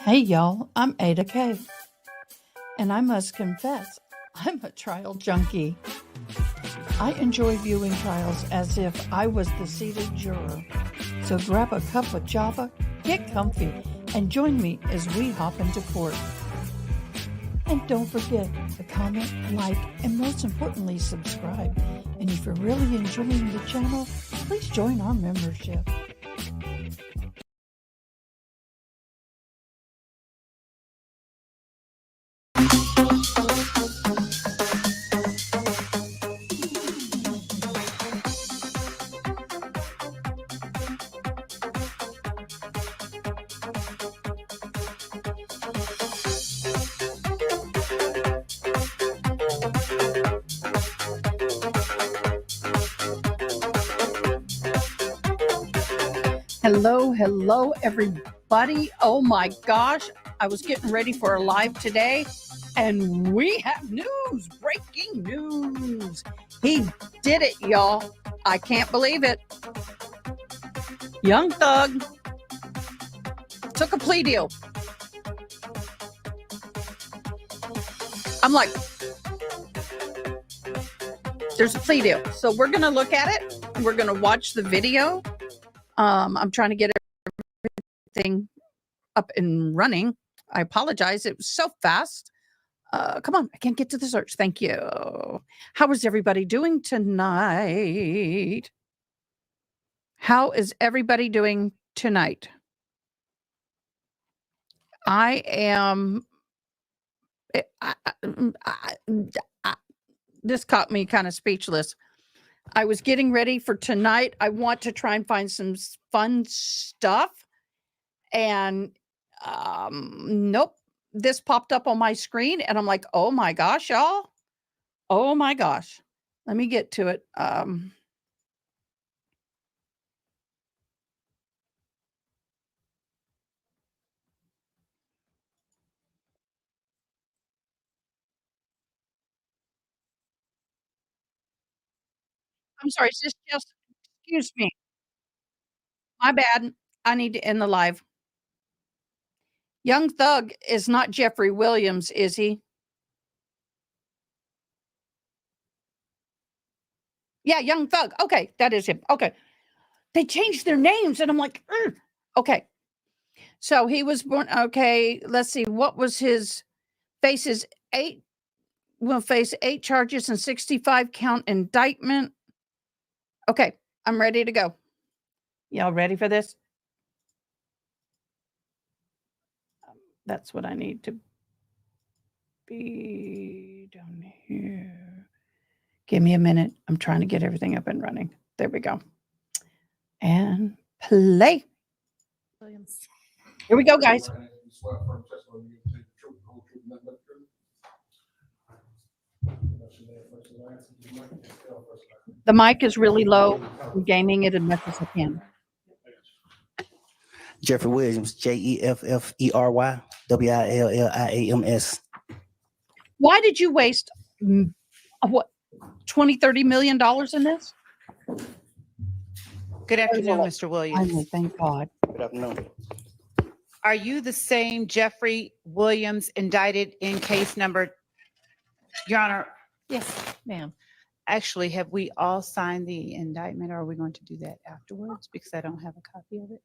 Hey y'all, I'm AdaKay, and I must confess, I'm a trial junkie. I enjoy viewing trials as if I was the seated juror. So grab a cup of java, get comfy, and join me as we hop into court. And don't forget to comment, like, and most importantly, subscribe. And if you're really enjoying the channel, please join our membership. Hello, everybody. Oh my gosh, I was getting ready for a live today, and we have news, breaking news. He did it, y'all. I can't believe it. Young Thug took a plea deal. I'm like, there's a plea deal. So we're going to look at it. We're going to watch the video. I'm trying to get everything up and running. I apologize. It was so fast. Come on. I can't get to the search. Thank you. How is everybody doing tonight? How is everybody doing tonight? I am. This caught me kind of speechless. I was getting ready for tonight. I want to try and find some fun stuff. And nope, this popped up on my screen. And I'm like, oh my gosh, y'all. Oh my gosh. Let me get to it. I'm sorry, sis, just excuse me. My bad. I need to end the live. Young Thug is not Jeffrey Williams, is he? Yeah, Young Thug. Okay, that is him. Okay. They changed their names, and I'm like, ugh. Okay. So he was born. Okay, let's see. What was his faces? Will face 8 charges and 65 count indictment. Okay, I'm ready to go. Y'all ready for this? That's what I need to be down here. Give me a minute. I'm trying to get everything up and running. There we go. And play. Here we go, guys. The mic is really low. I'm gaming it as much as I can. Jeffrey Williams, Jeffrey Williams. Why did you waste what, $20-30 million in this? Good afternoon, Mr. Williams. Finally, thank God. Good afternoon. Are you the same Jeffrey Williams indicted in case number? Your Honor, Yes, ma'am. actually, have we all signed the indictment, or are we going to do that afterwards? Because I don't have a copy of it.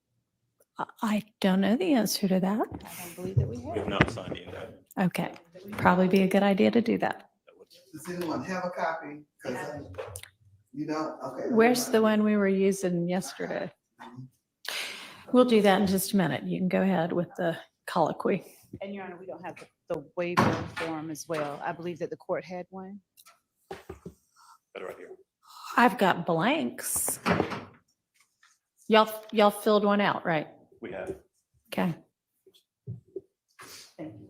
I don't know the answer to that. I don't believe that we We have. have not signed the indictment. Okay, probably be a good idea to do that. Does anyone have a copy? You don't? Okay. Where's the one we were using yesterday? We'll do that in just a minute. You can go ahead with the colloquy. And Your Honor, we don't have the waiver form as well. I believe that the court had one. Got it right here. I've got blanks. Y'all filled one out, right? We have. Okay. Thank you.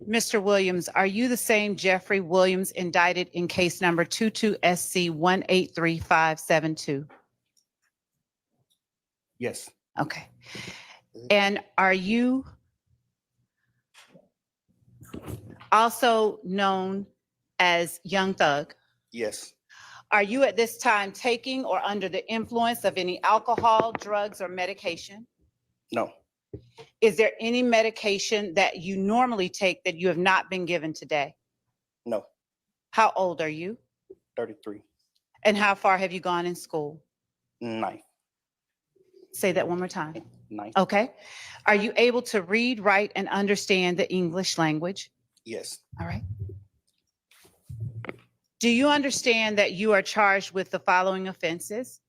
Mr. Williams, are you the same Jeffrey Williams indicted in case number 22SC 183572? Yes. Okay. And are you also known as Young Thug? Yes. Are you at this time taking or under the influence of any alcohol, drugs, or medication? No, Is there any medication that you normally take that you have not been given today? no, How old are you? 33, And how far have you gone in school? 9, Say that one more time. 9. Okay. Are you able to read, write, and understand the English language? Yes, All right. Do you understand that you are charged with the following offenses?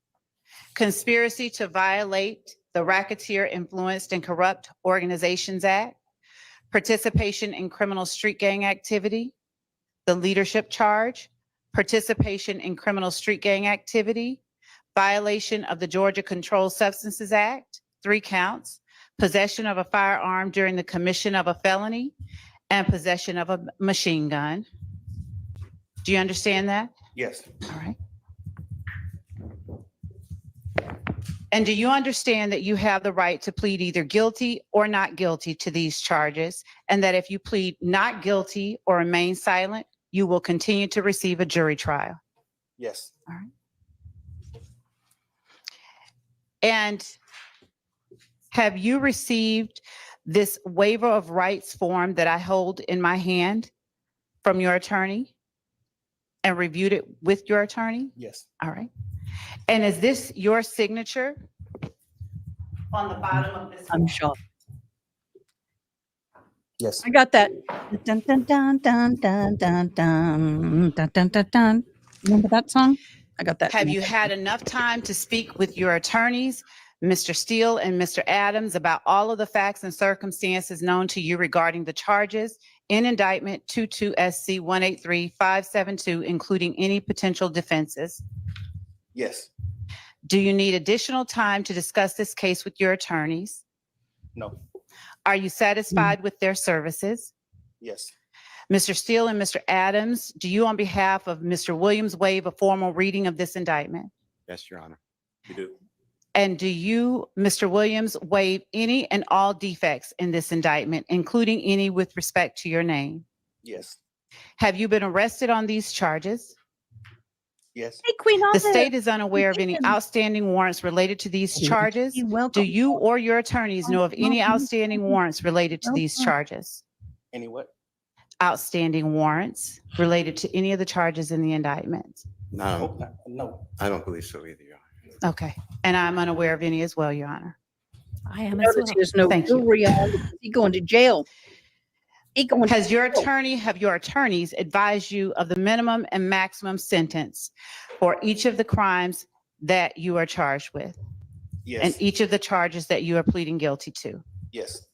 Conspiracy to violate the Racketeer Influenced and Corrupt Organizations Act, participation in criminal street gang activity, the leadership charge, participation in criminal street gang activity, violation of the Georgia Controlled Substances Act, 3 counts, possession of a firearm during the commission of a felony, and possession of a machine gun. Do you understand that? yes, All right. And do you understand that you have the right to plead either guilty or not guilty to these charges, and that if you plead not guilty or remain silent, you will continue to receive a jury trial? yes, And have you received this waiver of rights form that I hold in my hand from your attorney and reviewed it with your attorney? yes, All right. And is this your signature on the bottom of this? I'm shocked. yes, I got that. Dun, dun, dun, dun, dun, dun, dun, dun, dun, dun, dun. Remember that song? I got that. Have you had enough time to speak with your attorneys, Mr. Steele and Mr. Adams, about all of the facts and circumstances known to you regarding the charges in indictment 22 SC 183-572, including any potential defenses? yes, Do you need additional time to discuss this case with your attorneys? no, Are you satisfied with their services? yes, Mr. Steele and Mr. Adams, do you on behalf of Mr. Williams waive a formal reading of this indictment? Yes, Your Honor. You do. And do you, Mr. Williams, waive any and all defects in this indictment, including any with respect to your name? yes, Have you been arrested on these charges? yes, Hey, Queen The state is unaware of any outstanding warrants related to these charges. You're welcome. Do you or your attorneys know of any outstanding warrants related to these charges? any what? Outstanding warrants related to any of the charges in the indictment? Oh, No, no, I don't believe so either, Your Honor. Okay, and I'm unaware of any as well, Your Honor. I am as well. Notice there's no Thank you. jewelry on. He going to jail. He going to Have your jail. attorneys advised you of the minimum and maximum sentence for each of the crimes that you are charged with and yes, each of the charges that you are pleading guilty to? yes,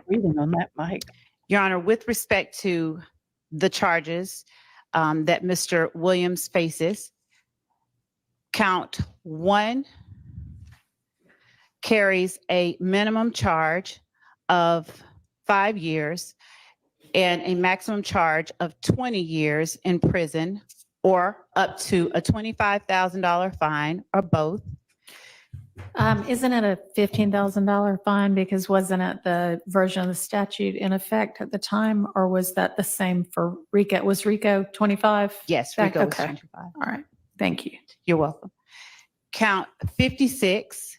Breathing on that mic. Your Honor, with respect to the charges that Mr. Williams faces, count 1 carries a minimum charge of 5 years and a maximum charge of 20 years in prison or up to a $25,000 fine or both. Isn't it a $15,000 fine? Because wasn't it the version of the statute in effect at the time, or was that the same for RICO? Was RICO 25? Yes, Back- RICO was okay. 25. All right, thank you. You're welcome. Count 56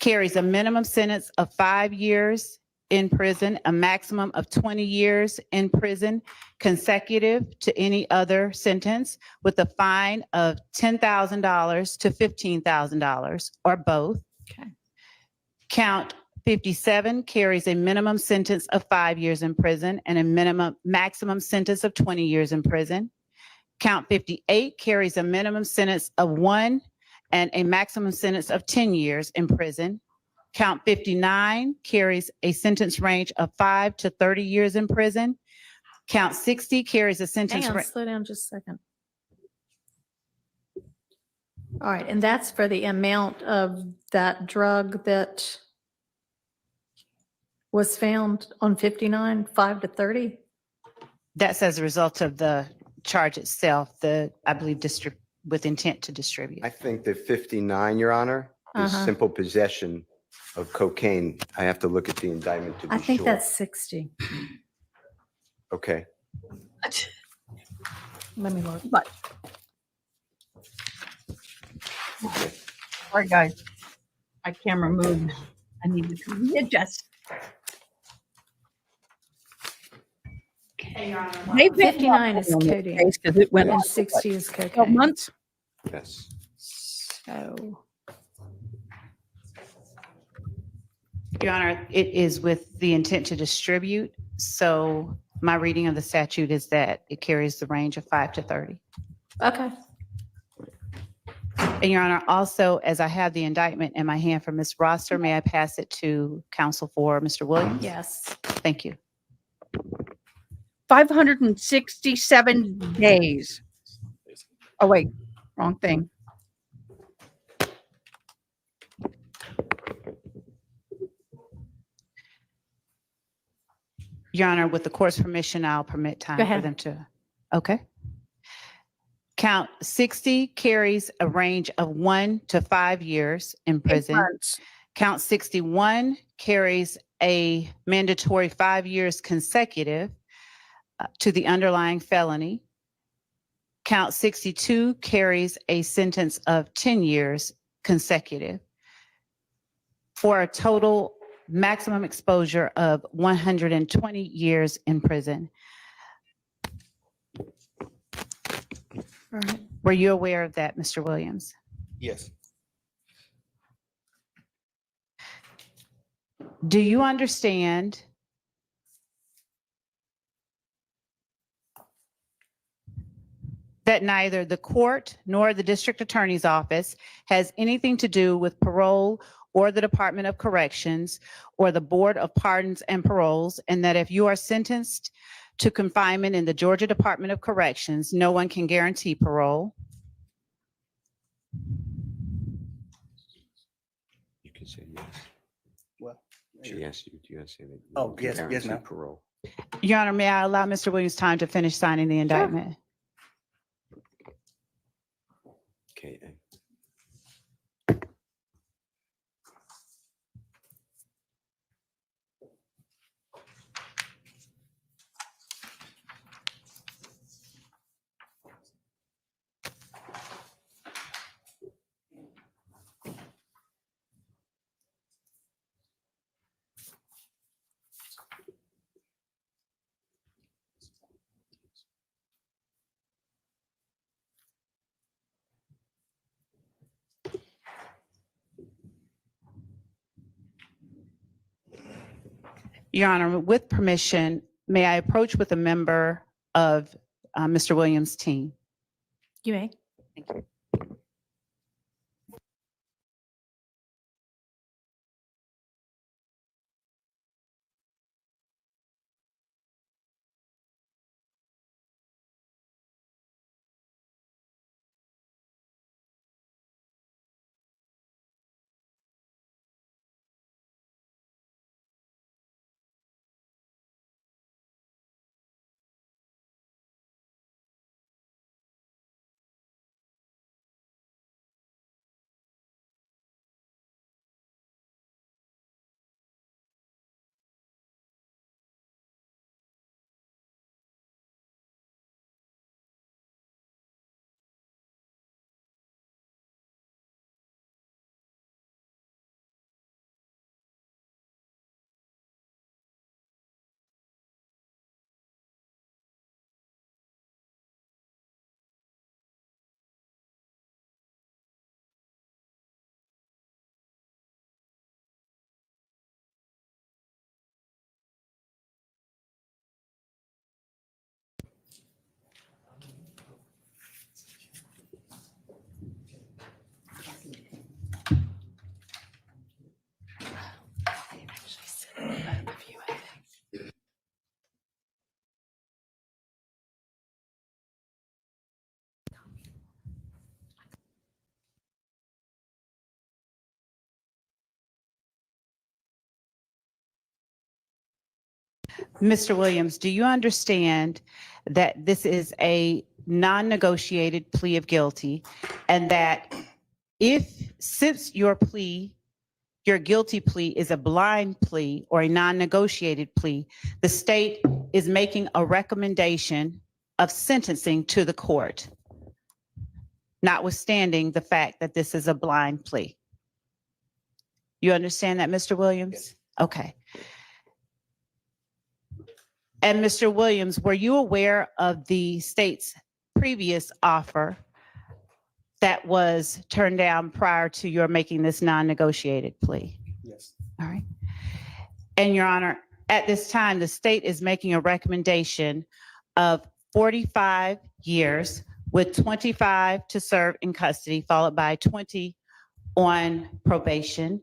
carries a minimum sentence of 5 years in prison, a maximum of 20 years in prison, consecutive to any other sentence, with a fine of $10,000 to $15,000 or both. Okay. Count 57 carries a minimum sentence of 5 years in prison and a maximum sentence of 20 years in prison. Count 58 carries a minimum sentence of 1 and a maximum sentence of 10 years in prison. Count 59 carries a sentence range of 5 to 30 years in prison. Count 60 carries a sentence. Hang on, slow down just a second. All right, and that's for the amount of that drug that was found on 59, 5 to 30? That's as a result of the charge itself, I believe, with intent to distribute. I think that 59, Your Honor, is Uh-huh. simple possession of cocaine. I have to look at the indictment to be I sure. think that's 60. Okay. Let me look. But. Sorry, guys. My camera moved. I need to readjust. They've been 59 is codeine because it went on and for 60 is 12 cocaine. months. Yes. So, Your Honor, it is with the intent to distribute. So my reading of the statute is that it carries the range of 5 to 30. okay. And Your Honor, also, as I have the indictment in my hand from Ms. Roster, may I pass it to counsel for Mr. Williams? Yes. Thank you. 567 days. Oh, wait, wrong thing. Your Honor, with the court's permission, I'll permit time Go for ahead. them to, okay. Count 60 carries a range of 1 to 5 years in prison. Months. Count 61 carries a mandatory 5 years consecutive to the underlying felony. Count 62 carries a sentence of 10 years consecutive for a total maximum exposure of 120 years in prison. All right. Were you aware of that, Mr. Williams? Yes. Do you understand that neither the court nor the district attorney's office has anything to do with parole or the Department of Corrections or the Board of Pardons and Paroles, and that if you are sentenced to confinement in the Georgia Department of Corrections, no one can guarantee parole? You can say yes. Well. She asked you, do you say that? you Oh, can yes, guarantee ma'am. Parole. Your Honor, may I allow Mr. Williams time to finish signing the indictment? Okay. Your Honor, with permission, may I approach with a member of Mr. Williams' team? You may. Thank you. Mr. Williams, do you understand that this is a non-negotiated plea of guilty, and that since your plea, your guilty plea is a blind plea or a non-negotiated plea, the state is making a recommendation of sentencing to the court, notwithstanding the fact that this is a blind plea. You understand that, Mr. Williams? Yes. Okay. And Mr. Williams, were you aware of the state's previous offer that was turned down prior to your making this non-negotiated plea? Yes. All right. And Your Honor, at this time, the state is making a recommendation of 45 years with 25 to serve in custody, followed by 20 on probation.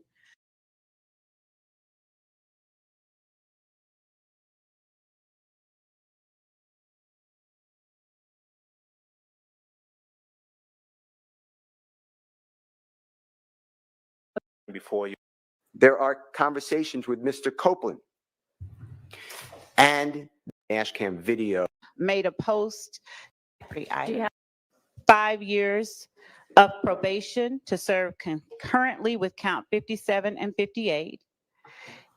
Before you. There are conversations with Mr. Copeland and dash cam video. Made a post, Do you have- 5 years of probation to serve concurrently with count 57 and 58.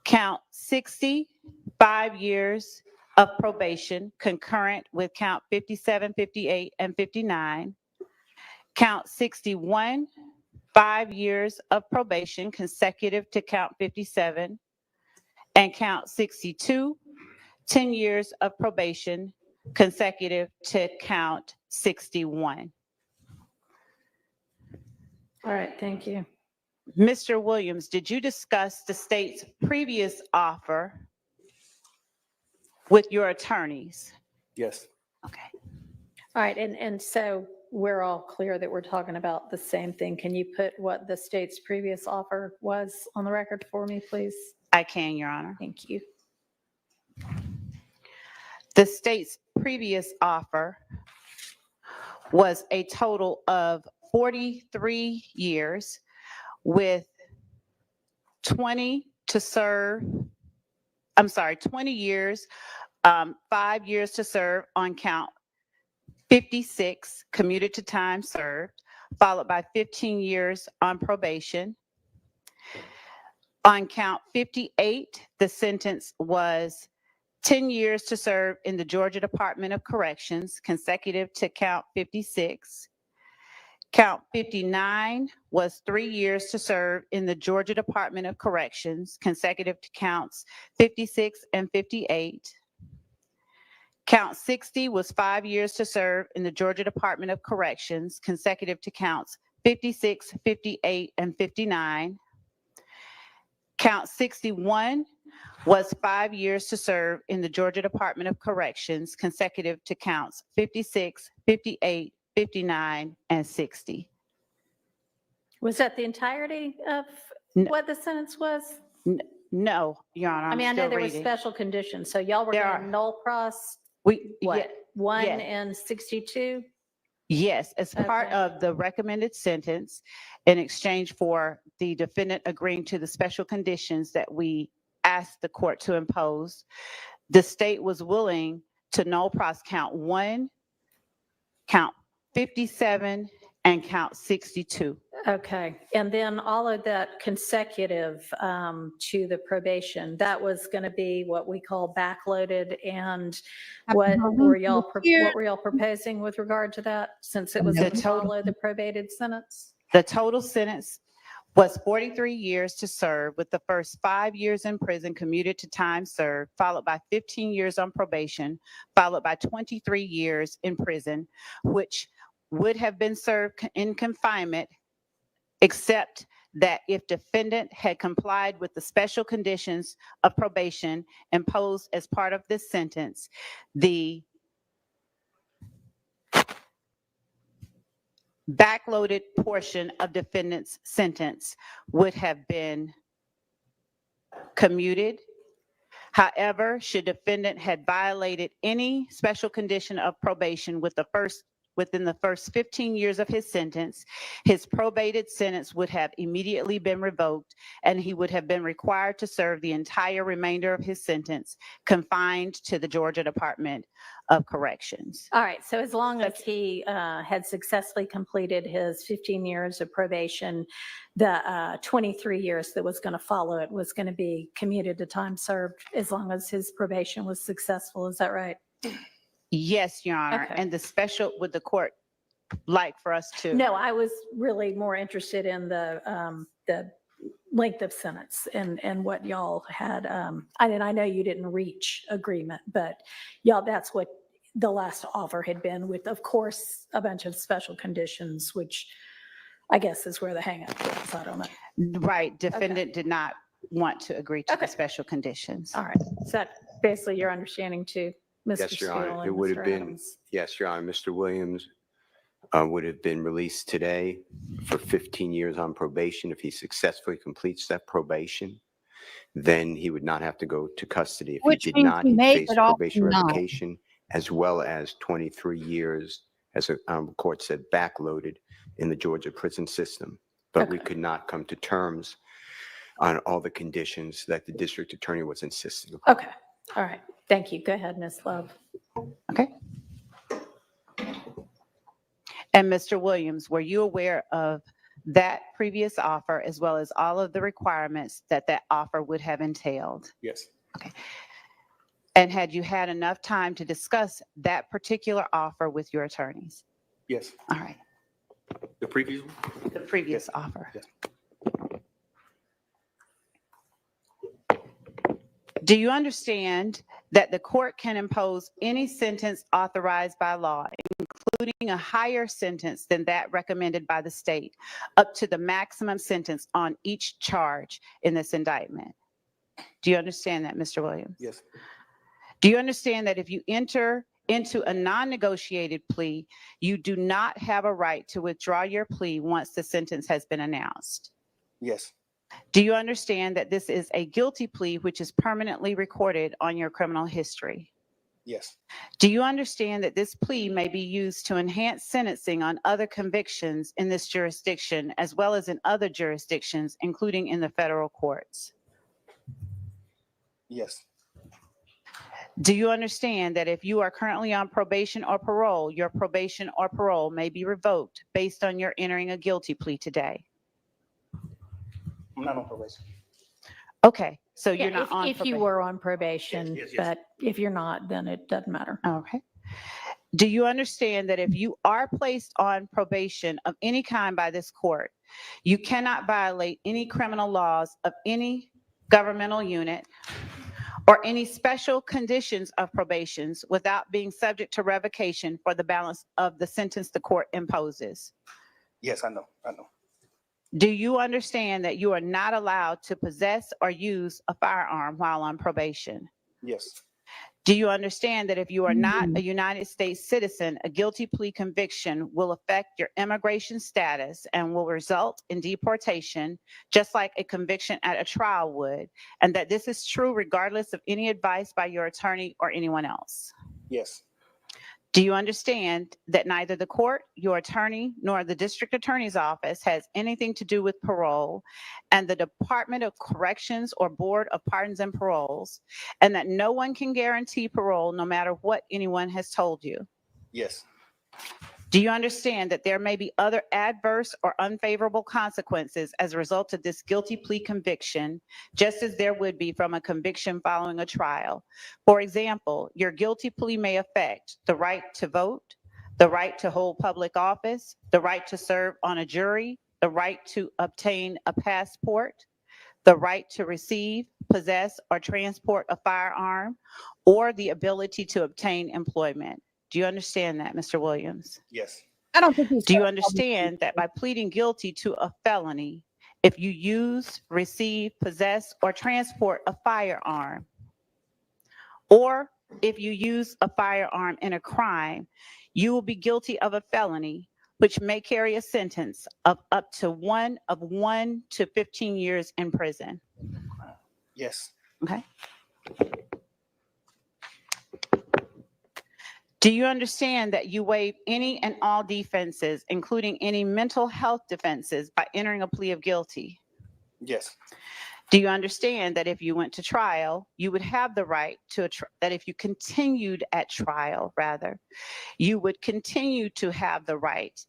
Count 60, 5 years of probation concurrent with count 57, 58, and 59. Count 61, 5 years of probation consecutive to count 57. And count 62, 10 years of probation consecutive to count 61. All right, thank you. Mr. Williams, did you discuss the state's previous offer with your attorneys? Yes. Okay. All right, and so we're all clear that we're talking about the same thing. Can you put what the state's previous offer was on the record for me, please? I can, Your Honor. Thank you. The state's previous offer was a total of 43 years with 20 years, 5 years to serve on count 56, commuted to time served, followed by 15 years on probation. On count 58, the sentence was 10 years to serve in the Georgia Department of Corrections, consecutive to count 56. Count 59 was 3 years to serve in the Georgia Department of Corrections, consecutive to counts 56 and 58. Count 60 was 5 years to serve in the Georgia Department of Corrections, consecutive to counts 56, 58, and 59. Count 61 was 5 years to serve in the Georgia Department of Corrections, consecutive to counts 56, 58, 59, and 60. Was that the entirety of No. what the sentence was? No, Your Honor, I mean, I I'm know still there were reading. special conditions, so y'all were There going to are. null pros, We, what, 1 yeah. and 62? yes, as part Okay. of the recommended sentence, in exchange for the defendant agreeing to the special conditions that we asked the court to impose, the state was willing to null pros count 1, count 57, and count 62. Okay, and then all of that consecutive to the probation, that was going to be what we call backloaded, and what were y'all proposing with regard to that, since it was The going to total- follow the probated sentence? The total sentence was 43 years to serve, with the first 5 years in prison commuted to time served, followed by 15 years on probation, followed by 23 years in prison, which would have been served in confinement, except that if defendant had complied with the special conditions of probation imposed as part of this sentence, the backloaded portion of defendant's sentence would have been commuted. However, should defendant had violated any special condition of probation with within the first 15 years of his sentence, his probated sentence would have immediately been revoked, and he would have been required to serve the entire remainder of his sentence confined to the Georgia Department of Corrections. All right, so as long as he had successfully completed his 15 years of probation, the 23 years that was going to follow it was going to be commuted to time served as long as his probation was successful. Is that right? Yes, Your Honor. Okay. And the special, would the court like for us to? No, I was really more interested in the length of sentence and what y'all had. I know you didn't reach agreement, but y'all, that's what the last offer had been with, of course, a bunch of special conditions, which I guess is where the hangup was. I don't know. Right. Defendant did not want to agree to the special conditions. All right. Is that basically your understanding too, Mr. Yes, Your Honor. Steele It and would have Mr. been, Adams? yes, Your Honor, Mr. Williams would have been released today for 15 years on probation. If he successfully completes that probation, then he would not have to go to custody. If Which he did means not, he he'd made face it off probation tonight. revocation as well as 23 years, as the court said, backloaded in the Georgia prison system. But we Okay. could not come to terms on all the conditions that the district attorney was insisting upon. Okay. All right. Thank you. Go ahead, Ms. Love. Okay. And Mr. Williams, were you aware of that previous offer as well as all of the requirements that that offer would have entailed? Yes. And had you had enough time to discuss that particular offer with your attorneys? Yes. All right, The previous one? the previous offer. Yes. Do you understand that the court can impose any sentence authorized by law, including a higher sentence than that recommended by the state, up to the maximum sentence on each charge in this indictment? Do you understand that, Mr. Williams? Yes. Do you understand that if you enter into a non-negotiated plea, you do not have a right to withdraw your plea once the sentence has been announced? Yes. Do you understand that this is a guilty plea which is permanently recorded on your criminal history? Yes. Do you understand that this plea may be used to enhance sentencing on other convictions in this jurisdiction as well as in other jurisdictions, including in the federal courts? Yes. Do you understand that if you are currently on probation or parole, your probation or parole may be revoked based on your entering a guilty plea today? I'm not on probation. Okay, so you're Yeah, not on if you probation. were on probation, Yes, yes, yes. but if you're not, then it doesn't matter. Okay. Do you understand that if you are placed on probation of any kind by this court, you cannot violate any criminal laws of any governmental unit or any special conditions of probations without being subject to revocation for the balance of the sentence the court imposes? Yes, I know. I know. Do you understand that you are not allowed to possess or use a firearm while on probation? Yes. Do you understand that if you are not a United States citizen, a guilty plea conviction will affect your immigration status and will result in deportation, just like a conviction at a trial would, and that this is true regardless of any advice by your attorney or anyone else? Yes. Do you understand that neither the court, your attorney, nor the district attorney's office has anything to do with parole, and the Department of Corrections or Board of Pardons and Paroles, and that no one can guarantee parole no matter what anyone has told you? Yes. Do you understand that there may be other adverse or unfavorable consequences as a result of this guilty plea conviction, just as there would be from a conviction following a trial? For example, your guilty plea may affect the right to vote, the right to hold public office, the right to serve on a jury, the right to obtain a passport, the right to receive, possess, or transport a firearm, or the ability to obtain employment. Do you understand that, Mr. Williams? Yes. I don't think he's. Do you understand that by pleading guilty to a felony, if you use, receive, possess, or transport a firearm, or if you use a firearm in a crime, you will be guilty of a felony, which may carry a sentence of up to 1 to 15 years in prison? Yes. Okay. Do you understand that you waive any and all defenses, including any mental health defenses, by entering a plea of guilty? Yes. Do you understand that if you went to trial, you would have the right to that if you continued at trial, rather, you would continue to have the right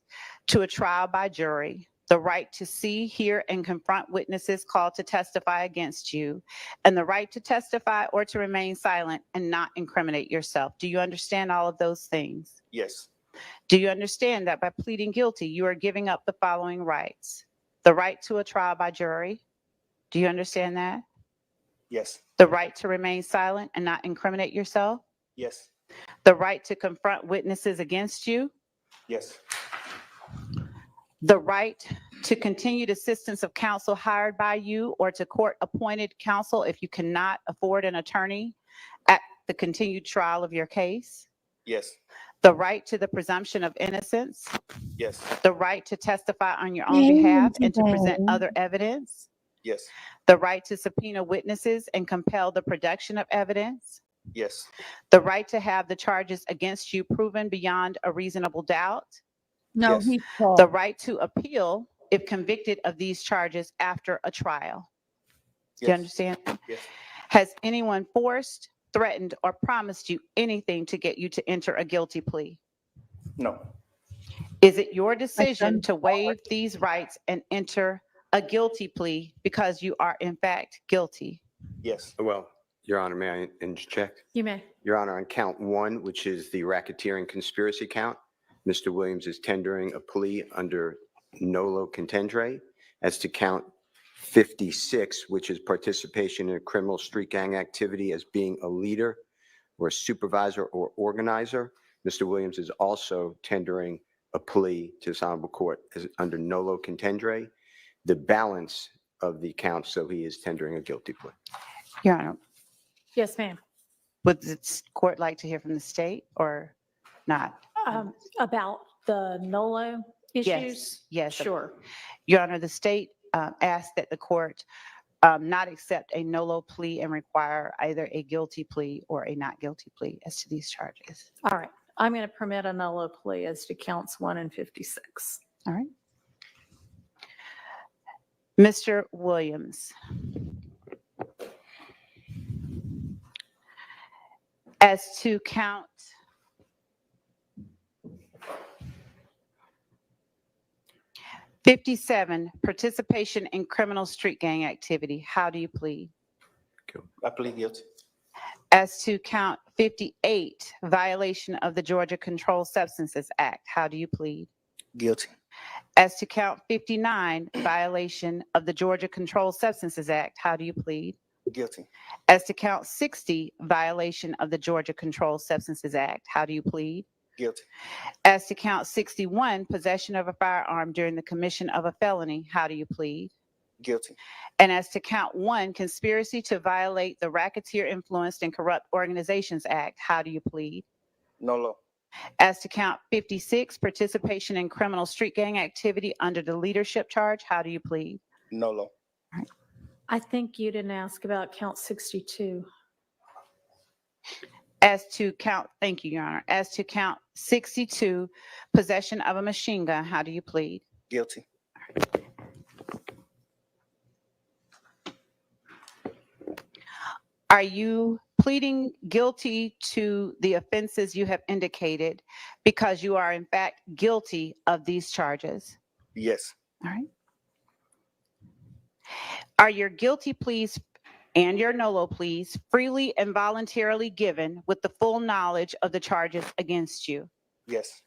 to a trial by jury, the right to see, hear, and confront witnesses called to testify against you, and the right to testify or to remain silent and not incriminate yourself? Do you understand all of those things? Yes. Do you understand that by pleading guilty, you are giving up the following rights? The right to a trial by jury. Do you understand that? Yes. The right to remain silent and not incriminate yourself. Yes. The right to confront witnesses against you. Yes. The right to continued assistance of counsel hired by you or to court-appointed counsel if you cannot afford an attorney at the continued trial of your case. Yes. The right to the presumption of innocence. Yes. The right to testify on your own behalf and to present other evidence. Yes. The right to subpoena witnesses and compel the production of evidence. Yes. The right to have the charges against you proven beyond a reasonable doubt. No, Yes. he's The false. right to appeal if convicted of these charges after a trial. Do you Yes. understand? Yes. Has anyone forced, threatened, or promised you anything to get you to enter a guilty plea? No. Is it your decision done to waive these rights and enter a guilty plea because you are in fact guilty? Yes. Well, Your Honor, may I interject? You may. Your Honor, on count 1, which is the racketeering conspiracy count, Mr. Williams is tendering a plea under nolo contendere. As to count 56, which is participation in a criminal street gang activity as being a leader or a supervisor or organizer, Mr. Williams is also tendering a plea to this honorable court as under nolo contendere. The balance of the counts, so he is tendering a guilty plea. Your Honor, Yes, ma'am. would the court like to hear from the state or not? About the NOLO issues? Yes. Sure. Your Honor, the state asked that the court not accept a nolo plea and require either a guilty plea or a not guilty plea as to these charges. All right. I'm going to permit a NOLO plea as to counts 1 and 56. All right. Mr. Williams. As to count 57, participation in criminal street gang activity, how do you plead? I plead guilty. As to count 58, violation of the Georgia Controlled Substances Act, how do you plead? Guilty. As to count 59, violation of the Georgia Controlled Substances Act, how do you plead? Guilty. As to count 60, violation of the Georgia Controlled Substances Act, how do you plead? Guilty. As to count 61, possession of a firearm during the commission of a felony, how do you plead? Guilty. And as to count 1, conspiracy to violate the Racketeer Influenced and Corrupt Organizations Act, how do you plead? No law. As to count 56, participation in criminal street gang activity under the leadership charge, how do you plead? No law. I think you didn't ask about count 62. As to count, thank you, Your Honor. As to count 62, possession of a machine gun, how do you plead? Guilty. Are you pleading guilty to the offenses you have indicated because you are in fact guilty of these charges? Yes. All right. Are your guilty pleas and your nolo pleas freely and voluntarily given with the full knowledge of the charges against you? Yes.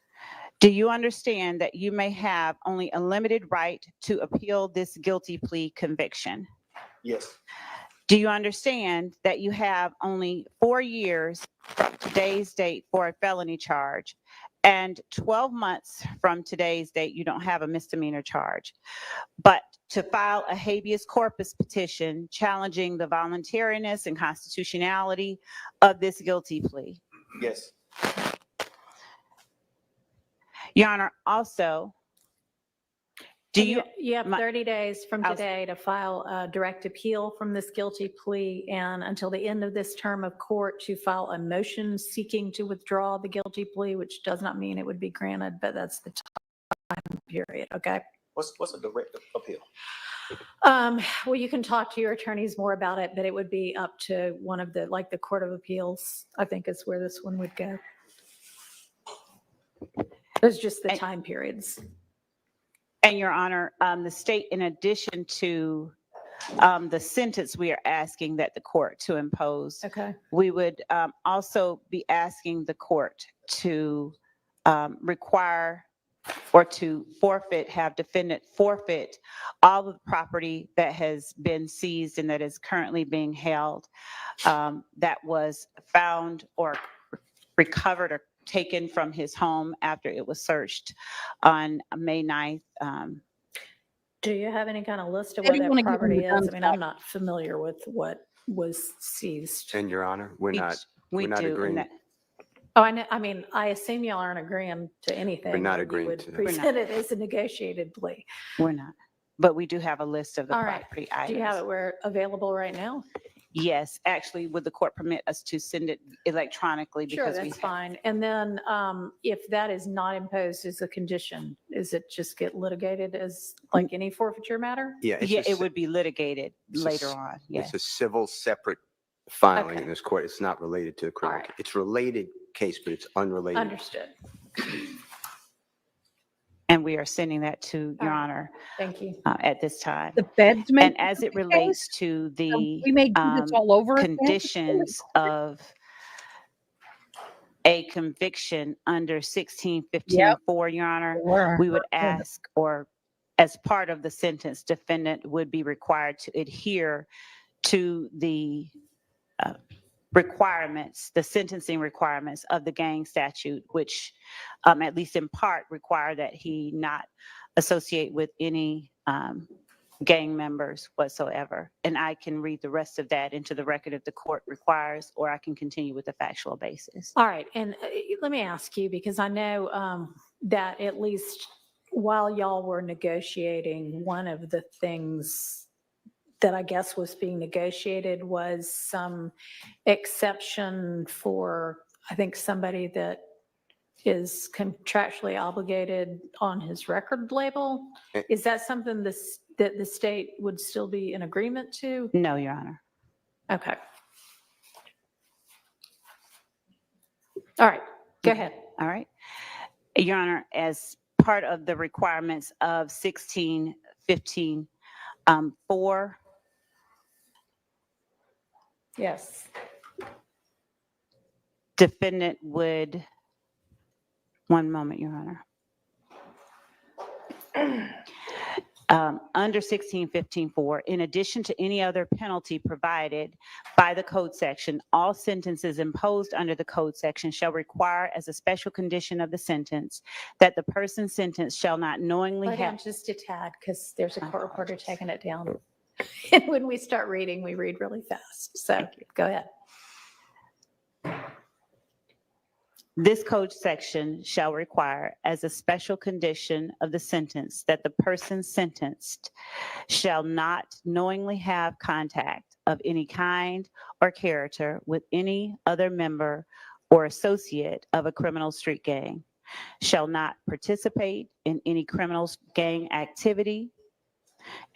Do you understand that you may have only a limited right to appeal this guilty plea conviction? Yes. Do you understand that you have only 4 years from today's date for a felony charge and 12 months from today's date you don't have a misdemeanor charge, but to file a habeas corpus petition challenging the voluntariness and constitutionality of this guilty plea? Yes. Your Honor, also, Do And you, you have my- 30 days from I was- today to file a direct appeal from this guilty plea and until the end of this term of court to file a motion seeking to withdraw the guilty plea, which does not mean it would be granted, but that's the time period, okay? What's a direct appeal? Well, you can talk to your attorneys more about it, but it would be up to one of the, like the Court of Appeals, I think is where this one would go. It's just the time periods. and Your Honor, the state, in addition to the sentence we are asking that the court to impose, Okay. we would also be asking the court to require or to forfeit, have defendant forfeit all of the property that has been seized and that is currently being held, that was found or recovered or taken from his home after it was searched on May 9th. Do you have any kind of list of Maybe what you that wanna give them property the is? I guns mean, I'm not familiar with what was seized. And Your Honor, we're not We not do, and agreeing. that- Oh, I know, I mean, I assume y'all aren't agreeing to anything. not or you agreeing would to that. Present it as a negotiated plea. We're not, but we do have a list of the All right. property Do you have items. it where available right now? Yes, actually, would the court permit us to send it electronically? Sure, Because we that's fine. And then if that is not imposed as a condition, is it just get litigated as like any forfeiture matter? Yeah, it's Yeah, a it ci- would be litigated it's a later s- on, yes. It's a civil separate filing Okay. in this court. It's not related to the criminal. right. It's related case, but it's unrelated. Understood. And we are sending that to Your All right. Honor Thank you. at this time. The feds may. And as it relates to the We may do this all over again. conditions of a conviction under 1615-4, Your Honor, Sure. we would ask, or as part of the sentence, defendant would be required to adhere to the requirements, the sentencing requirements of the gang statute, which at least in part require that he not associate with any gang members whatsoever. And I can read the rest of that into the record if the court requires, or I can continue with the factual basis. All right, and let me ask you, because I know that at least while y'all were negotiating, one of the things that I guess was being negotiated was some exception for, I think, somebody that is contractually obligated on his record label. Is that something that the state would still be in agreement to? No, Your Honor. Okay. All right, go ahead. All right. Your Honor, as part of the requirements of 1615-4, Yes. defendant would, one moment, Your Honor. Under 1615-4, in addition to any other penalty provided by the code section, all sentences imposed under the code section shall require as a special condition of the sentence that the person sentenced shall not knowingly Slow down have. just a tad, because there's a My court reporter apologies. taking it down. And when we start reading, we read really fast. So go ahead. This code section shall require as a special condition of the sentence that the person sentenced shall not knowingly have contact of any kind or character with any other member or associate of a criminal street gang, shall not participate in any criminal gang activity,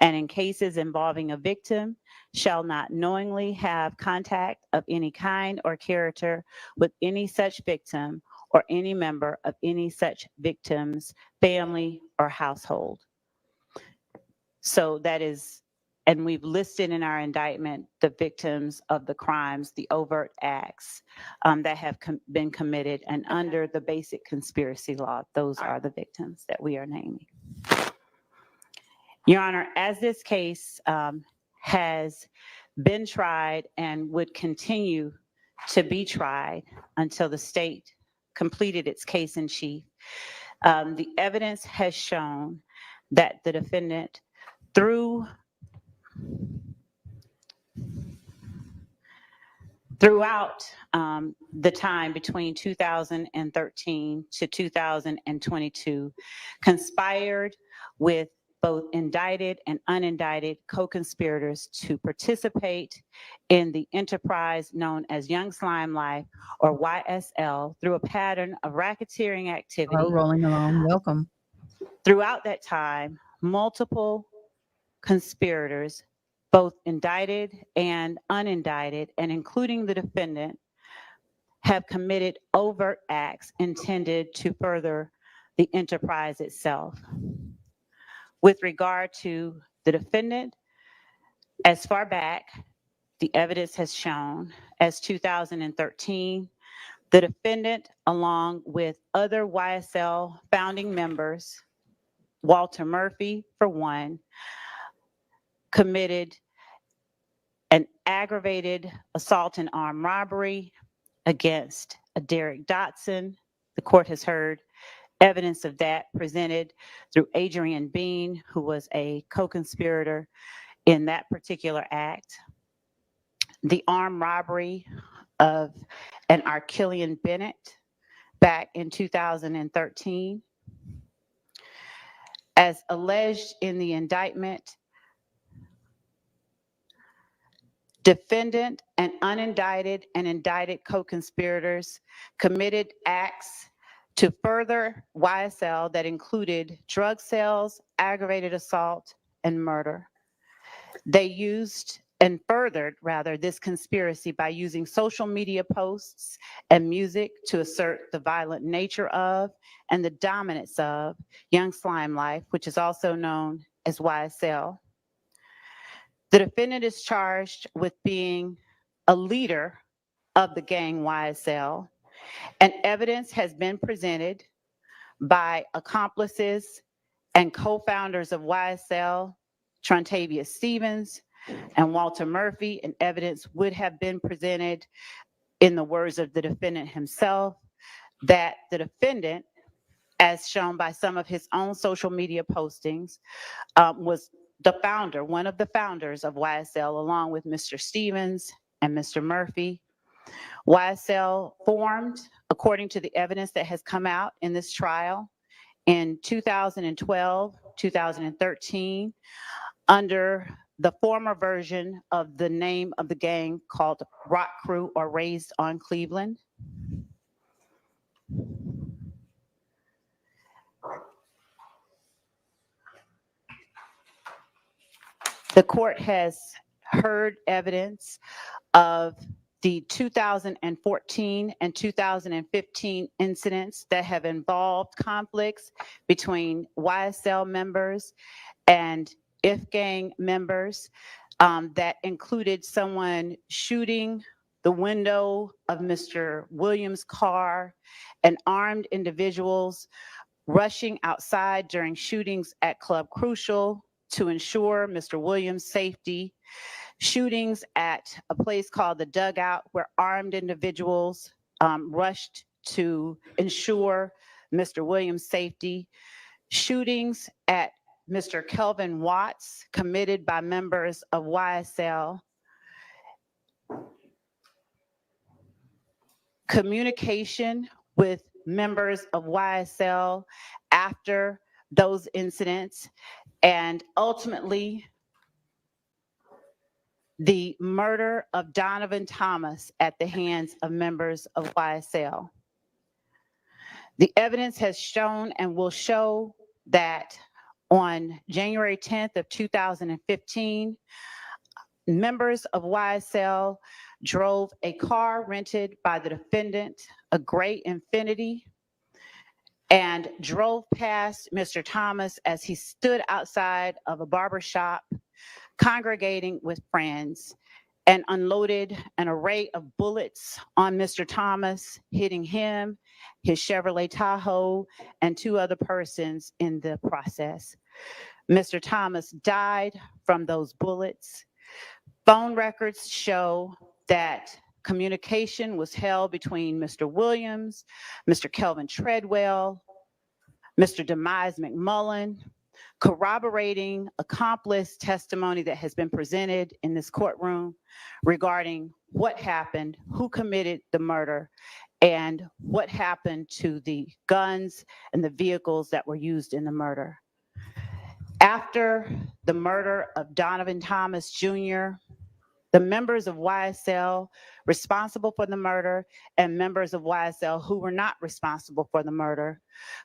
and in cases involving a victim, shall not knowingly have contact of any kind or character with any such victim or any member of any such victim's family or household. So that is, and we've listed in our indictment the victims of the crimes, the overt acts that have been committed, and under the basic conspiracy law, those are the victims that we are naming. Your Honor, as this case has been tried and would continue to be tried until the state completed its case in chief, the evidence has shown that the defendant, throughout the time between 2013 to 2022, conspired with both indicted and unindicted co-conspirators to participate in the enterprise known as Young Slime Life, or YSL, through a pattern of racketeering activity. Oh, rolling along. Welcome. Throughout that time, multiple conspirators, both indicted and unindicted, and including the defendant, have committed overt acts intended to further the enterprise itself. With regard to the defendant, as far back, the evidence has shown, as 2013, the defendant, along with other YSL founding members, Walter Murphy, for one, committed an aggravated assault and armed robbery against a Derek Dotson. The court has heard evidence of that presented through Adrian Bean, who was a co-conspirator in that particular act. The armed robbery of an Archillian Bennett back in 2013. As alleged in the indictment, defendant and unindicted and indicted co-conspirators committed acts to further YSL that included drug sales, aggravated assault, and murder. They used and furthered, rather, this conspiracy by using social media posts and music to assert the violent nature of and the dominance of Young Slime Life, which is also known as YSL. The defendant is charged with being a leader of the gang YSL, and evidence has been presented by accomplices and co-founders of YSL, Trontavia Stevens and Walter Murphy, and evidence would have been presented, in the words of the defendant himself, that the defendant, as shown by some of his own social media postings, was the founder, one of the founders of YSL, along with Mr. Stevens and Mr. Murphy. YSL formed, according to the evidence that has come out in this trial, in 2012, 2013, under the former version of the name of the gang called Rock Crew, or Raised on Cleveland. The court has heard evidence of the 2014 and 2015 incidents that have involved conflicts between YSL members and IF gang members, that included someone shooting the window of Mr. Williams' car, and armed individuals rushing outside during shootings at Club Crucial to ensure Mr. Williams' safety, shootings at a place called the Dugout, where armed individuals rushed to ensure Mr. Williams' safety, shootings at Mr. Kelvin Watts committed by members of YSL, communication with members of YSL after those incidents, and ultimately the murder of Donovan Thomas at the hands of members of YSL. The evidence has shown and will show that on January 10th of 2015, members of YSL drove a car rented by the defendant, a gray Infiniti, and drove past Mr. Thomas as he stood outside of a barber shop congregating with friends, and unloaded an array of bullets on Mr. Thomas, hitting him, his Chevrolet Tahoe, and two other persons in the process. Mr. Thomas died from those bullets. Phone records show that communication was held between Mr. Williams, Mr. Kelvin Treadwell, Mr. Demise McMullen, corroborating accomplice testimony that has been presented in this courtroom regarding what happened, who committed the murder, and what happened to the guns and the vehicles that were used in the murder. After the murder of Donovan Thomas Jr., the members of YSL responsible for the murder and members of YSL who were not responsible for the murder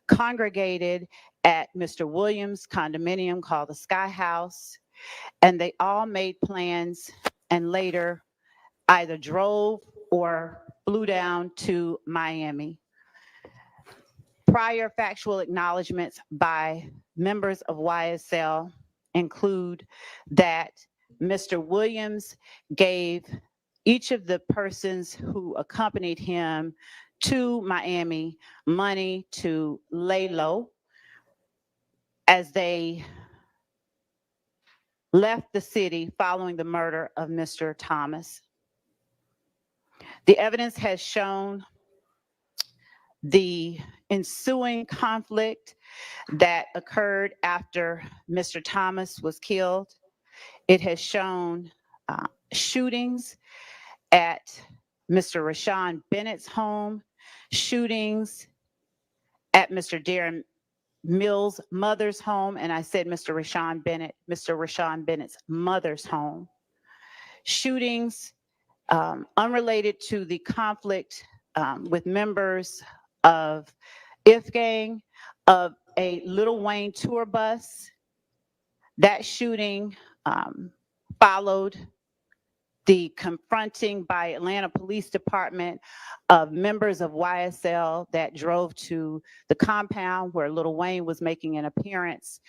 congregated at Mr. Williams' condominium called the Sky House, and they all made plans and later either drove or flew down to Miami. Prior factual acknowledgments by members of YSL include that Mr. Williams gave each of the persons who accompanied him to Miami money to lay low as they left the city following the murder of Mr. Thomas. The evidence has shown the ensuing conflict that occurred after Mr. Thomas was killed. It has shown shootings at Mr. Rashawn Bennett's home, shootings at Mr. Darren Mills' mother's home, and I said Mr. Rashawn Bennett's mother's home. Shootings unrelated to the conflict with members of If Gang, of a Lil Wayne tour bus. That shooting followed the confronting by Atlanta Police Department of members of YSL that drove to the compound where Lil Wayne was making an appearance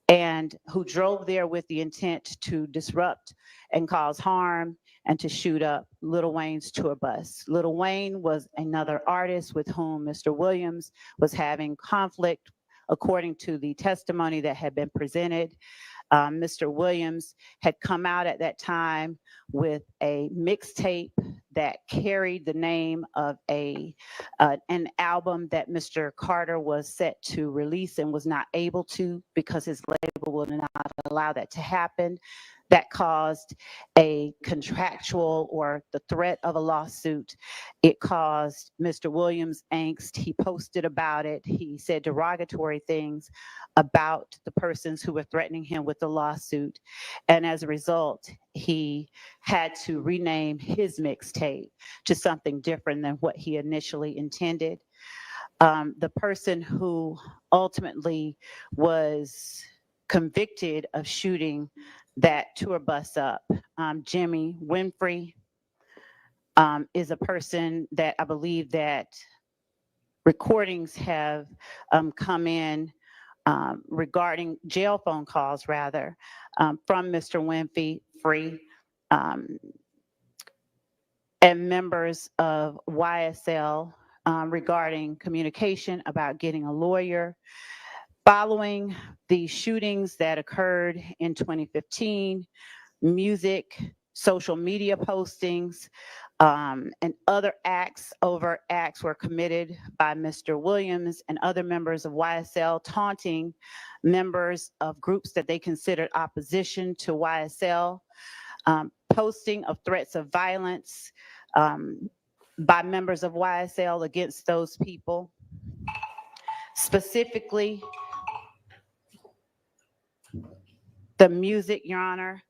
and who drove there with the intent to disrupt and cause harm and to shoot up Lil Wayne's tour bus. Lil Wayne was another artist with whom Mr. Williams was having conflict, according to the testimony that had been presented. Mr. Williams had come out at that time with a mixtape that carried the name of an album that Mr. Carter was set to release and was not able to because his label would not allow that to happen. That caused a contractual or the threat of a lawsuit. It caused Mr. Williams angst. He posted about it. He said derogatory things about the persons who were threatening him with the lawsuit. And as a result, he had to rename his mixtape to something different than what he initially intended. The person who ultimately was convicted of shooting that tour bus up, Jimmy Winfrey, is a person that I believe that recordings have come in regarding jail phone calls, rather, from Mr. Winfrey and members of YSL regarding communication about getting a lawyer. Following the shootings that occurred in 2015, music, social media postings, and other overt acts were committed by Mr. Williams and other members of YSL, taunting members of groups that they considered opposition to YSL, posting of threats of violence by members of YSL against those people. Specifically, the music, Your Honor,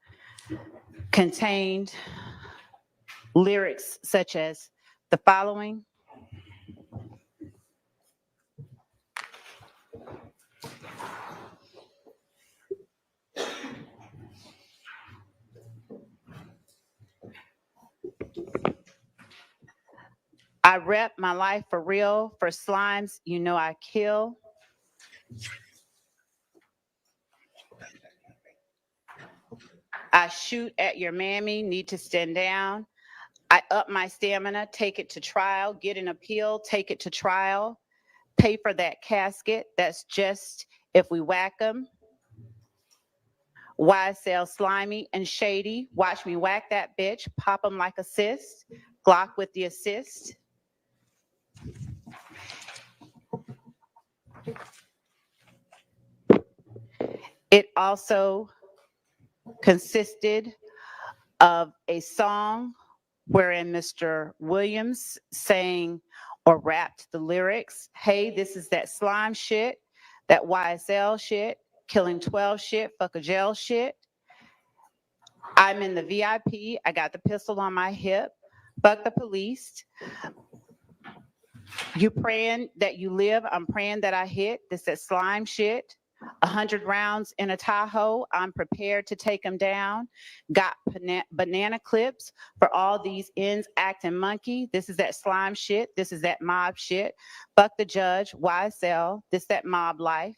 contained lyrics such as the following: I rep my life for real, for slimes, you know I kill. I shoot at your mammy, need to stand down. I up my stamina, take it to trial, get an appeal, take it to trial, pay for that casket, that's just if we whack them. YSL slimy and shady, watch me whack that bitch, pop them like assist, Glock with the assist. It also consisted of a song wherein Mr. Williams sang or rapped the lyrics, hey, this is that slime shit, that YSL shit, killing 12 shit, fuck a jail shit. I'm in the VIP. I got the pistol on my hip. Fuck the police. You praying that you live. I'm praying that I hit. This is slime shit. 100 rounds in a Tahoe. I'm prepared to take them down. Got banana clips for all these ends acting monkey. This is that slime shit. This is that mob shit. Fuck the judge. YSL. This that mob life.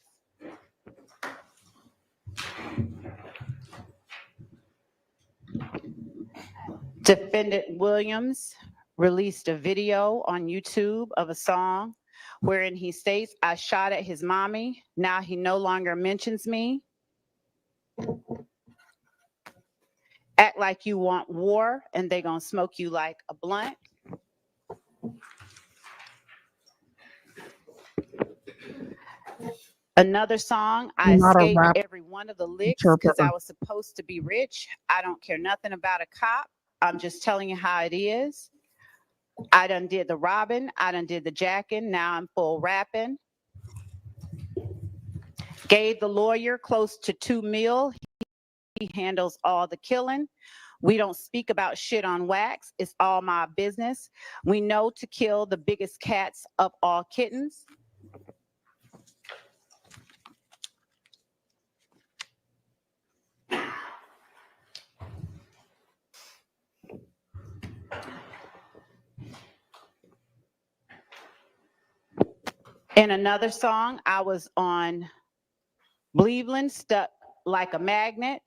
Defendant Williams released a video on YouTube of a song wherein he states, I shot at his mommy. Now he no longer mentions me. Act like you want war and they gonna smoke you like a blunt. Another song, I You're not a escaped rap every one of the licks because interpreter. I was supposed to be rich. I don't care nothing about a cop. I'm just telling you how it is. I done did the robbing. I done did the jacking. Now I'm full rapping. Gave the lawyer close to $2 million. He handles all the killing. We don't speak about shit on wax. It's all my business. We know to kill the biggest cats of all kittens. In another song, I was on Cleveland, stuck like a magnet,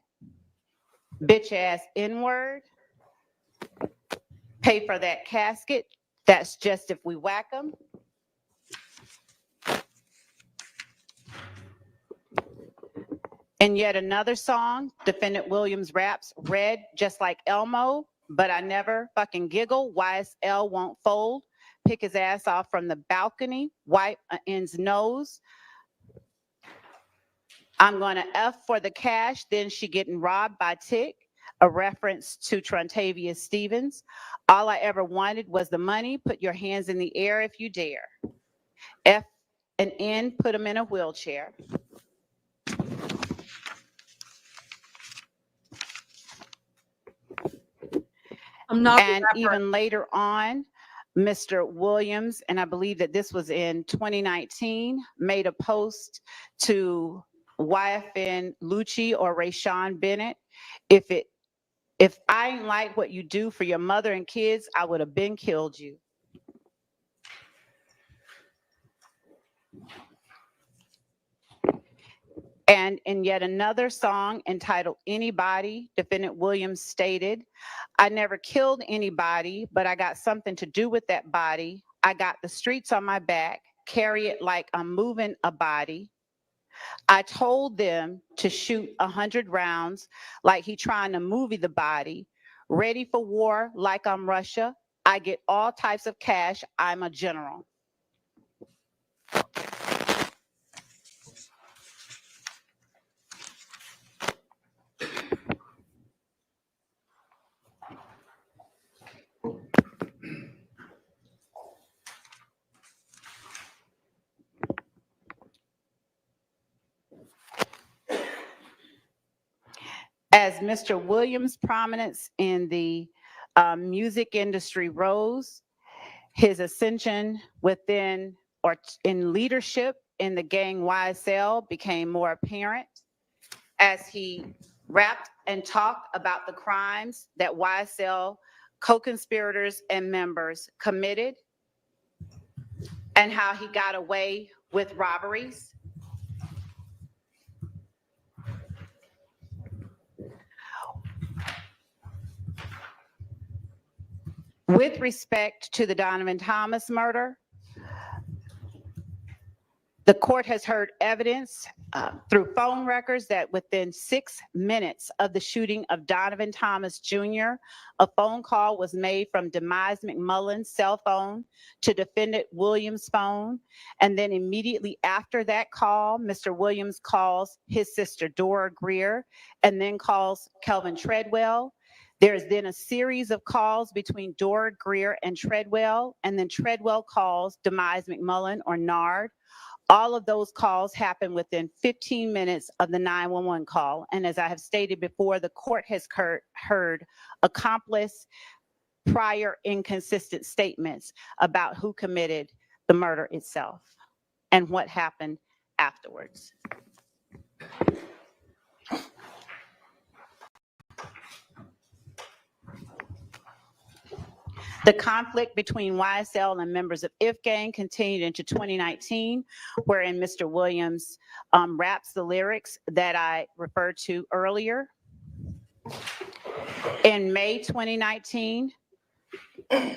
bitch ass N-word, pay for that casket, that's just if we whack them. In yet another song, Defendant Williams raps, red just like Elmo, but I never fucking giggle, YSL won't fold, pick his ass off from the balcony, wipe an end's nose. I'm gonna F for the cash, then she getting robbed by Tick, a reference to Trontavia Stevens. All I ever wanted was the money, put your hands in the air if you dare. F and N, put him in a wheelchair. I'm not And even later on, Mr. Williams, and I believe that this was in 2019, made a post to YFN Lucci or Rayshawn Bennett. If I ain't like what you do for your mother and kids, I would have been killed you. And in yet another song entitled Anybody, Defendant Williams stated, I never killed anybody, but I got something to do with that body. I got the streets on my back, carry it like I'm moving a body. I told them to shoot 100 rounds like he trying to movie the body. Ready for war like I'm Russia. I get all types of cash. I'm a general. As Mr. Williams' prominence in the music industry rose, his ascension within or in leadership in the gang YSL became more apparent as he rapped and talked about the crimes that YSL co-conspirators and members committed and how he got away with robberies. With respect to the Donovan Thomas murder, the court has heard evidence through phone records that within 6 minutes of the shooting of Donovan Thomas Jr., a phone call was made from Demise McMullen's cell phone to Defendant Williams' phone. And then immediately after that call, Mr. Williams calls his sister Dora Greer and then calls Kelvin Treadwell. There's then a series of calls between Dora Greer and Treadwell, and then Treadwell calls Demise McMullen or Nard. All of those calls happened within 15 minutes of the 911 call. And as I have stated before, the court has heard accomplice prior inconsistent statements about who committed the murder itself and what happened afterwards. The conflict between YSL and members of If Gang continued into 2019, wherein Mr. Williams raps the lyrics that I referred to earlier. In May 2019, a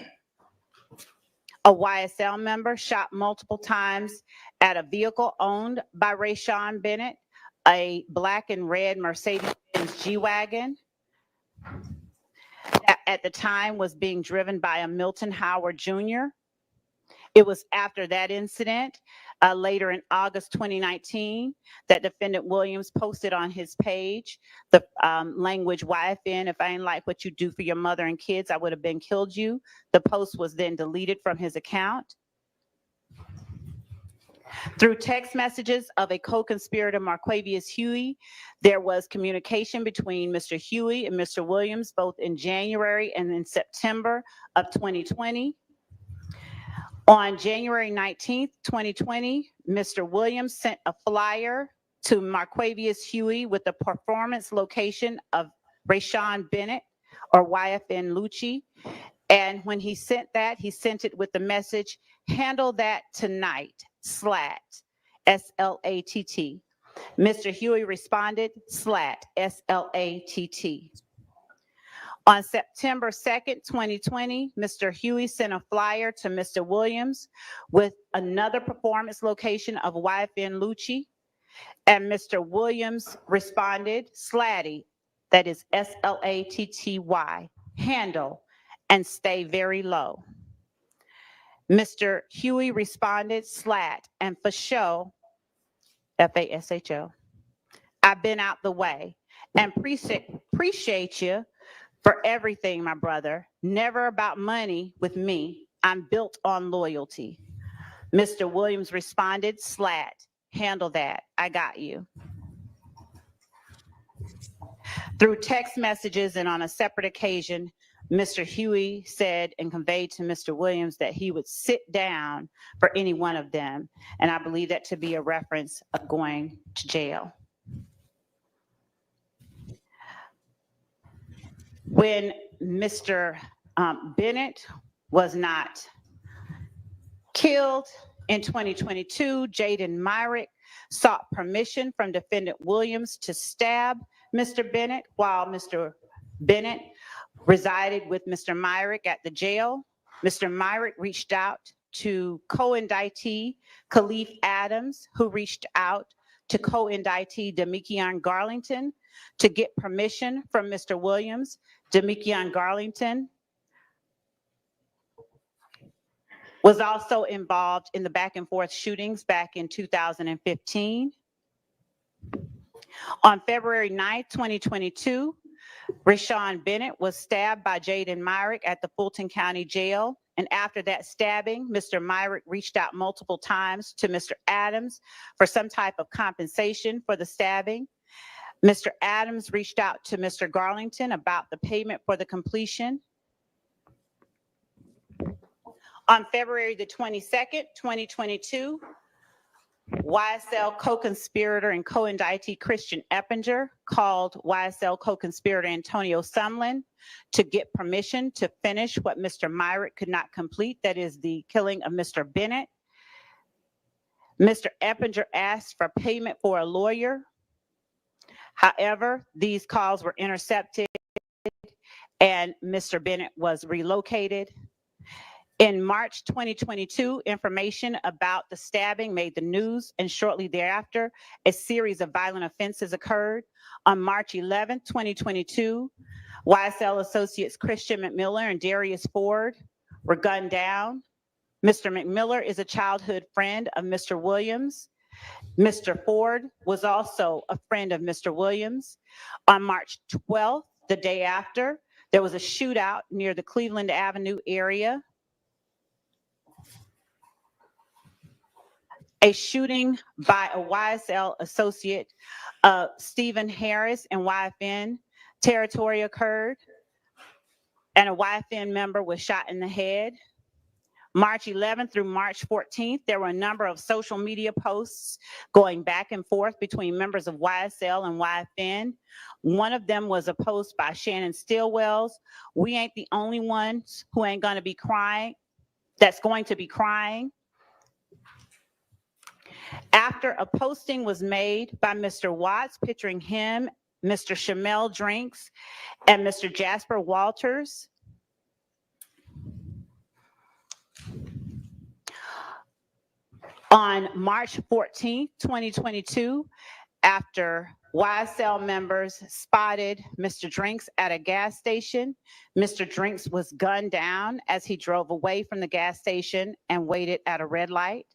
YSL member shot multiple times at a vehicle owned by Rayshawn Bennett, a black and red Mercedes-Benz G-Wagon. At the time was being driven by a Milton Howard Jr. It was after that incident, later in August 2019, that defendant Williams posted on his page the language, YFN, if I ain't like what you do for your mother and kids, I would have been killed you. The post was then deleted from his account. Through text messages of a co-conspirator, Marquavius Huey, there was communication between Mr. Huey and Mr. Williams, both in January and in September of 2020. On January 19th, 2020, Mr. Williams sent a flyer to Marquavius Huey with the performance location of Rayshawn Bennett, or YFN Lucci. And when he sent that, he sent it with the message, "Handle that tonight, SLAT, SLATT. Mr. Huey responded, SLAT, SLATT. On September 2nd, 2020, Mr. Huey sent a flyer to Mr. Williams with another performance location of YFN Lucci, and Mr. Williams responded, SLATTY, that is SLATTY, handle and stay very low. Mr. Huey responded, SLAT, and for show, FASHO. I've been out the way and appreciate you for everything, my brother. Never about money with me. I'm built on loyalty. Mr. Williams responded, SLAT, handle that. I got you. Through text messages and on a separate occasion, Mr. Huey said and conveyed to Mr. Williams that he would sit down for any one of them. And I believe that to be a reference of going to jail. When Mr. Bennett was not killed in 2022, Jaden Myrick sought permission from defendant Williams to stab Mr. Bennett while Mr. Bennett resided with Mr. Myrick at the jail. Mr. Myrick reached out to co-indictee Khalif Adams, who reached out to co-indictee Demikion Garlington to get permission from Mr. Williams. Demikion Garlington was also involved in the back and forth shootings back in 2015. On February 9th, 2022, Rayshawn Bennett was stabbed by Jaden Myrick at the Fulton County Jail. And after that stabbing, Mr. Myrick reached out multiple times to Mr. Adams for some type of compensation for the stabbing. Mr. Adams reached out to Mr. Garlington about the payment for the completion. On February the 22nd, 2022, YSL co-conspirator and co-indictee Christian Eppinger called YSL co-conspirator Antonio Sumlin to get permission to finish what Mr. Myrick could not complete, that is the killing of Mr. Bennett. Mr. Eppinger asked for payment for a lawyer. However, these calls were intercepted and Mr. Bennett was relocated. In March 2022, information about the stabbing made the news, and shortly thereafter, a series of violent offenses occurred. On March 11th, 2022, YSL associates Christian McMiller and Darius Ford were gunned down. Mr. McMiller is a childhood friend of Mr. Williams. Mr. Ford was also a friend of Mr. Williams. On March 12th, the day after, there was a shootout near the Cleveland Avenue area. A shooting by a YSL associate, Stephen Harris, in YFN territory occurred, and a YFN member was shot in the head. March 11th through March 14th, there were a number of social media posts going back and forth between members of YSL and YFN. One of them was a post by Shannon Stillwell's, "We ain't the only ones who ain't gonna be crying, that's going to be crying." After a posting was made by Mr. Watts picturing him, Mr. Shamel Drinks, and Mr. Jasper Walters, on March 14th, 2022, after YSL members spotted Mr. Drinks at a gas station, Mr. Drinks was gunned down as he drove away from the gas station and waited at a red light.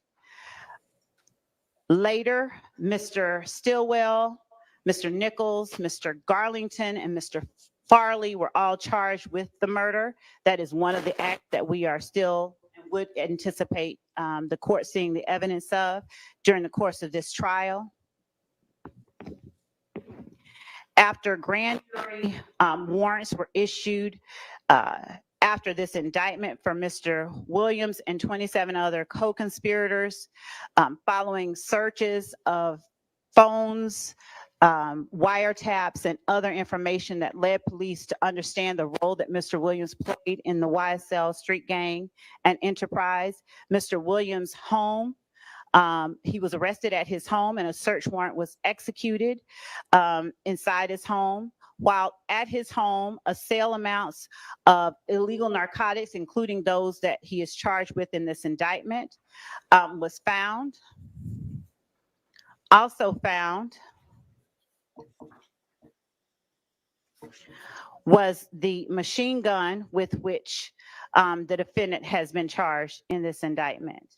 Later, Mr. Stillwell, Mr. Nichols, Mr. Garlington, and Mr. Farley were all charged with the murder. That is one of the acts that we are still would anticipate the court seeing the evidence of during the course of this trial. After grand jury warrants were issued after this indictment for Mr. Williams and 27 other co-conspirators, following searches of phones, wiretaps, and other information that led police to understand the role that Mr. Williams played in the YSL street gang and enterprise. Mr. Williams' home, he was arrested at his home and a search warrant was executed inside his home. While at his home, a sale amounts of illegal narcotics, including those that he is charged with in this indictment, was found. Also found was the machine gun with which the defendant has been charged in this indictment.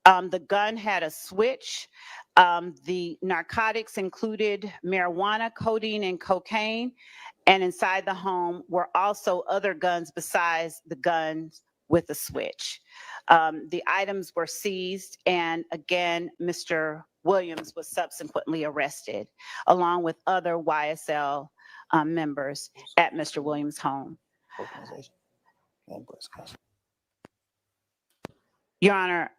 The gun had a switch. The narcotics included marijuana, codeine, and cocaine. And inside the home were also other guns besides the guns with the switch. The items were seized, and again, Mr. Williams was subsequently arrested, along with other YSL members at Mr. Williams' home. Your Honor,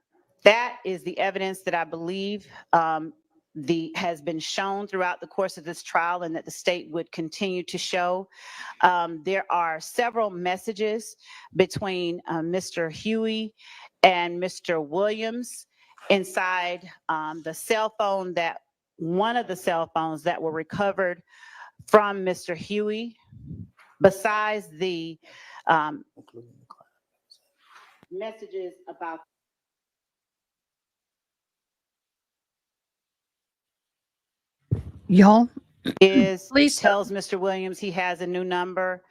that is the evidence that I believe has been shown throughout the course of this trial and that the state would continue to show. There are several messages between Mr. Huey and Mr. Williams inside the cell phone one of the cell phones that were recovered from Mr. Huey, besides the messages about Y'all, please tells Mr. Williams he has a new number.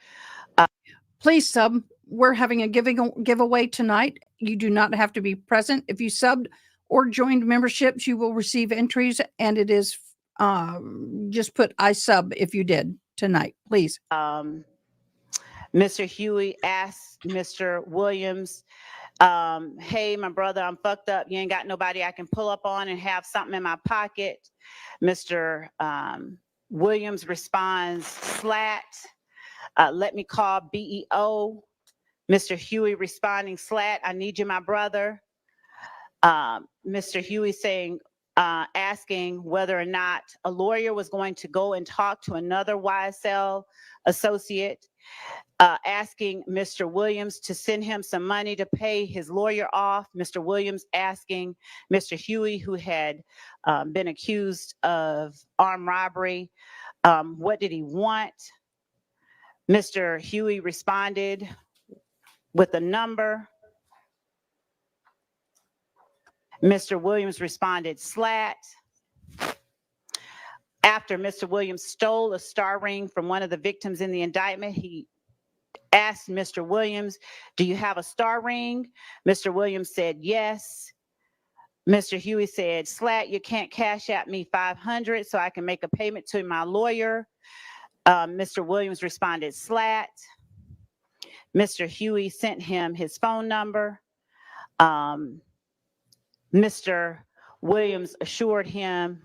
please sub. We're having a giveaway tonight. You do not have to be present. If you subbed or joined memberships, you will receive entries, and it is just put I sub if you did tonight, please. Mr. Huey asked Mr. Williams, "Hey, my brother, I'm fucked up. You ain't got nobody I can pull up on and have something in my pocket." Mr. Williams responds, "Slat, let me call BEO." Mr. Huey responding, "Slat, I need you, my brother." Mr. Huey saying, asking whether or not a lawyer was going to go and talk to another YSL associate, asking Mr. Williams to send him some money to pay his lawyer off. Mr. Williams asking Mr. Huey, who had been accused of armed robbery, what did he want? Mr. Huey responded with a number. Mr. Williams responded, "Slat." After Mr. Williams stole a star ring from one of the victims in the indictment, he asked Mr. Williams, "Do you have a star ring?" Mr. Williams said, "Yes." Mr. Huey said, Slat, you can't cash out me $500 so I can make a payment to my lawyer. Mr. Williams responded, Slat. Mr. Huey sent him his phone number. Mr. Williams assured him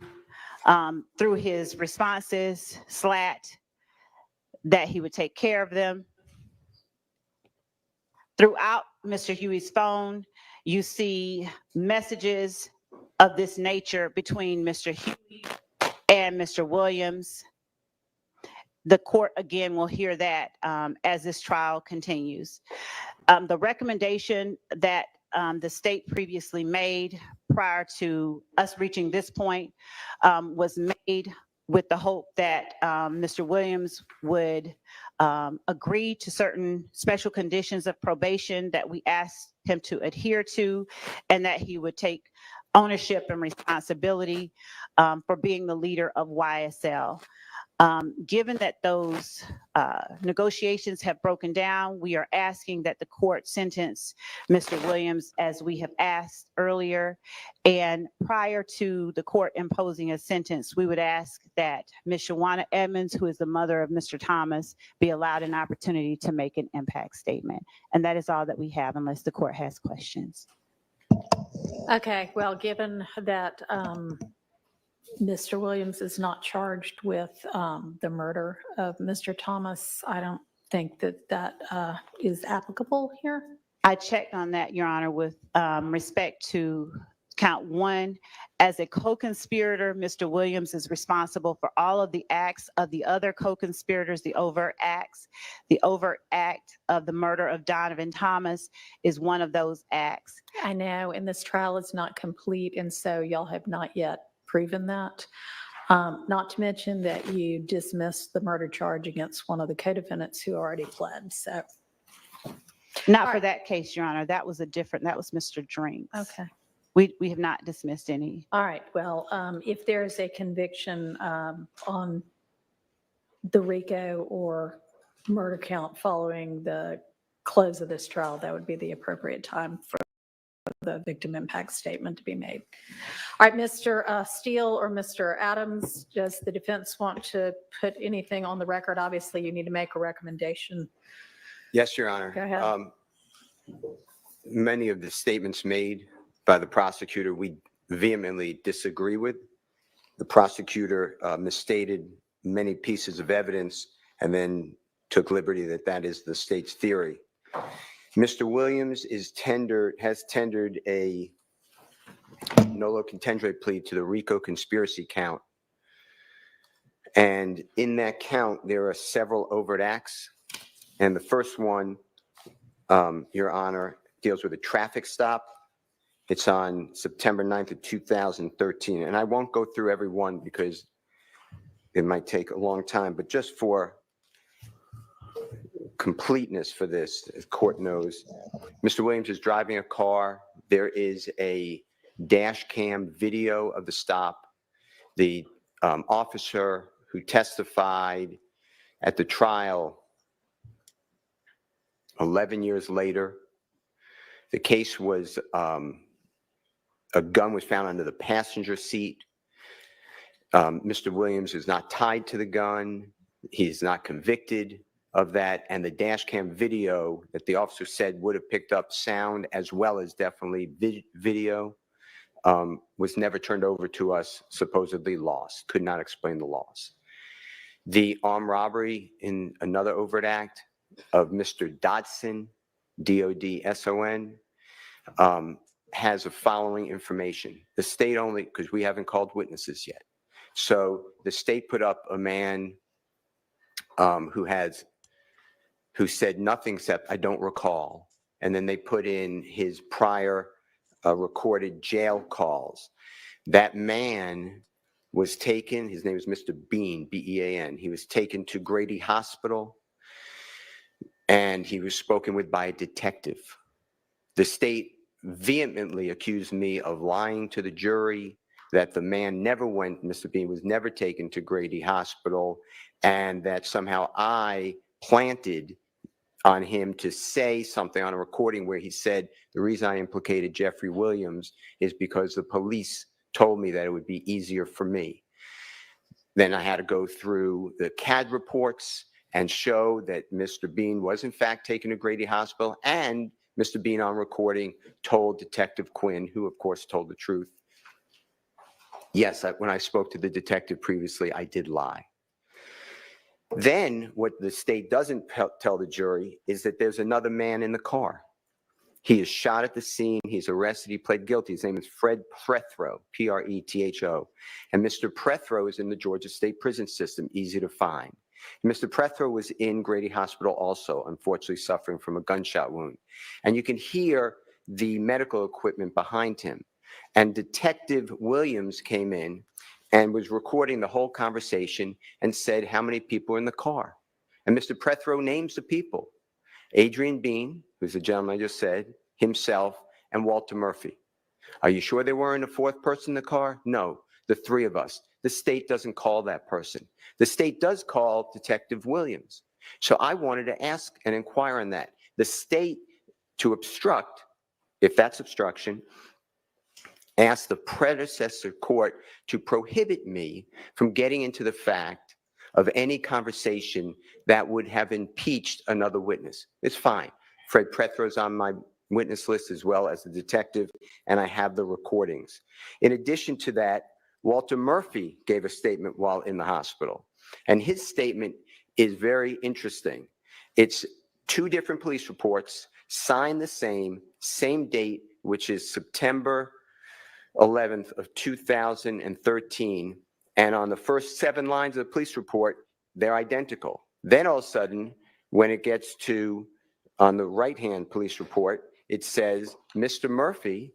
through his responses, Slat, that he would take care of them. Throughout Mr. Huey's phone, you see messages of this nature between Mr. Huey and Mr. Williams. The court, again, will hear that as this trial continues. The recommendation that the state previously made prior to us reaching this point was made with the hope that Mr. Williams would agree to certain special conditions of probation that we asked him to adhere to, and that he would take ownership and responsibility for being the leader of YSL. Given that those negotiations have broken down, we are asking that the court sentence Mr. Williams as we have asked earlier. And prior to the court imposing a sentence, we would ask that Ms. Shawana Edmonds, who is the mother of Mr. Thomas, be allowed an opportunity to make an impact statement. And that is all that we have, unless the court has questions. Okay, well, given that Mr. Williams is not charged with the murder of Mr. Thomas, I don't think that that is applicable here. I checked on that, Your Honor, with respect to count one. As a co-conspirator, Mr. Williams is responsible for all of the acts of the other co-conspirators, the overt acts. The overt act of the murder of Donovan Thomas is one of those acts. I know, and this trial is not complete, and so y'all have not yet proven that. Not to mention that you dismissed the murder charge against one of the co-defendants who already pled, so. Not for that case, Your Honor. That was that was Mr. Drinks. Okay. We have not dismissed any. All right, well, if there's a conviction on the RICO or murder count following the close of this trial, that would be the appropriate time for the victim impact statement to be made. All right, Mr. Steele or Mr. Adams, does the defense want to put anything on the record? Obviously, you need to make a recommendation. Yes, Your Honor. Go ahead. Many of the statements made by the prosecutor, we vehemently disagree with. The prosecutor misstated many pieces of evidence and then took liberty that that is the state's theory. Mr. Williams has tendered a nolo contendere plea to the RICO conspiracy count. And in that count, there are several overt acts. And the first one, Your Honor, deals with a traffic stop. It's on September 9th of 2013. And I won't go through every one because it might take a long time, but just for completeness for this, as court knows, Mr. Williams is driving a car. There is a dash cam video of the stop. The officer who testified at the trial 11 years later, the case was a gun was found under the passenger seat. Mr. Williams is not tied to the gun. He's not convicted of that. And the dash cam video that the officer said would have picked up sound as well as definitely video was never turned over to us, supposedly lost. Could not explain the loss. The armed robbery in another overt act of Mr. Dodson, D-O-D-S-O-N, has the following information. The state only, because we haven't called witnesses yet. So the state put up a man who said nothing except, I don't recall. And then they put in his prior recorded jail calls. That man was taken, his name is Mr. Bean, B-E-A-N. He was taken to Grady Hospital and he was spoken with by a detective. The state vehemently accused me of lying to the jury, that the man never went, Mr. Bean was never taken to Grady Hospital, and that somehow I planted on him to say something on a recording where he said, the reason I implicated Jeffrey Williams is because the police told me that it would be easier for me. Then I had to go through the CAD reports and show that Mr. Bean was in fact taken to Grady Hospital, and Mr. Bean on recording told Detective Quinn, who of course told the truth. Yes, when I spoke to the detective previously, I did lie. Then what the state doesn't tell the jury is that there's another man in the car. He is shot at the scene. He's arrested. He pled guilty. His name is Fred Prethro, P-R-E-T-H-O. And Mr. Prethro is in the Georgia State Prison System, easy to find. Mr. Prethro was in Grady Hospital also, unfortunately suffering from a gunshot wound. And you can hear the medical equipment behind him. And Detective Williams came in and was recording the whole conversation and said how many people are in the car. And Mr. Prethro names the people. Adrian Bean, who's the gentleman I just said, himself, and Walter Murphy. Are you sure there weren't a fourth person in the car? No, the three of us. The state doesn't call that person. The state does call Detective Williams. So I wanted to ask and inquire on that. The state, to obstruct, if that's obstruction, asked the predecessor court to prohibit me from getting into the fact of any conversation that would have impeached another witness. It's fine. Fred Prethro's on my witness list as well as the detective, and I have the recordings. In addition to that, Walter Murphy gave a statement while in the hospital, and his statement is very interesting. It's two different police reports, signed the same date, which is September 11th of 2013, and on the first 7 lines of the police report, they're identical. Then all of a sudden, when it gets to on the right-hand police report, it says Mr. Murphy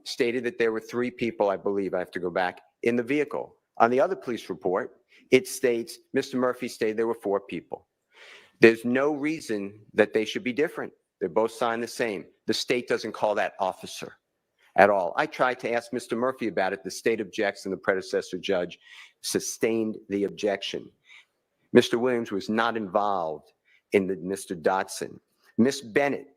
stated that there were 3 people, I believe, I have to go back, in the vehicle. On the other police report, it states Mr. Murphy stated there were 4 people. There's no reason that they should be different. They're both signed the same. The state doesn't call that officer at all. I tried to ask Mr. Murphy about it. The state objects, and the predecessor judge sustained the objection. Mr. Williams was not involved in the Mr. Dotson. Miss Bennett,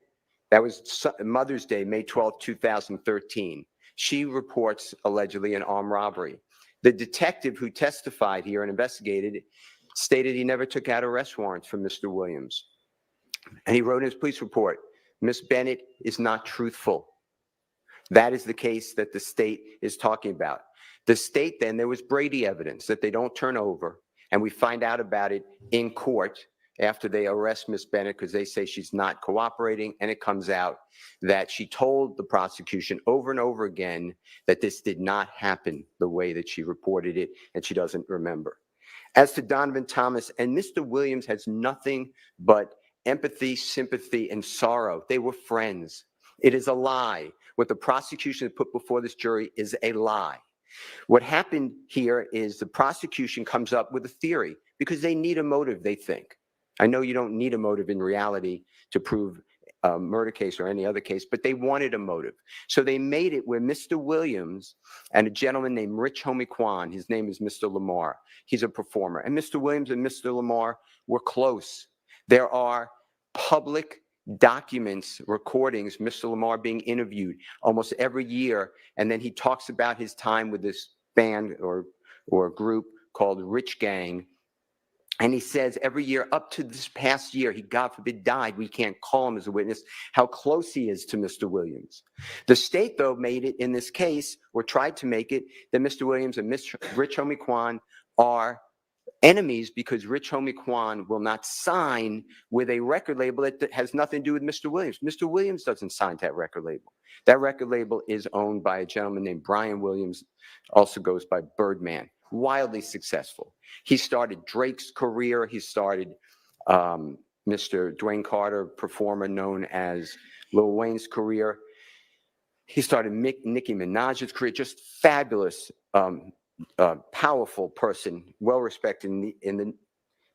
that was Mother's Day, May 12, 2013. She reports allegedly an armed robbery. The detective who testified here and investigated stated he never took out arrest warrants from Mr. Williams. And he wrote in his police report, Miss Bennett is not truthful. That is the case that the state is talking about. The state then, there was Brady evidence that they don't turn over, and we find out about it in court after they arrest Miss Bennett because they say she's not cooperating, and it comes out that she told the prosecution over and over again that this did not happen the way that she reported it, and she doesn't remember. As to Donovan Thomas, and Mr. Williams has nothing but empathy, sympathy, and sorrow. They were friends. It is a lie. What the prosecution has put before this jury is a lie. What happened here is the prosecution comes up with a theory because they need a motive, they think. I know you don't need a motive in reality to prove a murder case or any other case, but they wanted a motive. So they made it where Mr. Williams and a gentleman named Rich Homie Kwan, his name is Mr. Lamar, he's a performer, and Mr. Williams and Mr. Lamar were close. There are public documents, recordings, Mr. Lamar being interviewed almost every year, and then he talks about his time with this band or group called Rich Gang. And he says every year up to this past year, he, God forbid, died. We can't call him as a witness, how close he is to Mr. Williams. The state, though, made it in this case, or tried to make it, that Mr. Williams and Rich Homie Kwan are enemies because Rich Homie Kwan will not sign with a record label that has nothing to do with Mr. Williams. Mr. Williams doesn't sign to that record label. That record label is owned by a gentleman named Brian Williams, also goes by Birdman. Wildly successful. He started Drake's career. He started Mr. Dwayne Carter, performer known as Lil Wayne's career. He started Nicki Minaj's career. Just fabulous, powerful person, well respected in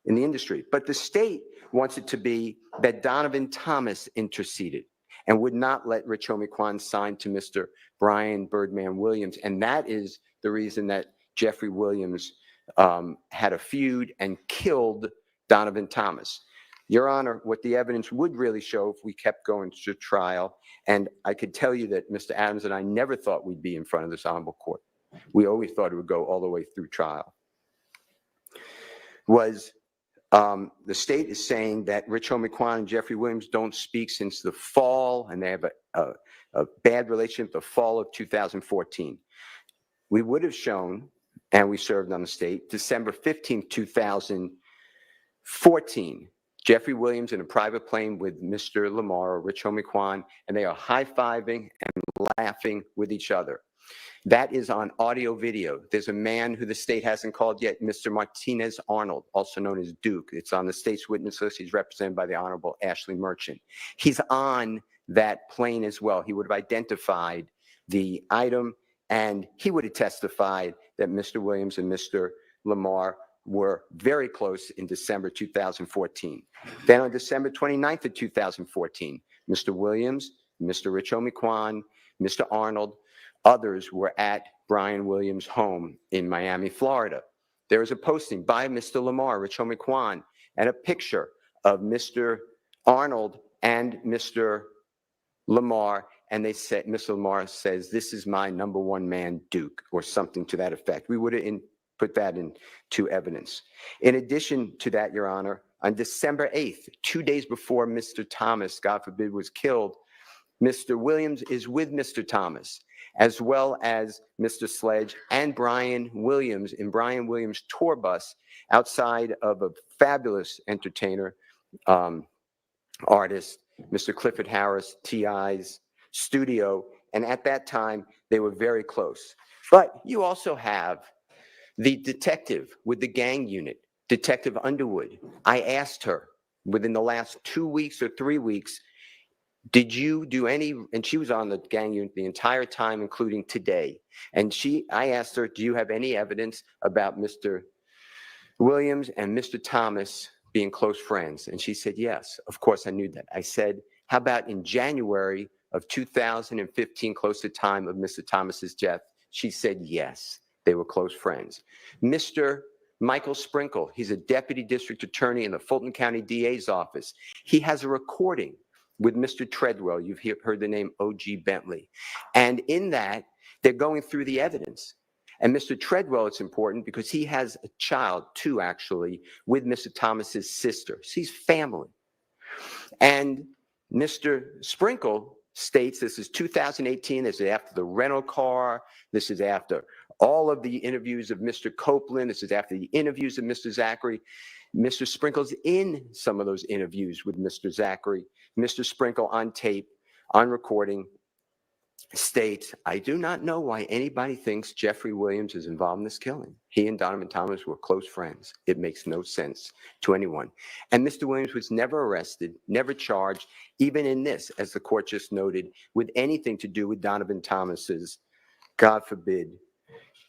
the industry. But the state wants it to be that Donovan Thomas interceded and would not let Rich Homie Kwan sign to Mr. Brian Birdman Williams, and that is the reason that Jeffrey Williams had a feud and killed Donovan Thomas. Your Honor, what the evidence would really show if we kept going to trial, and I could tell you that Mr. Adams and I never thought we'd be in front of this honorable court. We always thought it would go all the way through trial. Was the state is saying that Rich Homie and Jeffrey Williams don't speak since the fall, and they have a bad relationship the fall of 2014. We would have shown, and we served on the state, December 15, 2014, Jeffrey Williams in a private plane with Mr. Lamar or Rich Homie Quan, and they are high-fiving and laughing with each other. That is on audio video. There's a man who the state hasn't called yet, Mr. Martinez Arnold, also known as Duke. It's on the state's witness list. He's represented by the Honorable Ashley Merchant. He's on that plane as well. He would have identified the item, and he would have testified that Mr. Williams and Mr. Lamar were very close in December 2014. Then on December 29th of 2014, Mr. Williams, Mr. Rich Homie Quan, Mr. Arnold, others were at Brian Williams' home in Miami, Florida. There was a posting by Mr. Lamar, Rich Homie Quan, and a picture of Mr. Arnold and Mr. Lamar, and they said, Mr. Lamar says, "This is my number one man, Duke," or something to that effect. We would have put that into evidence. In addition to that, Your Honor, on December 8th, 2 days before Mr. Thomas, God forbid, was killed, Mr. Williams is with Mr. Thomas, as well as Mr. Sledge and Brian Williams in Brian Williams' tour bus outside of a fabulous entertainer, artist, Mr. Clifford Harris, T.I.'s studio. And at that time, they were very close. But you also have the detective with the gang unit, Detective Underwood. I asked her within the last 2 weeks or 3 weeks, did you do any, and she was on the gang unit the entire time, including today. And I asked her, do you have any evidence about Mr. Williams and Mr. Thomas being close friends? And she said, yes. Of course, I knew that. I said, how about in January of 2015, close to the time of Mr. Thomas's death? She said, yes, they were close friends. Mr. Michael Sprinkle, he's a deputy district attorney in the Fulton County DA's office. He has a recording with Mr. Treadwell. You've heard the name O.G. Bentley. And in that, they're going through the evidence. And Mr. Treadwell, it's important because he has a child, two actually, with Mr. Thomas's sister. So he's family. And Mr. Sprinkle states this is 2018, this is after the rental car, this is after all of the interviews of Mr. Copeland, this is after the interviews of Mr. Zachary. Mr. Sprinkle's in some of those interviews with Mr. Zachary. Mr. Sprinkle on tape, on recording, states, I do not know why anybody thinks Jeffrey Williams is involved in this killing. He and Donovan Thomas were close friends. It makes no sense to anyone. And Mr. Williams was never arrested, never charged, even in this, as the court just noted, with anything to do with Donovan Thomas's, God forbid,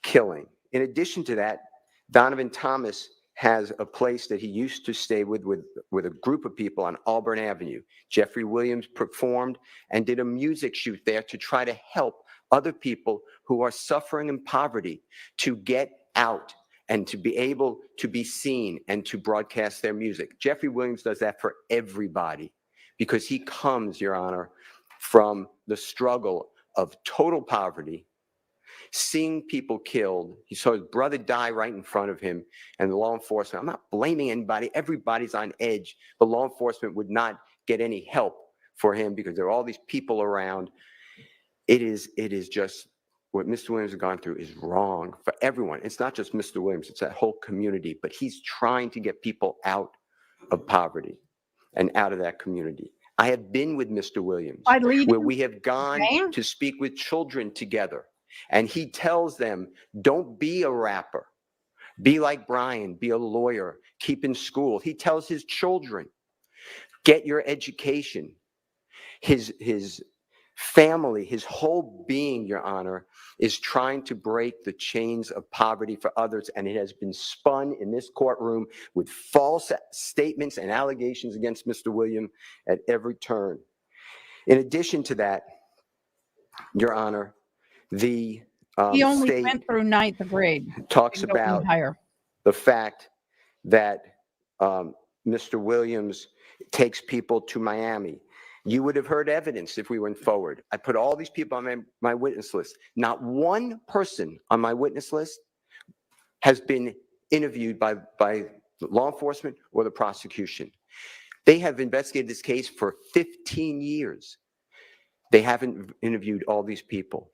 killing. In addition to that, Donovan Thomas has a place that he used to stay with a group of people on Auburn Avenue. Jeffrey Williams performed and did a music shoot there to try to help other people who are suffering in poverty to get out and to be able to be seen and to broadcast their music. Jeffrey Williams does that for everybody because he comes, Your Honor, from the struggle of total poverty, seeing people killed. He saw his brother die right in front of him, and the law enforcement, I'm not blaming anybody, everybody's on edge, but law enforcement would not get any help for him because there are all these people around. It is just what Mr. Williams has gone through is wrong for everyone. It's not just Mr. Williams, it's that whole community, but he's trying to get people out of poverty and out of that community. I have been with Mr. Williams where we have gone to speak with children together. And he tells them, don't be a rapper. Be like Brian, be a lawyer, keep in school. He tells his children, get your education. His family, his whole being, Your Honor, is trying to break the chains of poverty for others. And it has been spun in this courtroom with false statements and allegations against Mr. Williams at every turn. In addition to that, Your Honor, the He only state went through ninth grade. talks and nobody about higher. the fact that Mr. Williams takes people to Miami. You would have heard evidence if we went forward. I put all these people on my witness list. Not one person on my witness list has been interviewed by law enforcement or the prosecution. They have investigated this case for 15 years. They haven't interviewed all these people.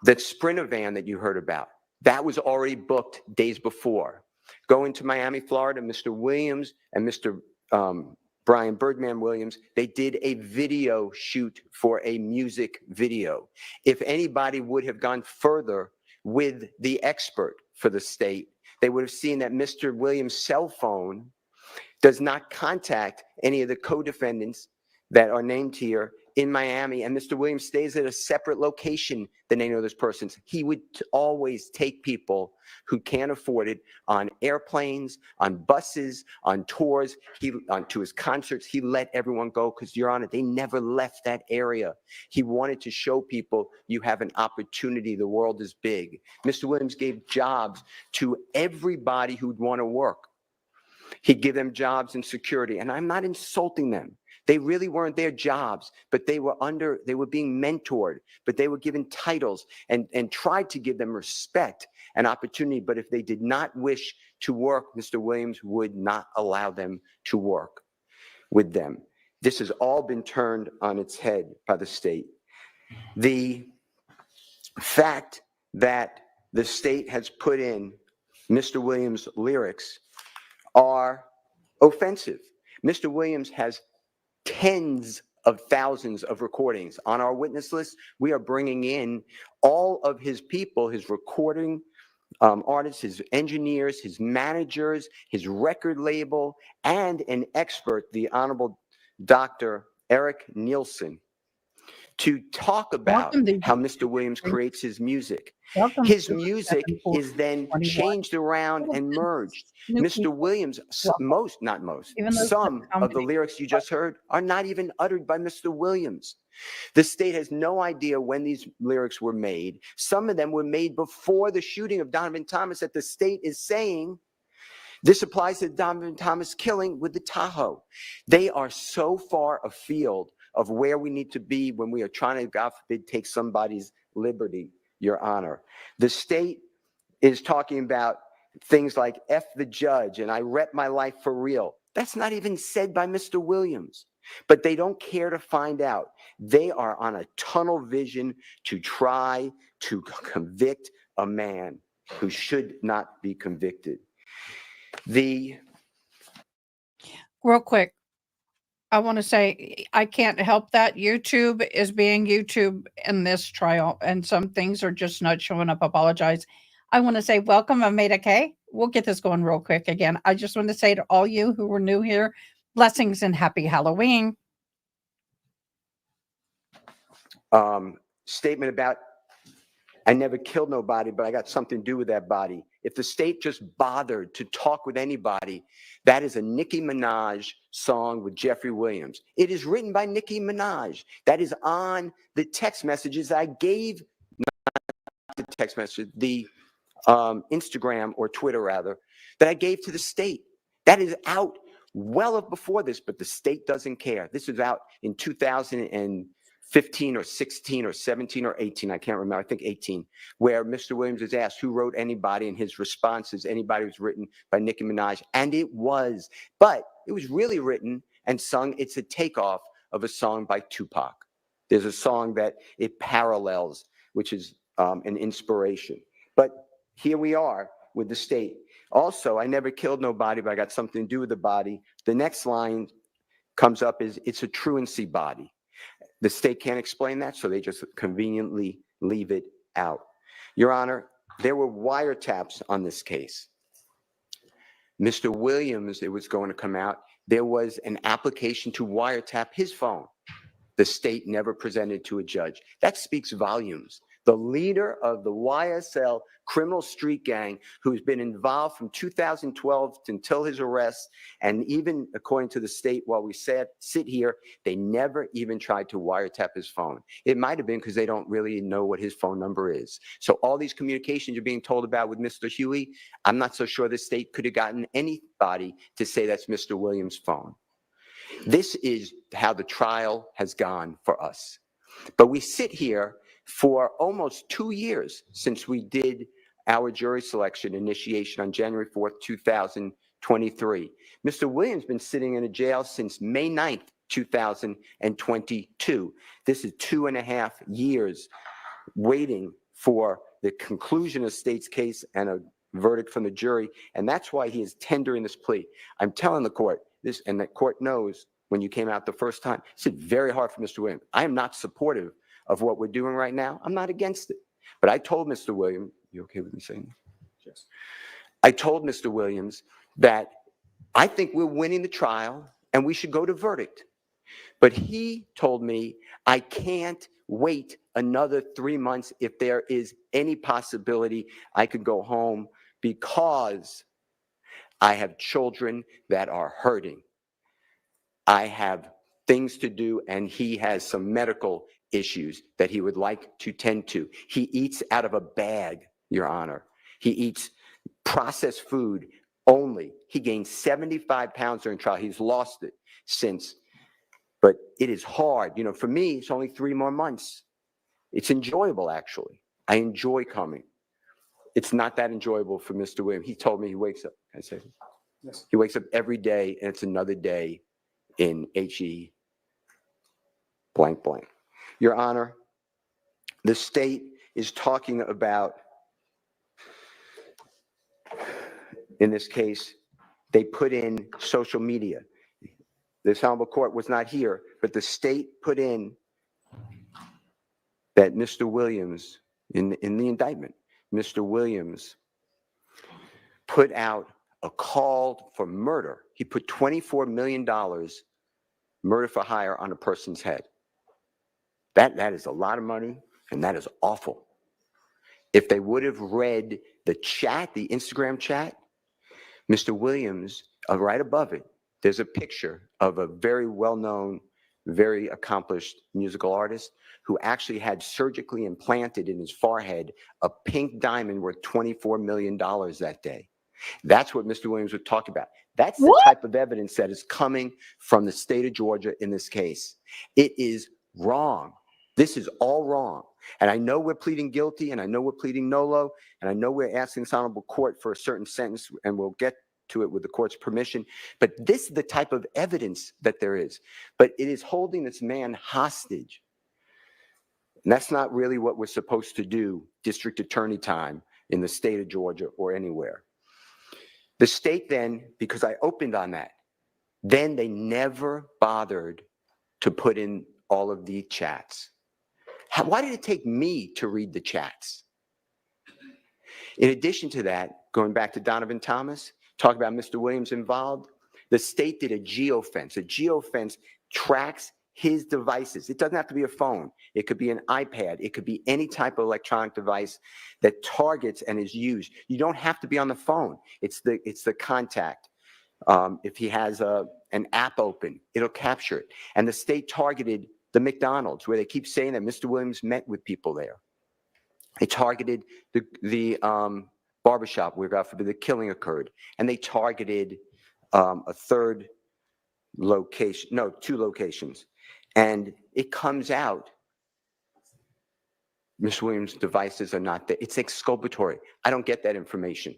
That Sprinter van that you heard about, that was already booked days before. Going to Miami, Florida, Mr. Williams and Mr. Brian Birdman Williams, they did a video shoot for a music video. If anybody would have gone further with the expert for the state, they would have seen that Mr. Williams' cell phone does not contact any of the co-defendants that are named here in Miami, and Mr. Williams stays at a separate location than any of those persons. He would always take people who can't afford it on airplanes, on buses, on tours, to his concerts. He let everyone go because, Your Honor, they never left that area. He wanted to show people you have an opportunity. The world is big. Mr. Williams gave jobs to everybody who'd want to work. He'd give them jobs and security, and I'm not insulting them. They really weren't their jobs, but they were being mentored, but they were given titles and tried to give them respect and opportunity. But if they did not wish to work, Mr. Williams would not allow them to work with them. This has all been turned on its head by the state. The fact that the state has put in Mr. Williams' lyrics are offensive. Mr. Williams has tens of thousands of recordings. On our witness list, we are bringing in all of his people, his recording artists, his engineers, his managers, his record label, and an expert, the Honorable Dr. Eric Nielsen, to talk about how Mr. Williams creates his music. His music is then changed around and merged. Mr. Williams, some of the lyrics you just heard are not even uttered by Mr. Williams. The state has no idea when these lyrics were made. Some of them were made before the shooting of Donovan Thomas that the state is saying this applies to the Donovan Thomas killing with the Tahoe. They are so far afield of where we need to be when we are trying to, God forbid, take somebody's liberty, Your Honor. The state is talking about things like F the judge and I rep my life for real. That's not even said by Mr. Williams, but they don't care to find out. They are on a tunnel vision to try to convict a man who should not be convicted. Real quick, I want to say I can't help that. YouTube is being YouTube in this trial, and some things are just not showing up. Apologize. I want to say welcome. I'm AdaKay. We'll get this going real quick again. I just want to say to all you who were new here, blessings and happy Halloween. Statement about I never killed nobody, but I got something to do with that body. If the state just bothered to talk with anybody, that is a Nicki Minaj song with Jeffrey Williams. It is written by Nicki Minaj. That is on the text messages I gave, not the text message, the Instagram or Twitter rather, that I gave to the state. That is out well before this, but the state doesn't care. This was out in 2015 or 16 or 17 or 18, I can't remember, I think 18, where Mr. Williams is asked who wrote anybody, and his response is anybody was written by Nicki Minaj, and it was. But it was really written and sung, it's a takeoff of a song by Tupac. There's a song that it parallels, which is an inspiration. But here we are with the state. Also, I never killed nobody, but I got something to do with the body. The next line comes up is it's a truancy body. The state can't explain that, so they just conveniently leave it out. Your Honor, there were wiretaps on this case. Mr. Williams, it was going to come out, there was an application to wiretap his phone. The state never presented to a judge. That speaks volumes. the leader of the YSL criminal street gang, who's been involved from 2012 until his arrest. And even according to the state, while we sit here, they never even tried to wiretap his phone. It might have been because they don't really know what his phone number is. So all these communications you're being told about with Mr. Huey, I'm not so sure the state could have gotten anybody to say that's Mr. Williams' phone. This is how the trial has gone for us. But we sit here for almost 2 years since we did our jury selection initiation on January 4th, 2023. Mr. Williams has been sitting in a jail since May 9th, 2022. This is 2.5 years waiting for the conclusion of the state's case and a verdict from the jury, and that's why he is tendering this plea. I'm telling the court this, and the court knows when you came out the first time, it's very hard for Mr. Williams. I am not supportive of what we're doing right now. I'm not against it. But I told Mr. Williams, you okay with me saying that? Yes. I told Mr. Williams that I think we're winning the trial and we should go to verdict. But he told me I can't wait another 3 months if there is any possibility I could go home because I have children that are hurting. I have things to do, and he has some medical issues that he would like to tend to. He eats out of a bag, Your Honor. He eats processed food only. He gained 75 pounds during trial. He's lost it since. But it is hard. You know, for me, it's only 3 more months. It's enjoyable, actually. I enjoy coming. It's not that enjoyable for Mr. Williams. He told me he wakes up. Can I say? Yes. He wakes up every day, and it's another day in HE blank blank. Your Honor, the state is talking about, in this case, they put in social media. This honorable court was not here, but the state put in that Mr. Williams, in the indictment, Mr. Williams put out a call for murder. He put $24 million murder for hire on a person's head. That is a lot of money, and that is awful. If they would have read the chat, the Instagram chat, Mr. Williams, right above it, there's a picture of a very well-known, very accomplished musical artist who actually had surgically implanted in his forehead a pink diamond worth $24 million that day. That's what Mr. Williams would talk about. That's the type of evidence that is coming from the state of Georgia in this case. It is wrong. This is all wrong. And I know we're pleading guilty, and I know we're pleading nolo, and I know we're asking this honorable court for a certain sentence, and we'll get to it with the court's permission. But this is the type of evidence that there is. But it is holding this man hostage. And that's not really what we're supposed to do, district attorney time in the state of Georgia or anywhere. The state then, because I opened on that, then they never bothered to put in all of the chats. Why did it take me to read the chats? In addition to that, going back to Donovan Thomas, talk about Mr. Williams involved, the state did a geofence. A geofence tracks his devices. It doesn't have to be a phone. It could be an iPad. It could be any type of electronic device that targets and is used. You don't have to be on the phone. It's the contact. If he has an app open, it'll capture it. And the state targeted the McDonald's, where they keep saying that Mr. Williams met with people there. They targeted the barbershop where, God forbid, the killing occurred. And they targeted a third location, no, 2 locations. And it comes out, Ms. Williams' devices are not there. It's exculpatory. I don't get that information.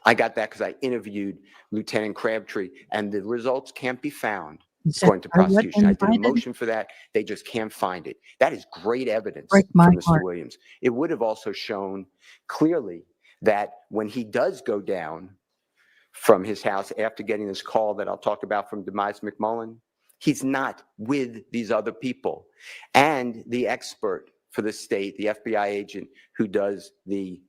I got that because I interviewed Lieutenant Crabtree, and the results can't be found according to prosecution. I did a motion for that. They just can't find it. That is great evidence for Mr. Williams. It would have also shown clearly that when he does go down from his house after getting this call that I'll talk about from Demise McMullen, he's not with these other people. And the expert for the state, the FBI agent who does the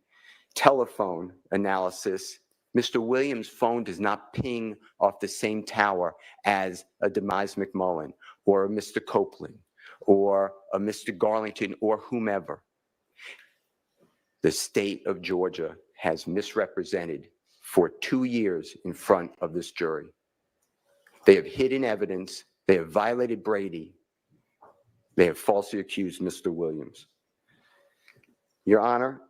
telephone analysis, Mr. Williams' phone does not ping off the same tower as a Demise McMullen or a Mr. Copeland or a Mr. Garlington or whomever. the state of Georgia has misrepresented for 2 years in front of this jury. They have hidden evidence. They have violated Brady. They have falsely accused Mr. Williams. Your Honor,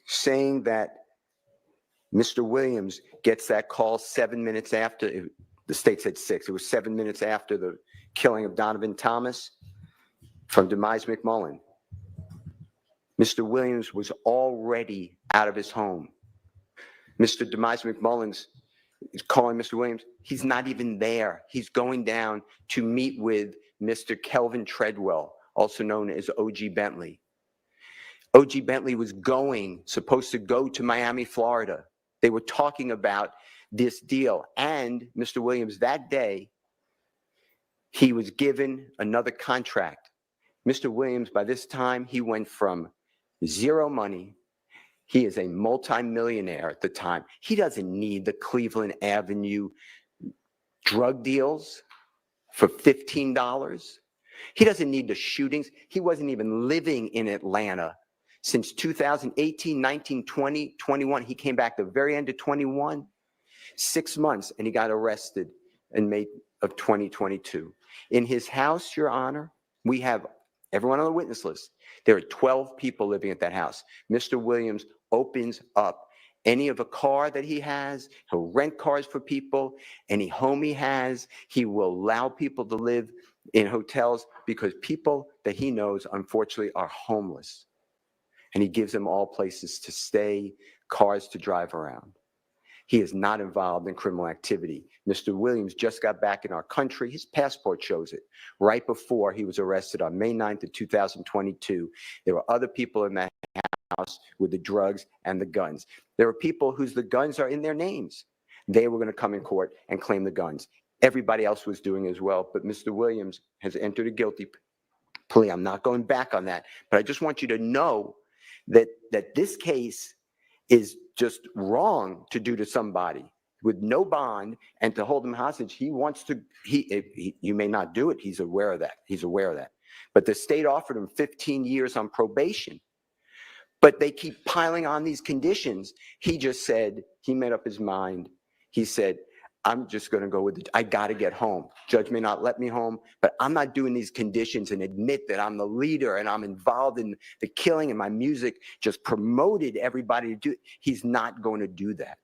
saying that Mr. Williams gets that call 7 minutes after, the state said 6, it was 7 minutes after the killing of Donovan Thomas from Demise McMullen. Mr. Williams was already out of his home. Mr. Demise McMullen's is calling Mr. Williams. He's not even there. He's going down to meet with Mr. Kelvin Treadwell, also known as O.G. Bentley. O.G. Bentley was supposed to go to Miami, Florida. They were talking about this deal. And Mr. Williams, that day, he was given another contract. Mr. Williams, by this time, he went from zero money. He is a multimillionaire at the time. He doesn't need the Cleveland Avenue drug deals for $15. He doesn't need the shootings. He wasn't even living in Atlanta since 2018, 19, 20, 21. He came back the very end of 21, 6 months, and he got arrested in May of 2022. In his house, Your Honor, we have everyone on the witness list. There are 12 people living at that house. Mr. Williams opens up any of a car that he has. He'll rent cars for people. Any home he has, he will allow people to live in hotels because people that he knows, unfortunately, are homeless. And he gives them all places to stay, cars to drive around. He is not involved in criminal activity. Mr. Williams just got back in our country. His passport shows it. Right before he was arrested on May 9th of 2022, there were other people in that house with the drugs and the guns. There are people whose the guns are in their names. They were going to come in court and claim the guns. Everybody else was doing as well, but Mr. Williams has entered a guilty plea. I'm not going back on that, but I just want you to know that this case is just wrong to do to somebody with no bond and to hold him hostage. He wants to, you may not do it. He's aware of that. He's aware of that. But the state offered him 15 years on probation. But they keep piling on these conditions. He just said, he made up his mind. He said, I'm just going to go with it. I got to get home. Judge may not let me home, but I'm not doing these conditions and admit that I'm the leader and I'm involved in the killing and my music just promoted everybody to do it. He's not going to do that.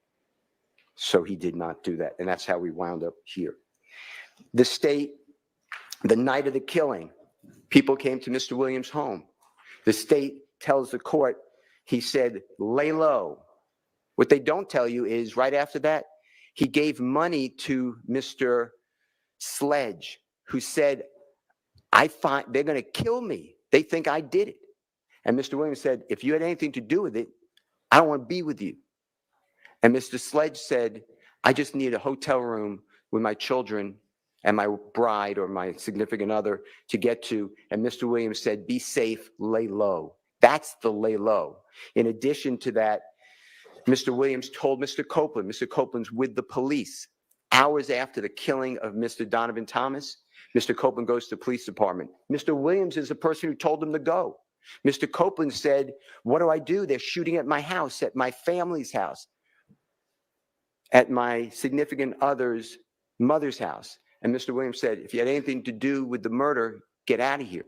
So he did not do that. And that's how we wound up here. The state, the night of the killing, people came to Mr. Williams' home. The state tells the court, he said, lay low. What they don't tell you is right after that, he gave money to Mr. Sledge, who said, they're going to kill me. They think I did it. And Mr. Williams said, if you had anything to do with it, I don't want to be with you. And Mr. Sledge said, I just need a hotel room with my children and my bride or my significant other to get to. And Mr. Williams said, be safe, lay low. That's the lay low. In addition to that, Mr. Williams told Mr. Copeland, Mr. Copeland's with the police. Hours after the killing of Mr. Donovan Thomas, Mr. Copeland goes to the police department. Mr. Williams is the person who told him to go. Mr. Copeland said, what do I do? They're shooting at my house, at my family's house, at my significant other's mother's house. And Mr. Williams said, if you had anything to do with the murder, get out of here.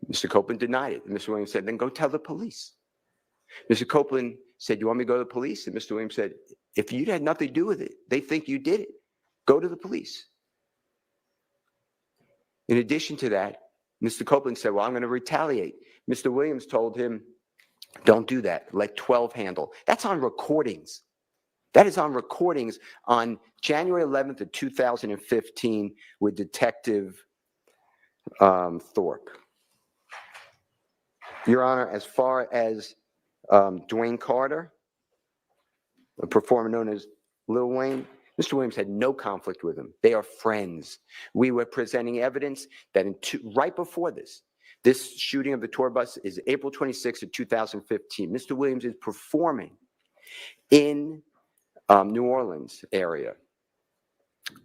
Mr. Copeland denied it. And Mr. Williams said, then go tell the police. Mr. Copeland said, you want me to go to the police? And Mr. Williams said, if you had nothing to do with it, they think you did it. Go to the police. In addition to that, Mr. Copeland said, well, I'm going to retaliate. Mr. Williams told him, don't do that. Let 12 handle. That's on recordings. That is on recordings on January 11th of 2015 with Detective Thorpe. Your Honor, as far as Dwayne Carter, a performer known as Lil Wayne, Mr. Williams had no conflict with him. They are friends. We were presenting evidence that right before this shooting of the tour bus is April 26th of 2015. Mr. Williams is performing in New Orleans area.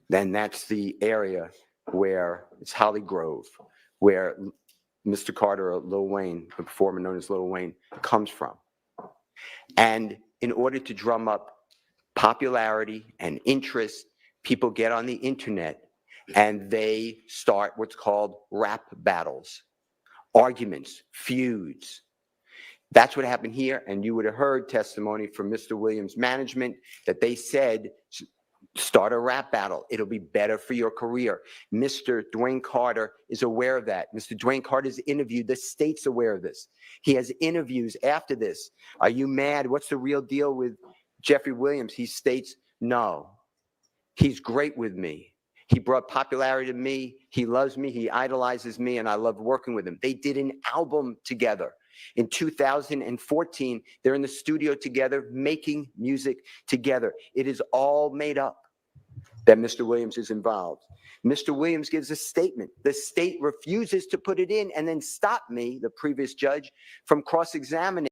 Then that's the area where it's Holly Grove, where Mr. Carter or Lil Wayne, the performer known as Lil Wayne, comes from. And in order to drum up popularity and interest, people get on the internet and they start what's called rap battles, arguments, feuds. That's what happened here, and you would have heard testimony from Mr. Williams' management that they said, start a rap battle. It'll be better for your career. Mr. Dwayne Carter is aware of that. Mr. Dwayne Carter's interviewed. The state's aware of this. He has interviews after this. Are you mad? What's the real deal with Jeffrey Williams? He states, no. He's great with me. He brought popularity to me. He loves me. He idolizes me, and I love working with him. They did an album together. In 2014, they're in the studio together, making music together. It is all made up that Mr. Williams is involved. Mr. Williams gives a statement. The state refuses to put it in and then stop me, the previous judge, from cross-examining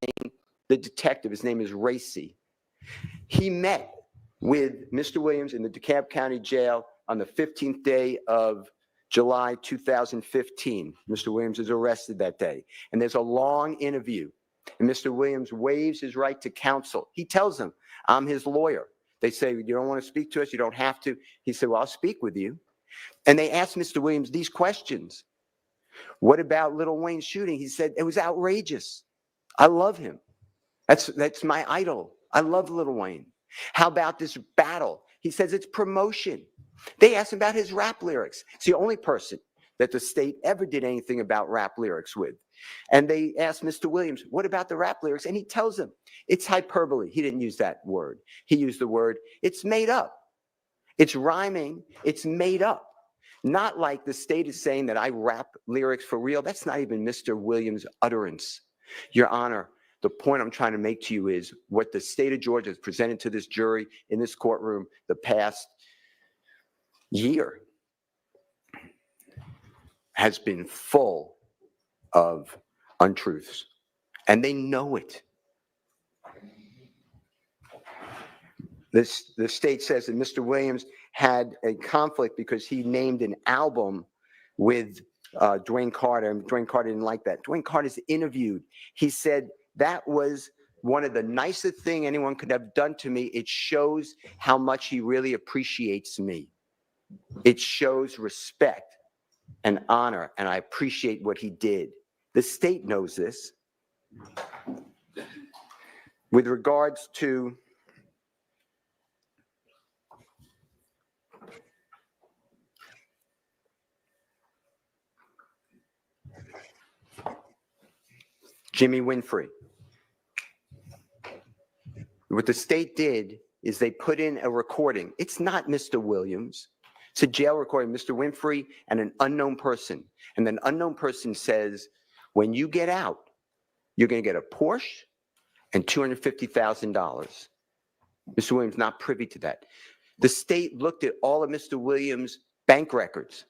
the detective. His name is Racy. He met with Mr. Williams in the DeKalb County Jail on the 15th day of July 2015. Mr. Williams is arrested that day. And there's a long interview. And Mr. Williams waives his right to counsel. He tells them, I'm his lawyer. They say, you don't want to speak to us? You don't have to. He said, well, I'll speak with you. And they asked Mr. Williams these questions. What about Lil Wayne's shooting? He said, it was outrageous. I love him. That's my idol. I love Lil Wayne. How about this battle? He says it's promotion. They asked him about his rap lyrics. It's the only person that the state ever did anything about rap lyrics with. And they asked Mr. Williams, what about the rap lyrics? And he tells them, it's hyperbole. He didn't use that word. He used the word, it's made up. It's rhyming. It's made up. Not like the state is saying that I rap lyrics for real. That's not even Mr. Williams' utterance. Your Honor, the point I'm trying to make to you is what the state of Georgia has presented to this jury in this courtroom the past year has been full of untruths, and they know it. The state says that Mr. Williams had a conflict because he named an album with Dwayne Carter, and Dwayne Carter didn't like that. Dwayne Carter's interviewed. He said, that was one of the nicest things anyone could have done to me. It shows how much he really appreciates me. It shows respect and honor, and I appreciate what he did. The state knows this. With regards to Jimmy Winfrey, what the state did is they put in a recording. It's not Mr. Williams. It's a jail recording, Mr. Winfrey and an unknown person. And an unknown person says, when you get out, you're going to get a Porsche and $250,000. Mr. Williams not privy to that. The state looked at all of Mr. Williams' bank records,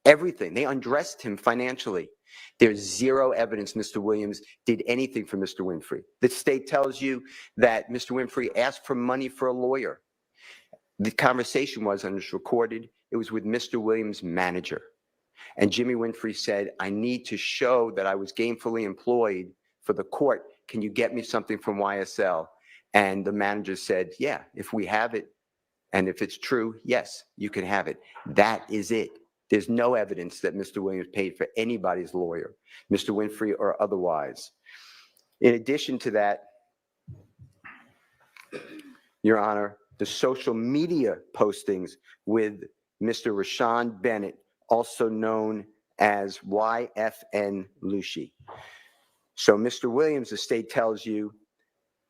everything. They undressed him financially. There's zero evidence Mr. Williams did anything for Mr. Winfrey. The state tells you that Mr. Winfrey asked for money for a lawyer. The conversation was, and it's recorded, it was with Mr. Williams' manager. And Jimmy Winfrey said, I need to show that I was gainfully employed for the court. Can you get me something from YSL? And the manager said, yeah, if we have it, and if it's true, yes, you can have it. That is it. There's no evidence that Mr. Williams paid for anybody's lawyer, Mr. Winfrey or otherwise. In addition to that, Your Honor, the social media postings with Mr. Rashawn Bennett, also known as YFN Lucy. So Mr. Williams, the state tells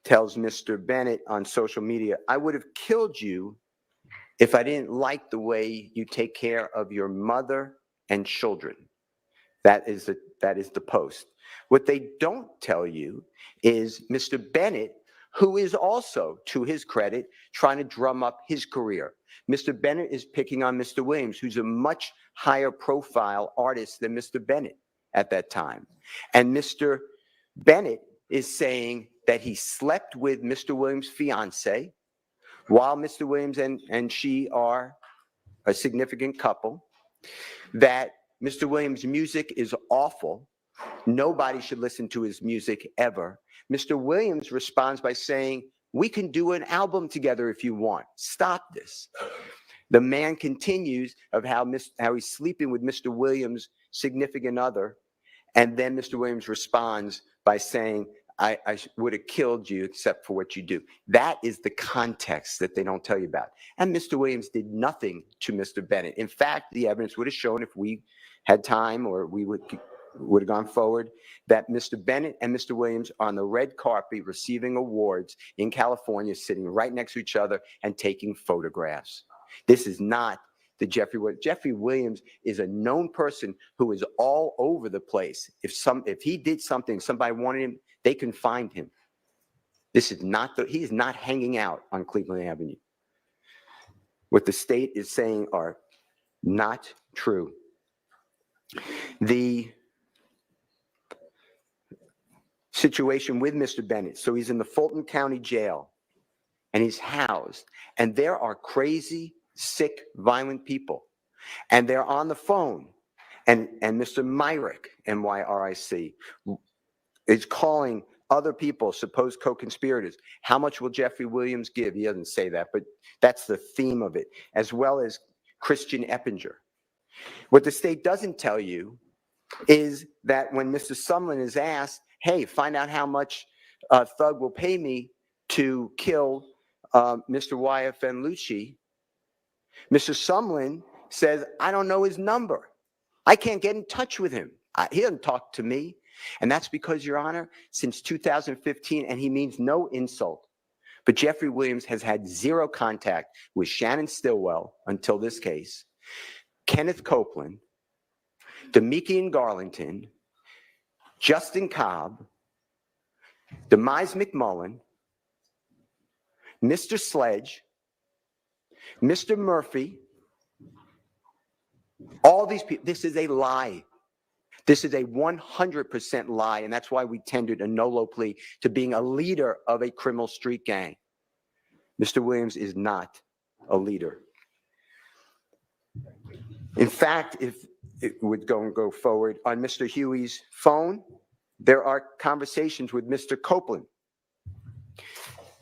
Mr. Bennett on social media, I would have killed you if I didn't like the way you take care of your mother and children. That is the post. What they don't tell you is Mr. Bennett, who is also, to his credit, trying to drum up his career. Mr. Bennett is picking on Mr. Williams, who's a much higher profile artist than Mr. Bennett at that time. And Mr. Bennett is saying that he slept with Mr. Williams' fiance, while Mr. Williams and she are a significant couple, that Mr. Williams' music is awful, Nobody should listen to his music ever. Mr. Williams responds by saying, we can do an album together if you want. Stop this. The man continues of how he's sleeping with Mr. Williams' significant other. And then Mr. Williams responds by saying, I would have killed you except for what you do. That is the context that they don't tell you about. And Mr. Williams did nothing to Mr. Bennett. In fact, the evidence would have shown, if we had time or we would have gone forward, that Mr. Bennett and Mr. Williams are on the red carpet receiving awards in California, sitting right next to each other and taking photographs. This is not the Jeffrey Williams is a known person who is all over the place. If he did something, somebody wanted him, they can find him. This is not he is not hanging out on Cleveland Avenue. What the state is saying are not true. The situation with Mr. Bennett. So he's in the Fulton County Jail and he's housed, and there are crazy, sick, violent people, and they're on the phone, and Mr. Myrick, M-Y-R-I-C, is calling other people, supposed co-conspirators. How much will Jeffrey Williams give? He doesn't say that, but that's the theme of it, as well as Christian Eppinger. What the state doesn't tell you is that when Mr. Sumlin is asked, hey, find out how much Thug will pay me to kill Mr. YFN Lucci, Mr. Sumlin says, I don't know his number. I can't get in touch with him. He doesn't talk to me. And that's because, Your Honor, since 2015, and he means no insult, but Jeffrey Williams has had zero contact with Shannon Stillwell until this case, Kenneth Copeland, Demikian Garlington, Justin Cobb, Demise McMullen, Mr. Sledge, Mr. Murphy, all these people. This is a lie. This is a 100% lie, and that's why we tendered a no-low plea to being a leader of a criminal street gang. Mr. Williams is not a leader. In fact, if it would go forward, on Mr. Huey's phone, there are conversations with Mr. Copeland.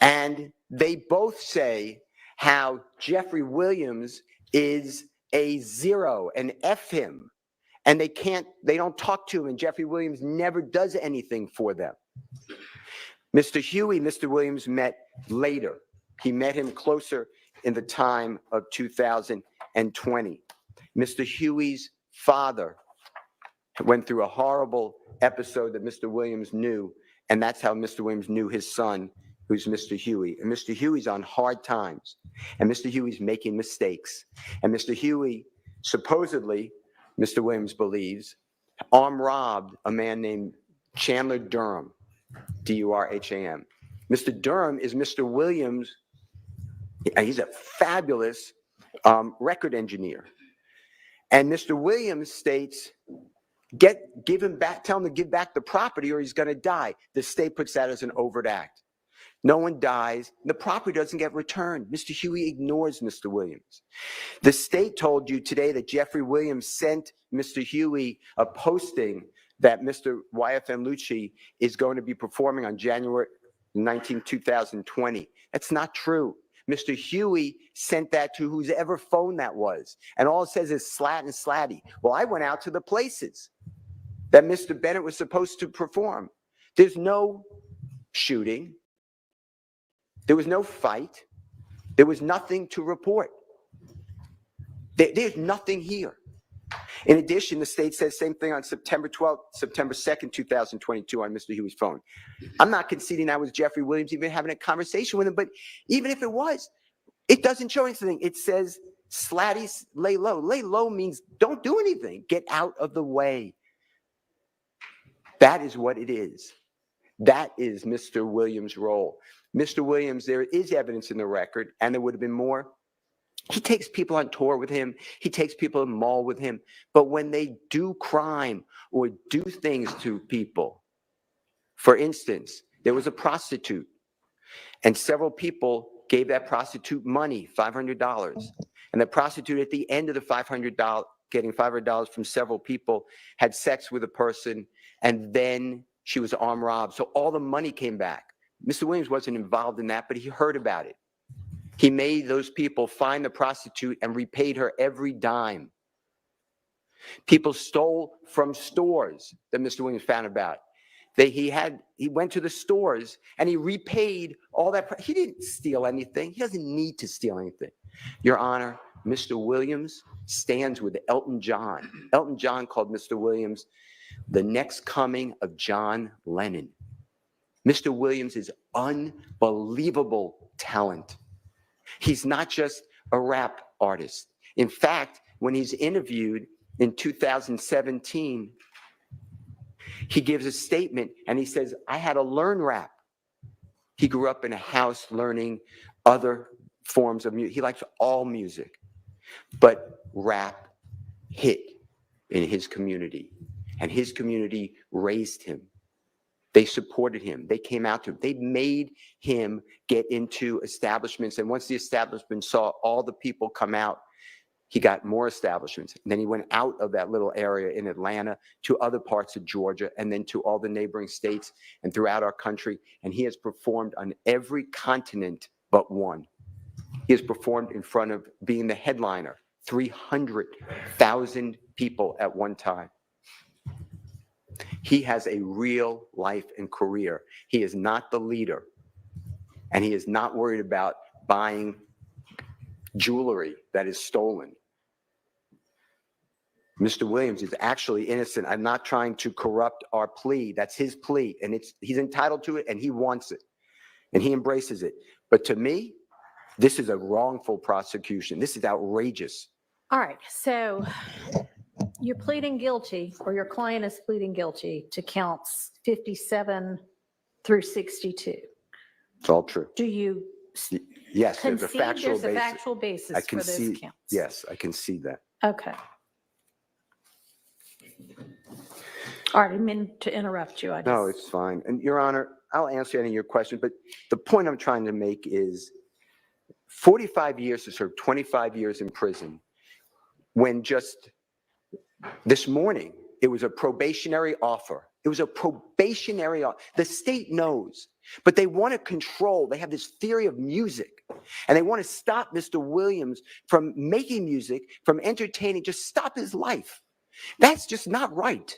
And they both say how Jeffrey Williams is a zero, and F him. And they don't talk to him, and Jeffrey Williams never does anything for them. Mr. Huey, Mr. Williams met later. He met him closer in the time of 2020. Mr. Huey's father went through a horrible episode that Mr. Williams knew, and that's how Mr. Williams knew his son, who's Mr. Huey. And Mr. Huey's on hard times, and Mr. Huey's making mistakes. And Mr. Huey, supposedly, Mr. Williams believes, armed robbed a man named Chandler Durham, D-U-R-H-A-M. Mr. Durham is Mr. Williams. He's a fabulous record engineer. And Mr. Williams states, give him back, tell him to give back the property or he's going to die. The state puts that as an overt act. No one dies. The property doesn't get returned. Mr. Huey ignores Mr. Williams. The state told you today that Jeffrey Williams sent Mr. Huey a posting that Mr. YFN Lucci is going to be performing on January 19, 2020. That's not true. Mr. Huey sent that to whoever phone that was. And all it says is slat and slatty. Well, I went out to the places that Mr. Bennett was supposed to perform. There's no shooting. There was no fight. There was nothing to report. There's nothing here. In addition, the state says same thing on September 12th, September 2nd, 2022 on Mr. Huey's phone. I'm not conceding that was Jeffrey Williams even having a conversation with him, but even if it was, it doesn't show anything. It says slatty, lay low. Lay low means don't do anything. Get out of the way. That is what it is. That is Mr. Williams' role. Mr. Williams, there is evidence in the record, and there would have been more. He takes people on tour with him. He takes people to the mall with him. But when they do crime or do things to people, for instance, there was a prostitute, and several people gave that prostitute money, $500. And the prostitute at the end of the $500 getting $500 from several people, had sex with a person, and then she was armed robbed. So all the money came back. Mr. Williams wasn't involved in that, but he heard about it. He made those people find the prostitute and repaid her every dime. People stole from stores that Mr. Williams found about. He went to the stores and he repaid all that. He didn't steal anything. He doesn't need to steal anything. Your Honor, Mr. Williams stands with Elton John. Elton John called Mr. Williams the next coming of John Lennon. Mr. Williams is unbelievable talent. He's not just a rap artist. In fact, when he's interviewed in 2017, he gives a statement and he says, I had to learn rap. He grew up in a house learning other forms of music. He likes all music, but rap hit in his community, and his community raised him. They supported him. They came out to him. They made him get into establishments. And once the establishment saw all the people come out, he got more establishments. And then he went out of that little area in Atlanta to other parts of Georgia, and then to all the neighboring states and throughout our country. And he has performed on every continent but one. He has performed in front of, being the headliner, 300,000 people at one time. He has a real life and career. He is not the leader, and he is not worried about buying jewelry that is stolen. Mr. Williams is actually innocent. I'm not trying to corrupt our plea. That's his plea, and he's entitled to it, and he wants it, and he embraces it. But to me, this is a wrongful prosecution. This is outrageous. All right, so you're pleading guilty, or your client is pleading guilty to counts 57 through 62. It's all true. Do you Yes, there's a concede factual there's a basis. factual basis I for those concede, counts? yes, I concede that. Okay. All right, I didn't mean to interrupt you. No, it's fine. And Your Honor, I'll answer any of your questions, but the point I'm trying to make is 45 years to serve 25 years in prison, when just this morning, it was a probationary offer. It was a probationary offer. The state knows, but they want to control. They have this theory of music, and they want to stop Mr. Williams from making music, from entertaining, just stop his life. That's just not right.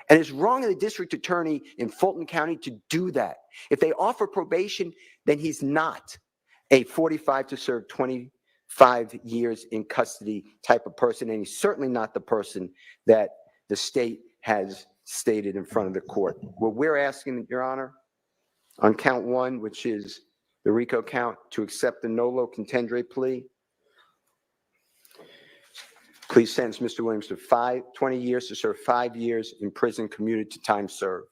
And it's wrong of the district attorney in Fulton County to do that. If they offer probation, then he's not a 45 to serve 25 years in custody type of person, and he's certainly not the person that the state has stated in front of the court. What we're asking, Your Honor, on count one, which is the RICO count, to accept the nolo contendere plea. Please sentence Mr. Williams to 20 years to serve 5 years in prison commuted to time served.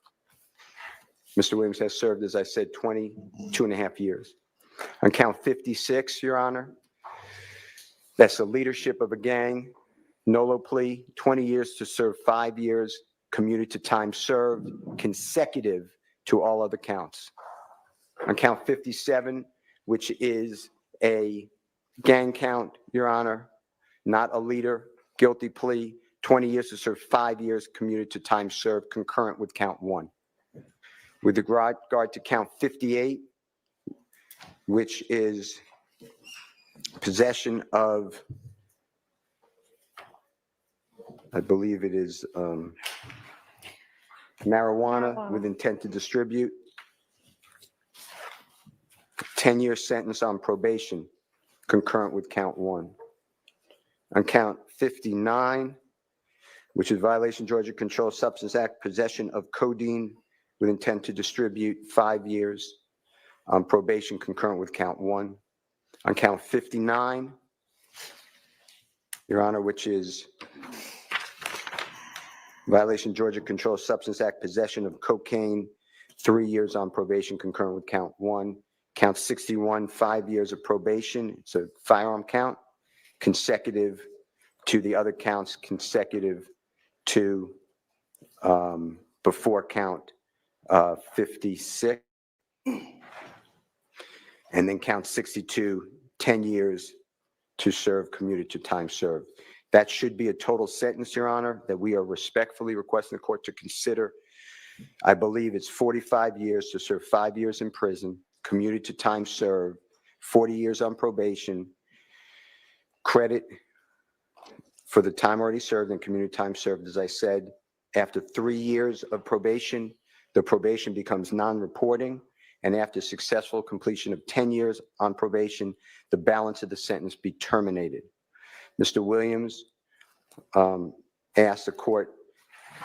Mr. Williams has served, as I said, 22 and a half years. On count 56, Your Honor, that's the leadership of a gang, nolo plea, 20 years to serve 5 years commuted to time served, consecutive to all other counts. On count 57, which is a gang count, Your Honor, not a leader, guilty plea, 20 years to serve 5 years commuted to time served, concurrent with count one. With regard to count 58, which is possession of, I believe it is marijuana with intent to distribute, 10-year sentence on probation, concurrent with count one. On count 59, which is violation Georgia Controlled Substance Act, possession of codeine with intent to distribute, 5 years on probation, concurrent with count one. On count 59, Your Honor, which is violation Georgia Controlled Substance Act, possession of cocaine, 3 years on probation, concurrent with count one. Count 61, 5 years of probation. It's a firearm count, consecutive to the other counts, consecutive to before count 56. And then count 62, 10 years to serve commuted to time served. That should be a total sentence, Your Honor, that we are respectfully requesting the court to consider. I believe it's 45 years to serve 5 years in prison, commuted to time served, 40 years on probation, credit for the time already served and community time served. As I said, after 3 years of probation, the probation becomes non-reporting, and after successful completion of 10 years on probation, the balance of the sentence be terminated. Mr. Williams asked the court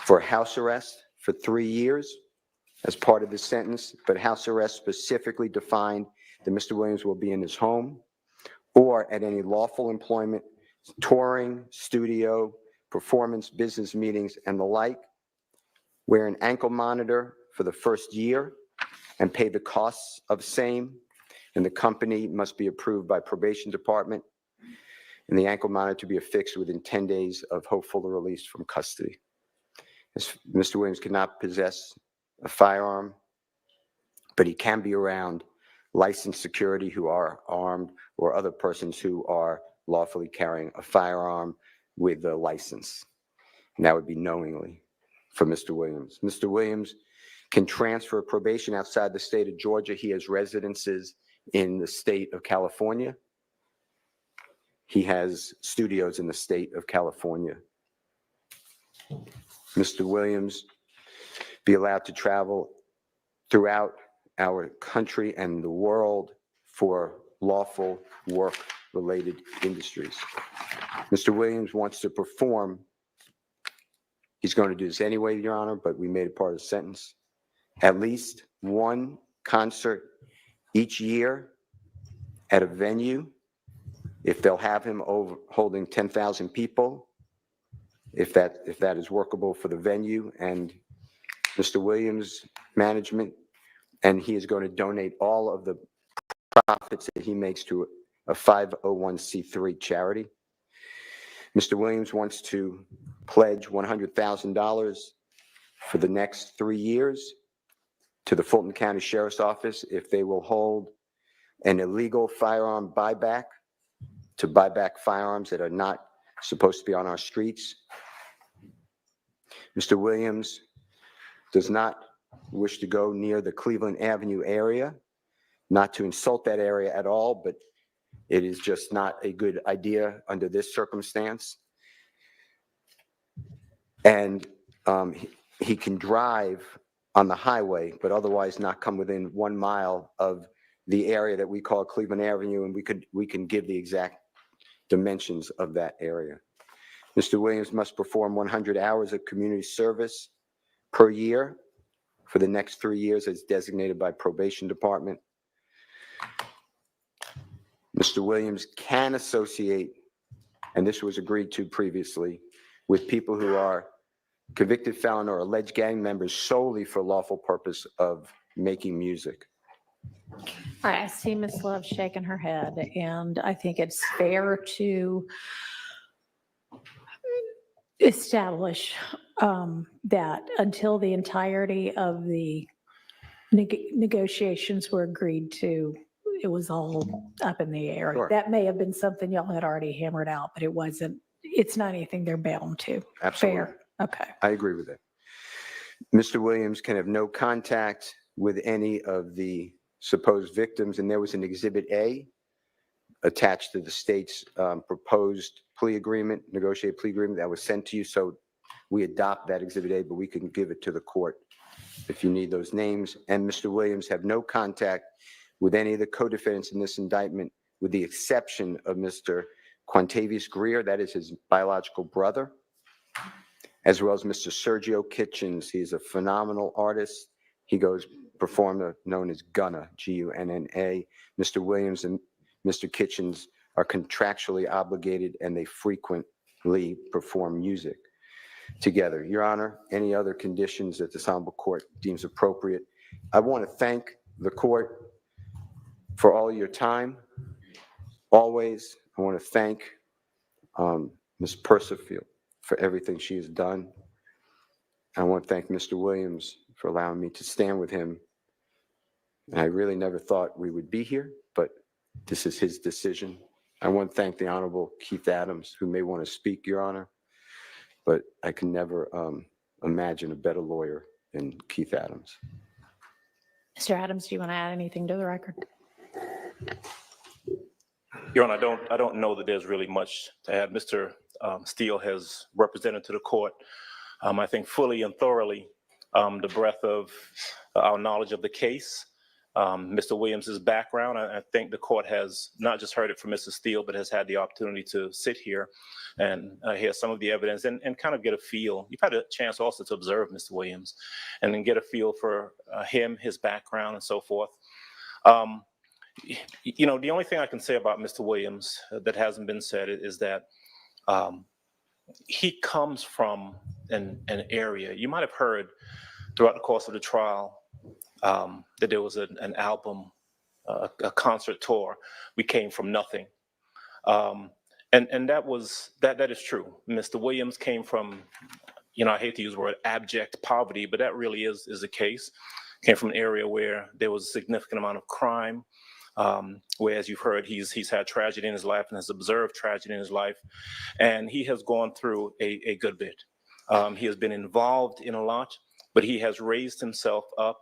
for house arrest for 3 years as part of the sentence, but house arrest specifically defined that Mr. Williams will be in his home or at any lawful employment, touring, studio, performance, business meetings, and the like. Wear an ankle monitor for the first year and pay the costs of same, and the company must be approved by probation department, and the ankle monitor to be affixed within 10 days of hopeful release from custody. Mr. Williams cannot possess a firearm, but he can be around licensed security who are armed or other persons who are lawfully carrying a firearm with a license. And that would be knowingly for Mr. Williams. Mr. Williams can transfer probation outside the state of Georgia. He has residences in the state of California. He has studios in the state of California. Mr. Williams be allowed to travel throughout our country and the world for lawful work-related industries. Mr. Williams wants to perform. He's going to do this anyway, Your Honor, but we made it part of the sentence. At least one concert each year at a venue, if they'll have him over holding 10,000 people, if that is workable for the venue and Mr. Williams' management, and he is going to donate all of the profits that he makes to a 501c3 charity. Mr. Williams wants to pledge $100,000 for the next 3 years to the Fulton County Sheriff's Office if they will hold an illegal firearm buyback to buy back firearms that are not supposed to be on our streets. Mr. Williams does not wish to go near the Cleveland Avenue area, not to insult that area at all, but it is just not a good idea under this circumstance. And he can drive on the highway, but otherwise not come within 1 mile of the area that we call Cleveland Avenue, and we can give the exact dimensions of that area. Mr. Williams must perform 100 hours of community service per year for the next 3 years as designated by probation department. Mr. Williams can associate, and this was agreed to previously, with people who are convicted felon or alleged gang members solely for lawful purpose of making music. All right, I see Ms. Love shaking her head, and I think it's fair to establish that until the entirety of the negotiations were agreed to, it was all up in the air. Sure. That may have been something y'all had already hammered out, but it wasn't, it's not anything they're bound to. Absolutely. Fair, okay. I agree with that. Mr. Williams can have no contact with any of the supposed victims, and there was an Exhibit A attached to the state's proposed plea agreement, negotiated plea agreement that was sent to you, so we adopt that Exhibit A, but we can give it to the court if you need those names. And Mr. Williams have no contact with any of the co-defendants in this indictment, with the exception of Mr. Quantavious Greer, that is his biological brother, as well as Mr. Sergio Kitchens. He's a phenomenal artist. He goes performer known as Gunna, G-U-N-N-A. Mr. Williams and Mr. Kitchens are contractually obligated, and they frequently perform music together. Your Honor, any other conditions that this honorable court deems appropriate? I want to thank the court for all your time. Always, I want to thank Ms. Percival for everything she has done. I want to thank Mr. Williams for allowing me to stand with him. And I really never thought we would be here, but this is his decision, I want to thank the Honorable Keith Adams, who may want to speak, Your Honor, but I can never imagine a better lawyer than Keith Adams. Mr. Adams, do you want to add anything to the record? Your Honor, I don't know that there's really much to add. Mr. Steele has represented to the court, I think fully and thoroughly, the breadth of our knowledge of the case. Mr. Williams's background, I think the court has not just heard it from Mr. Steele, but has had the opportunity to sit here and hear some of the evidence and kind of get a feel. You've had a chance also to observe Mr. Williams and then get a feel for him, his background, and so forth. You know, the only thing I can say about Mr. Williams that hasn't been said is that he comes from an area. You might have heard throughout the course of the trial that there was an album, a concert tour. We came from nothing. And that is true. Mr. Williams came from, you know, I hate to use the word abject poverty, but that really is the case. Came from an area where there was a significant amount of crime, where, as you've heard, he's had tragedy in his life and has observed tragedy in his life. And he has gone through a good bit. He has been involved in a lot, but he has raised himself up.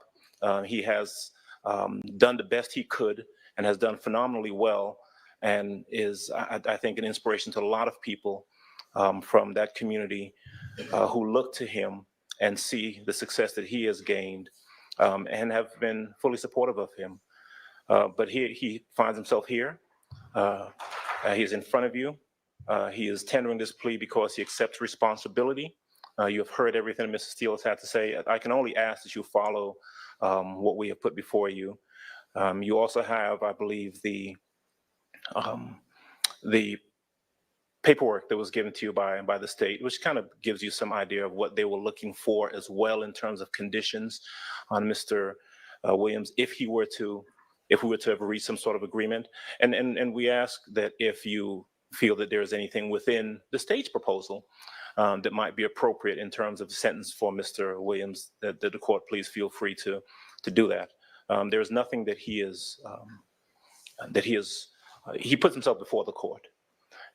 He has done the best he could and has done phenomenally well, and is, I think, an inspiration to a lot of people from that community who look to him and see the success that he has gained and have been fully supportive of him. But he finds himself here. He is in front of you. He is tendering this plea because he accepts responsibility. You have heard everything Mr. Steele has had to say. I can only ask that you follow what we have put before you. You also have, I believe, the paperwork that was given to you by the state, which kind of gives you some idea of what they were looking for as well in terms of conditions on Mr. Williams if we were to ever reach some sort of agreement. And we ask that if you feel that there is anything within the state's proposal that might be appropriate in terms of sentence for Mr. Williams, that the court please feel free to do that. There is nothing that he puts himself before the court.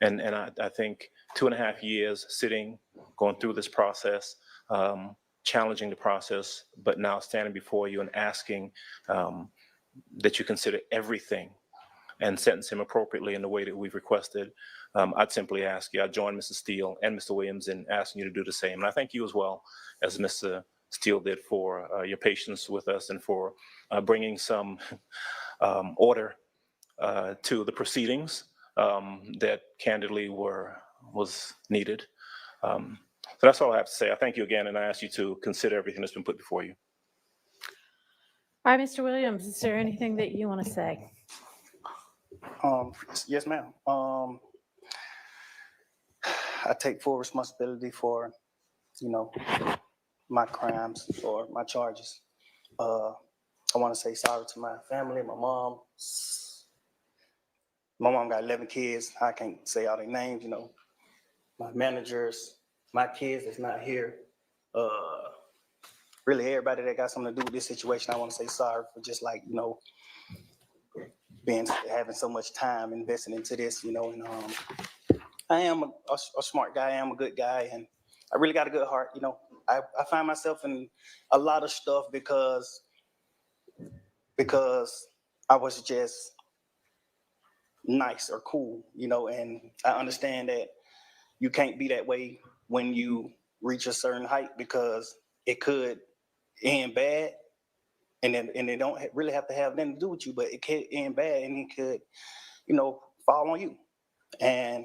And I think 2.5 years sitting, going through this process, challenging the process, but now standing before you and asking that you consider everything and sentence him appropriately in the way that we've requested. I'd simply ask you, I join Mr. Steele and Mr. Williams in asking you to do the same. And I thank you as well, as Mr. Steele did, for your patience with us and for bringing some order to the proceedings that candidly was needed. So that's all I have to say. I thank you again, and I ask you to consider everything that's been put before you. All right, Mr. Williams, is there anything that you want to say? Yes, ma'am. I take full responsibility for, my crimes or my charges. I want to say sorry to my family, my mom. My mom got 11 kids. I can't say all their names, my managers, my kids that's not here. Really everybody that got something to do with this situation, I want to say sorry for just having so much time invested into this, and I am a smart guy. I am a good guy, and I really got a good heart. I find myself in a lot of stuff because I was just nice or cool, and I understand that you can't be that way when you reach a certain height because it could end bad. And they don't really have to have nothing to do with you, but it could end bad and it could, fall on you. And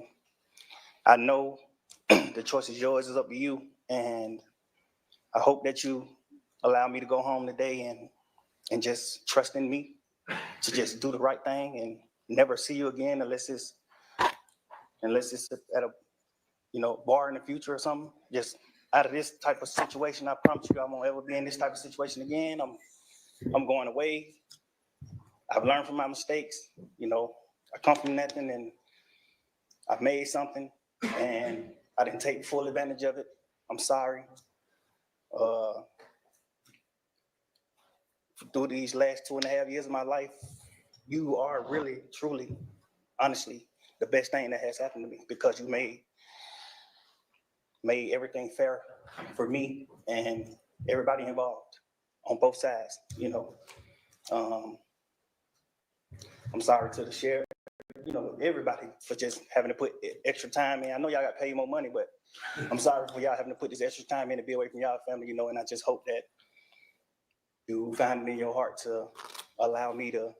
I know the choice is yours, it's up to you. And I hope that you allow me to go home today and just trust in me to just do the right thing and never see you again unless it's at a bar in the future or something. Just out of this type of situation, I promise you I won't ever be in this type of situation again. I'm going away. I've learned from my mistakes. I come from nothing and I've made something and I didn't take full advantage of it. I'm sorry. Through these last 2.5 years of my life, you are really, truly, honestly, the best thing that has happened to me, because you made everything fair for me and everybody involved on both sides, you know. I'm sorry to the sheriff, you know, everybody for just having to put extra time in. I know y'all got paid more money, but I'm sorry for y'all having to put this extra time in to be away from y'all family, you know, and I just hope that you find it in your heart to allow me to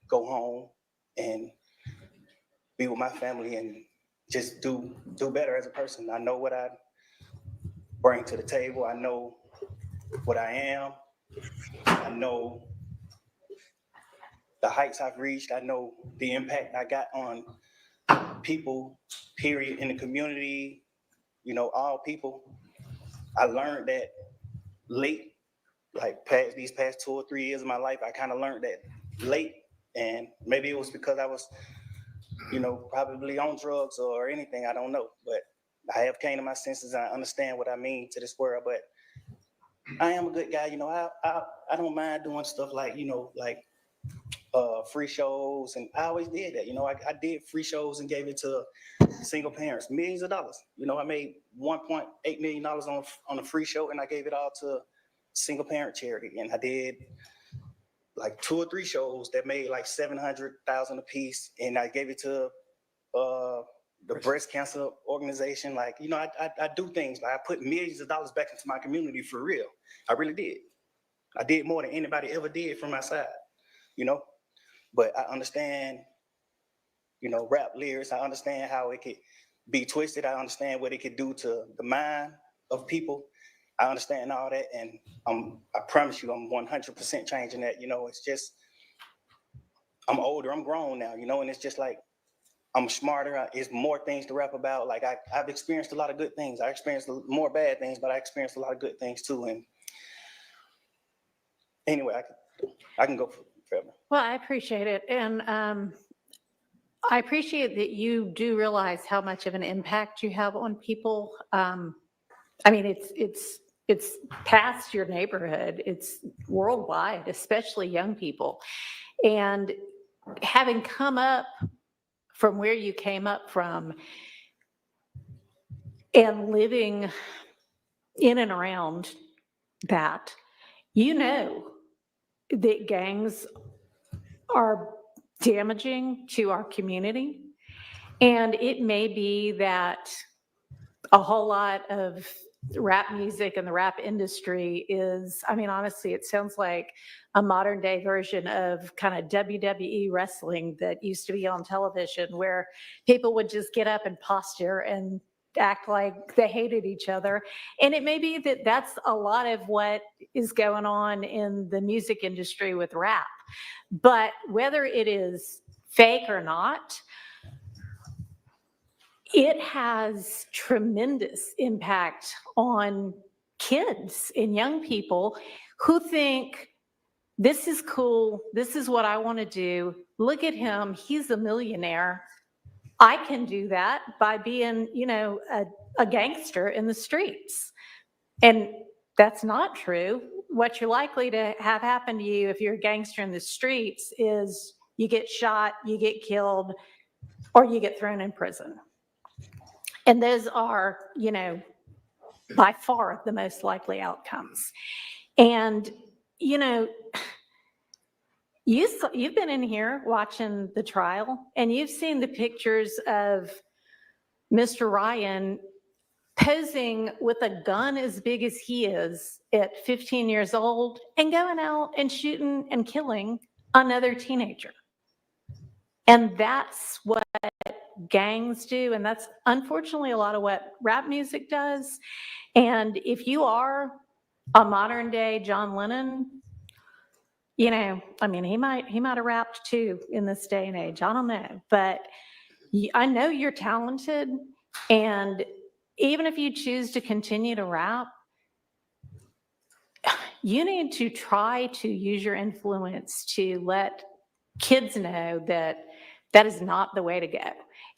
go home and be with my family and just do better as a person. I know what I bring to the table. I know what I am. I know the heights I've reached. I know the impact I got on people, period, in the community, you know, all people. I learned that late, like these past 2 or 3 years of my life, I kind of learned that late. And maybe it was because I was, you know, probably on drugs or anything, I don't know. But I have came to my senses and I understand what I mean to this world. But I am a good guy, you know, I don't mind doing stuff like, you know, like free shows. And I always did that, you know, I did free shows and gave it to single parents, millions of dollars. You know, I made $1.8 million on a free show, and I gave it all to single parent charity. And I did like 2 or 3 shows that made like $700,000 a piece, and I gave it to the breast cancer organization. Like, you know, I do things, like I put millions of dollars back into my community for real. I really did. I did more than anybody ever did from my side, you know. But I understand, you know, rap lyrics. I understand how it could be twisted. I understand what it could do to the mind of people. I understand all that, and I promise you, I'm 100% changing that. You know, it's just, I'm older, I'm grown now, you know, and it's just like, I'm smarter. It's more things to rap about. Like I've experienced a lot of good things. I experienced more bad things, but I experienced a lot of good things too. And anyway, I can go forever. Well, I appreciate it. And I appreciate that you do realize how much of an impact you have on people. I mean, it's past your neighborhood. It's worldwide, especially young people. And having come up from where you came up from and living in and around that, you know that gangs are damaging to our community. And it may be that a whole lot of rap music and the rap industry is, I mean, honestly, it sounds like a modern day version of kind of WWE wrestling that used to be on television, where people would just get up and posture and act like they hated each other. And it may be that that's a lot of what is going on in the music industry with rap. But whether it is fake or not, it has tremendous impact on kids and young people who think, this is cool, this is what I want to do. Look at him, he's a millionaire. I can do that by being, you know, a gangster in the streets. And that's not true. What you're likely to have happen to you if you're a gangster in the streets is you get shot, you get killed, or you get thrown in prison. And those are, you know, by far the most likely outcomes. And, you know, you've been in here watching the trial, and you've seen the pictures of Mr. Ryan posing with a gun as big as he is at 15 years old and going out and shooting and killing another teenager. And that's what gangs do, and that's unfortunately a lot of what rap music does. And if you are a modern day John Lennon, you know, I mean, he might have rapped too in this day and age. I don't know, but I know you're talented, and even if you choose to continue to rap, you need to try to use your influence to let kids know that that is not the way to go,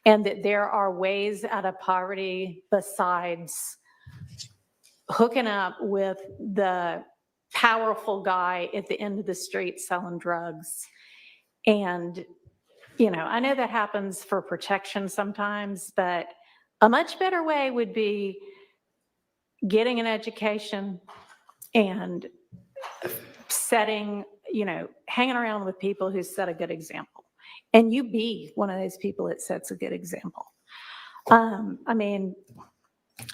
and that there are ways out of poverty besides hooking up with the powerful guy at the end of the street selling drugs. And I know that happens for protection sometimes, but a much better way would be getting an education and setting, hanging around with people who set a good example. And you be one of those people that sets a good example. All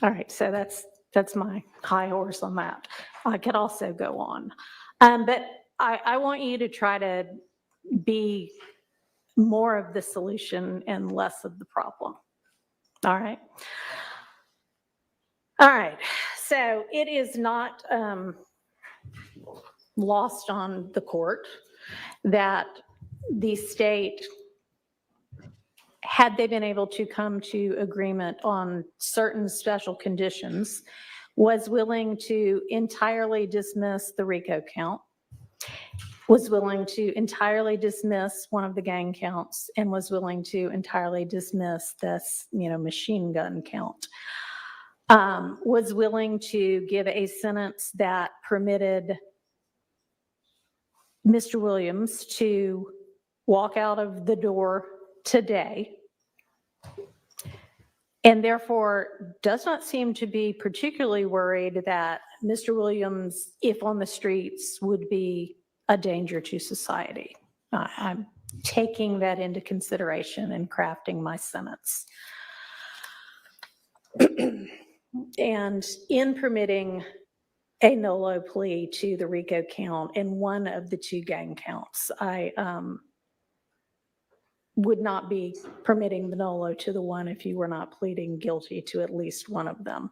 right, so that's my high horse on that. I could also go on. But I want you to try to be more of the solution and less of the problem. All right. All right. So it is not lost on the court that the state, had they been able to come to agreement on certain special conditions, was willing to entirely dismiss the RICO count, was willing to entirely dismiss one of the gang counts, and was willing to entirely dismiss this, machine gun count. Was willing to give a sentence that permitted Mr. Williams to walk out of the door today, and therefore does not seem to be particularly worried that Mr. Williams, if on the streets, would be a danger to society. I'm taking that into consideration and crafting my sentence. And in permitting a nolo plea to the RICO count and one of the two gang counts, I would not be permitting the nolo to the one if you were not pleading guilty to at least one of them.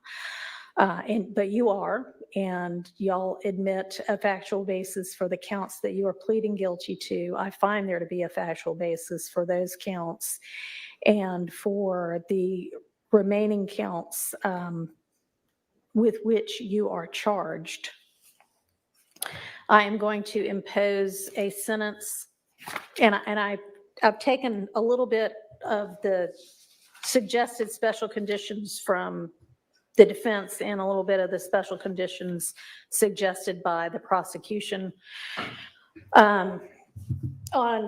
But you are, and y'all admit a factual basis for the counts that you are pleading guilty to. I find there to be a factual basis for those counts, and for the remaining counts with which you are charged. I am going to impose a sentence, and I've taken a little bit of the suggested special conditions from the defense and a little bit of the special conditions suggested by the prosecution. On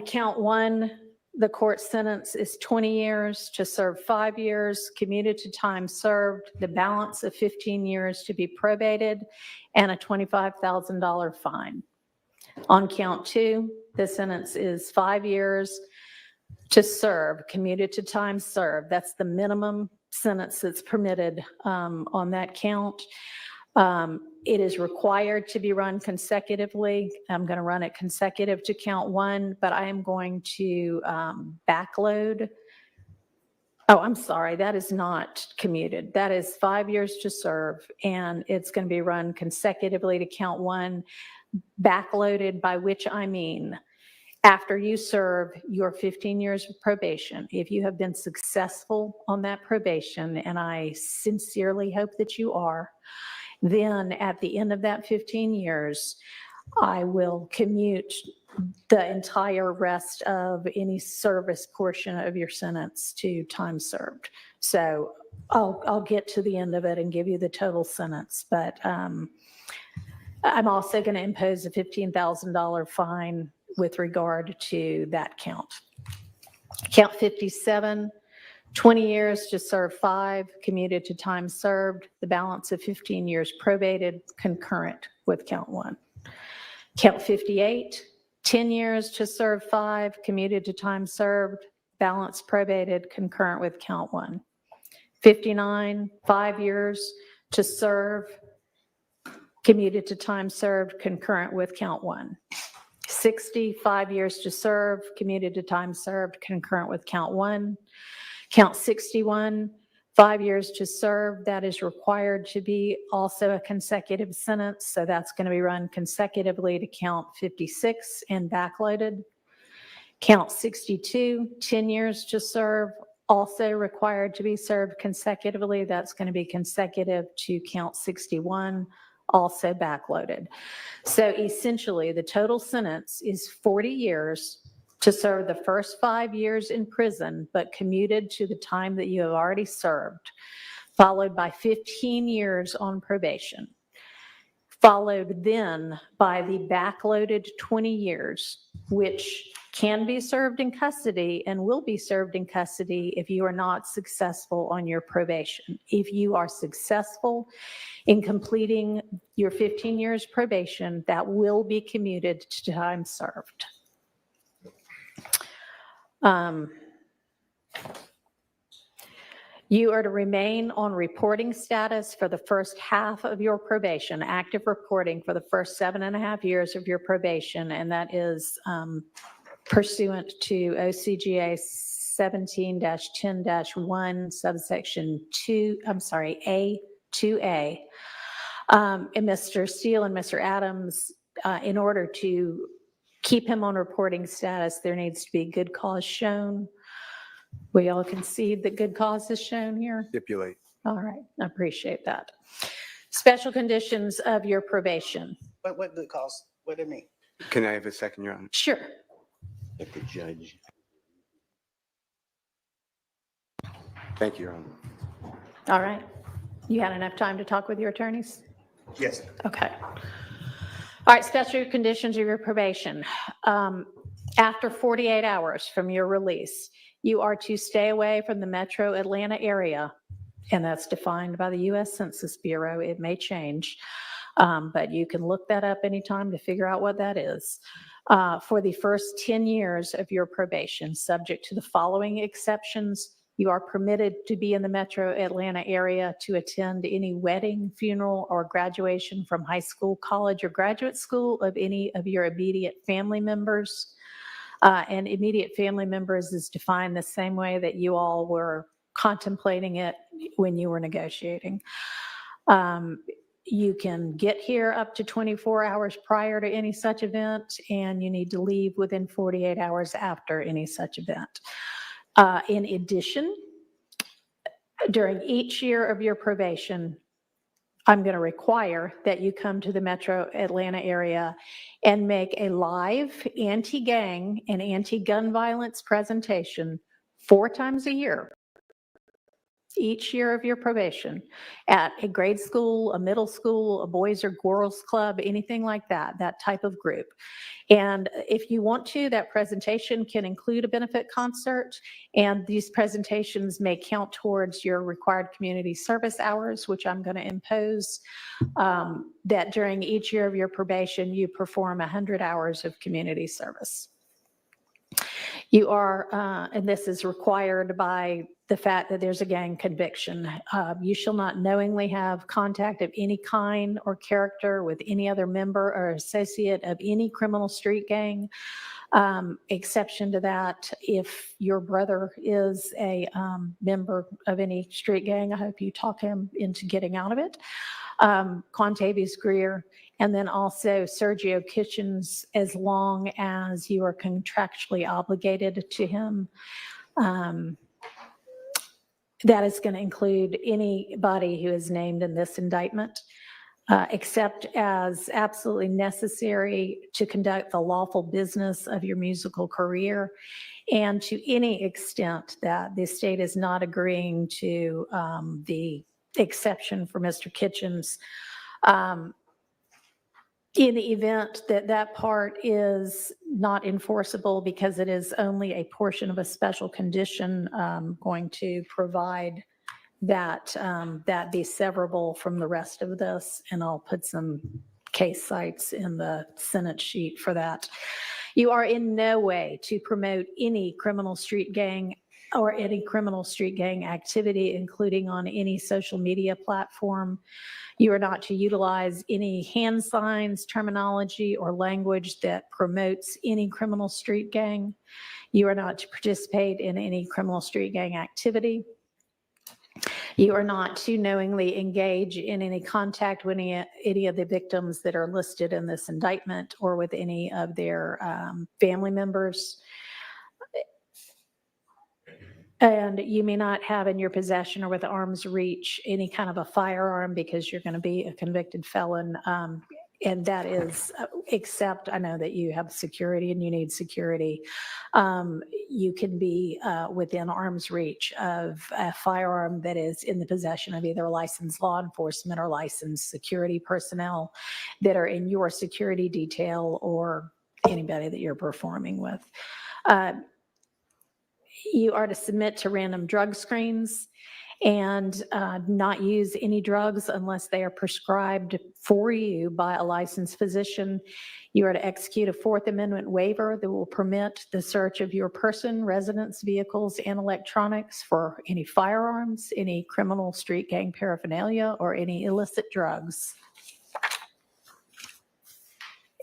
count one, the court sentence is 20 years to serve 5 years, commuted to time served, the balance of 15 years to be probated, and a $25,000 fine. On count two, the sentence is 5 years to serve, commuted to time served. That's the minimum sentence that's permitted on that count. It is required to be run consecutively. I'm going to run it consecutive to count one, but I am going to backload. Oh, I'm sorry, that is not commuted. That is 5 years to serve, and it's going to be run consecutively to count one, backloaded, by which I mean after you serve your 15 years of probation, if you have been successful on that probation, and I sincerely hope that you are, then at the end of that 15 years, I will commute the entire rest of any service portion of your sentence to time served. So I'll get to the end of it and give you the total sentence, but I'm also going to impose a $15,000 fine with regard to that count. Count 57, 20 years to serve 5, commuted to time served, the balance of 15 years probated, concurrent with count 1. Count 58, 10 years to serve 5, commuted to time served, balance probated, concurrent with count 1. 59, 5 years to serve, commuted to time served, concurrent with count 1. 60, 5 years to serve, commuted to time served, concurrent with count 1. Count 61, 5 years to serve, that is required to be also a consecutive sentence, so that's going to be run consecutively to count 56 and backloaded. Count 62, 10 years to serve, also required to be served consecutively, that's going to be consecutive to count 61, also backloaded. So essentially, the total sentence is 40 years to serve the first 5 years in prison, but commuted to the time that you have already served, followed by 15 years on probation, followed then by the backloaded 20 years, which can be served in custody and will be served in custody if you are not successful on your probation. If you are successful in completing your 15 years probation, that will be commuted to time served. You are to remain on reporting status for the first half of your probation, active reporting for the first 7.5 years of your probation, and that is pursuant to OCGA 17-10-1 subsection 2, A2A. And Mr. Steele and Mr. Adams, in order to keep him on reporting status, there needs to be good cause shown. We all concede that good cause is shown here? Stipulate. All right, I appreciate that. Special conditions of your probation. What good cause? What do you mean? Can I have a second, Your Honor? Sure. Let the judge. Thank you, Your Honor. All right. You had enough time to talk with your attorneys? Yes. Okay. All right, special conditions of your probation. After 48 hours from your release, you are to stay away from the metro Atlanta area, and that's defined by the U.S. Census Bureau. It may change, but you can look that up anytime to figure out what that is. For the first 10 years of your probation, subject to the following exceptions, you are permitted to be in the metro Atlanta area to attend any wedding, funeral, or graduation from high school, college, or graduate school of any of your immediate family members. And immediate family members is defined the same way that you all were contemplating it when you were negotiating. You can get here up to 24 hours prior to any such event, and you need to leave within 48 hours after any such event. In addition, during each year of your probation, I'm going to require that you come to the metro Atlanta area and make a live anti-gang and anti-gun violence presentation 4 times a year, each year of your probation, at a grade school, a middle school, a boys or girls club, anything like that, that type of group. And if you want to, that presentation can include a benefit concert, and these presentations may count towards your required community service hours, which I'm going to impose, that during each year of your probation, you perform 100 hours of community service. You are, and this is required by the fact that there's a gang conviction. You shall not knowingly have contact of any kind or character with any other member or associate of any criminal street gang. Exception to that, if your brother is a member of any street gang, I hope you talk him into getting out of it. Contavious Greer, and then also Sergio Kitchens, as long as you are contractually obligated to him. That is going to include anybody who is named in this indictment, except as absolutely necessary to conduct the lawful business of your musical career, and to any extent that the state is not agreeing to the exception for Mr. Kitchens. In the event that that part is not enforceable because it is only a portion of a special condition, going to provide that that be severable from the rest of this, and I'll put some case cites in the Senate sheet for that. You are in no way to promote any criminal street gang or any criminal street gang activity, including on any social media platform. You are not to utilize any hand signs, terminology, or language that promotes any criminal street gang. You are not to participate in any criminal street gang activity. You are not to knowingly engage in any contact with any of the victims that are listed in this indictment or with any of their family members. And you may not have in your possession or with arm's reach any kind of a firearm, because you're going to be a convicted felon. And that is, except I know that you have security and you need security. You can be within arm's reach of a firearm that is in the possession of either licensed law enforcement or licensed security personnel that are in your security detail or anybody that you're performing with. You are to submit to random drug screens and not use any drugs unless they are prescribed for you by a licensed physician. You are to execute a Fourth Amendment waiver that will permit the search of your person, residence, vehicles, and electronics for any firearms, any criminal street gang paraphernalia, or any illicit drugs.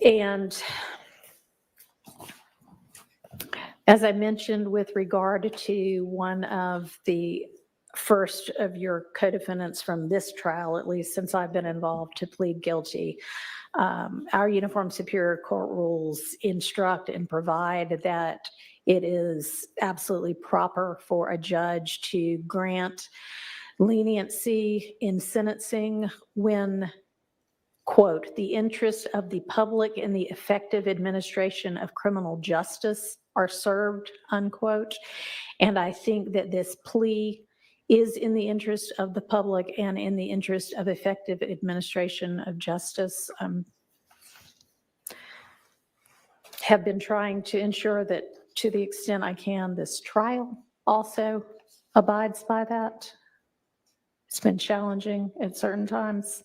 And as I mentioned with regard to one of the first of your co-defendants from this trial, at least since I've been involved, to plead guilty, our Uniform Superior Court rules instruct and provide that it is absolutely proper for a judge to grant leniency in sentencing when, quote, the interests of the public in the effective administration of criminal justice are served, unquote. And I think that this plea is in the interest of the public and in the interest of effective administration of justice. Have been trying to ensure that to the extent I can, this trial also abides by that. It's been challenging at certain times.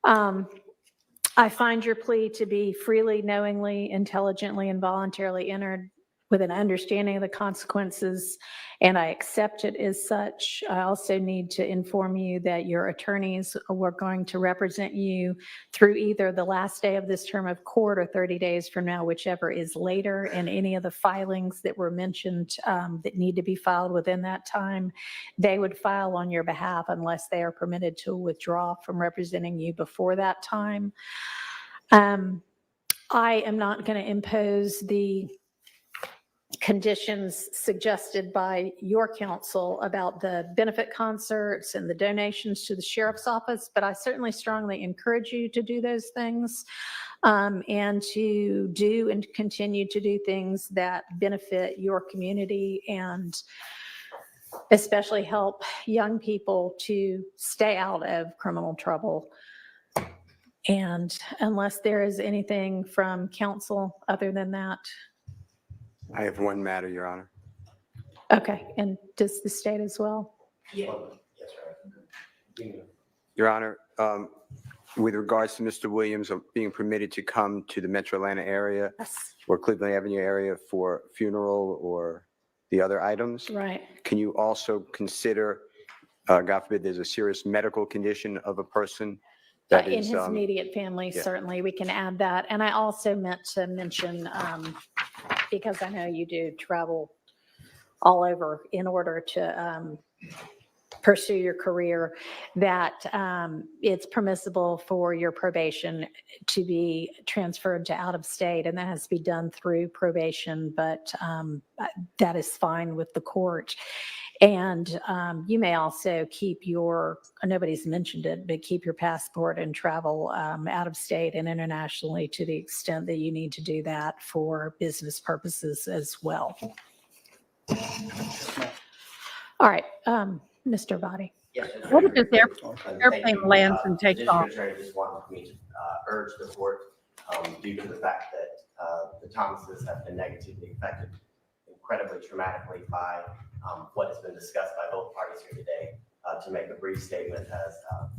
I find your plea to be freely, knowingly, intelligently, and voluntarily entered with an understanding of the consequences, and I accept it as such. I also need to inform you that your attorneys were going to represent you through either the last day of this term of court or 30 days from now, whichever is later, and any of the filings that were mentioned that need to be filed within that time, they would file on your behalf unless they are permitted to withdraw from representing you before that time. I am not going to impose the conditions suggested by your counsel about the benefit concerts and the donations to the sheriff's office, but I certainly strongly encourage you to do those things and to do and continue to do things that benefit your community and especially help young people to stay out of criminal trouble. And unless there is anything from counsel other than that. I have one matter, Your Honor. Okay, and does the state as well? Yeah. Your Honor, with regards to Mr. Williams being permitted to come to the Metro Atlanta area Yes. or Cleveland Avenue area for funeral or the other items, Right. can you also consider, God forbid, there's a serious medical condition of a person that In is, his immediate family, yeah. certainly, we can add that. And I also meant to mention, because I know you do travel all over in order to pursue your career, that it's permissible for your probation to be transferred to out of state, and that has to be done through probation, but that is fine with the court. And you may also keep your, nobody's mentioned it, but keep your passport and travel out of state and internationally to the extent that you need to do that for business purposes as well. All right, Mr. Vadi. Yes. What if this airplane lands and takes off? The Attorney just wanted me to urge the court, due to the fact that the Thomases have been negatively affected incredibly traumatically by what has been discussed by both parties here today, to make a brief statement as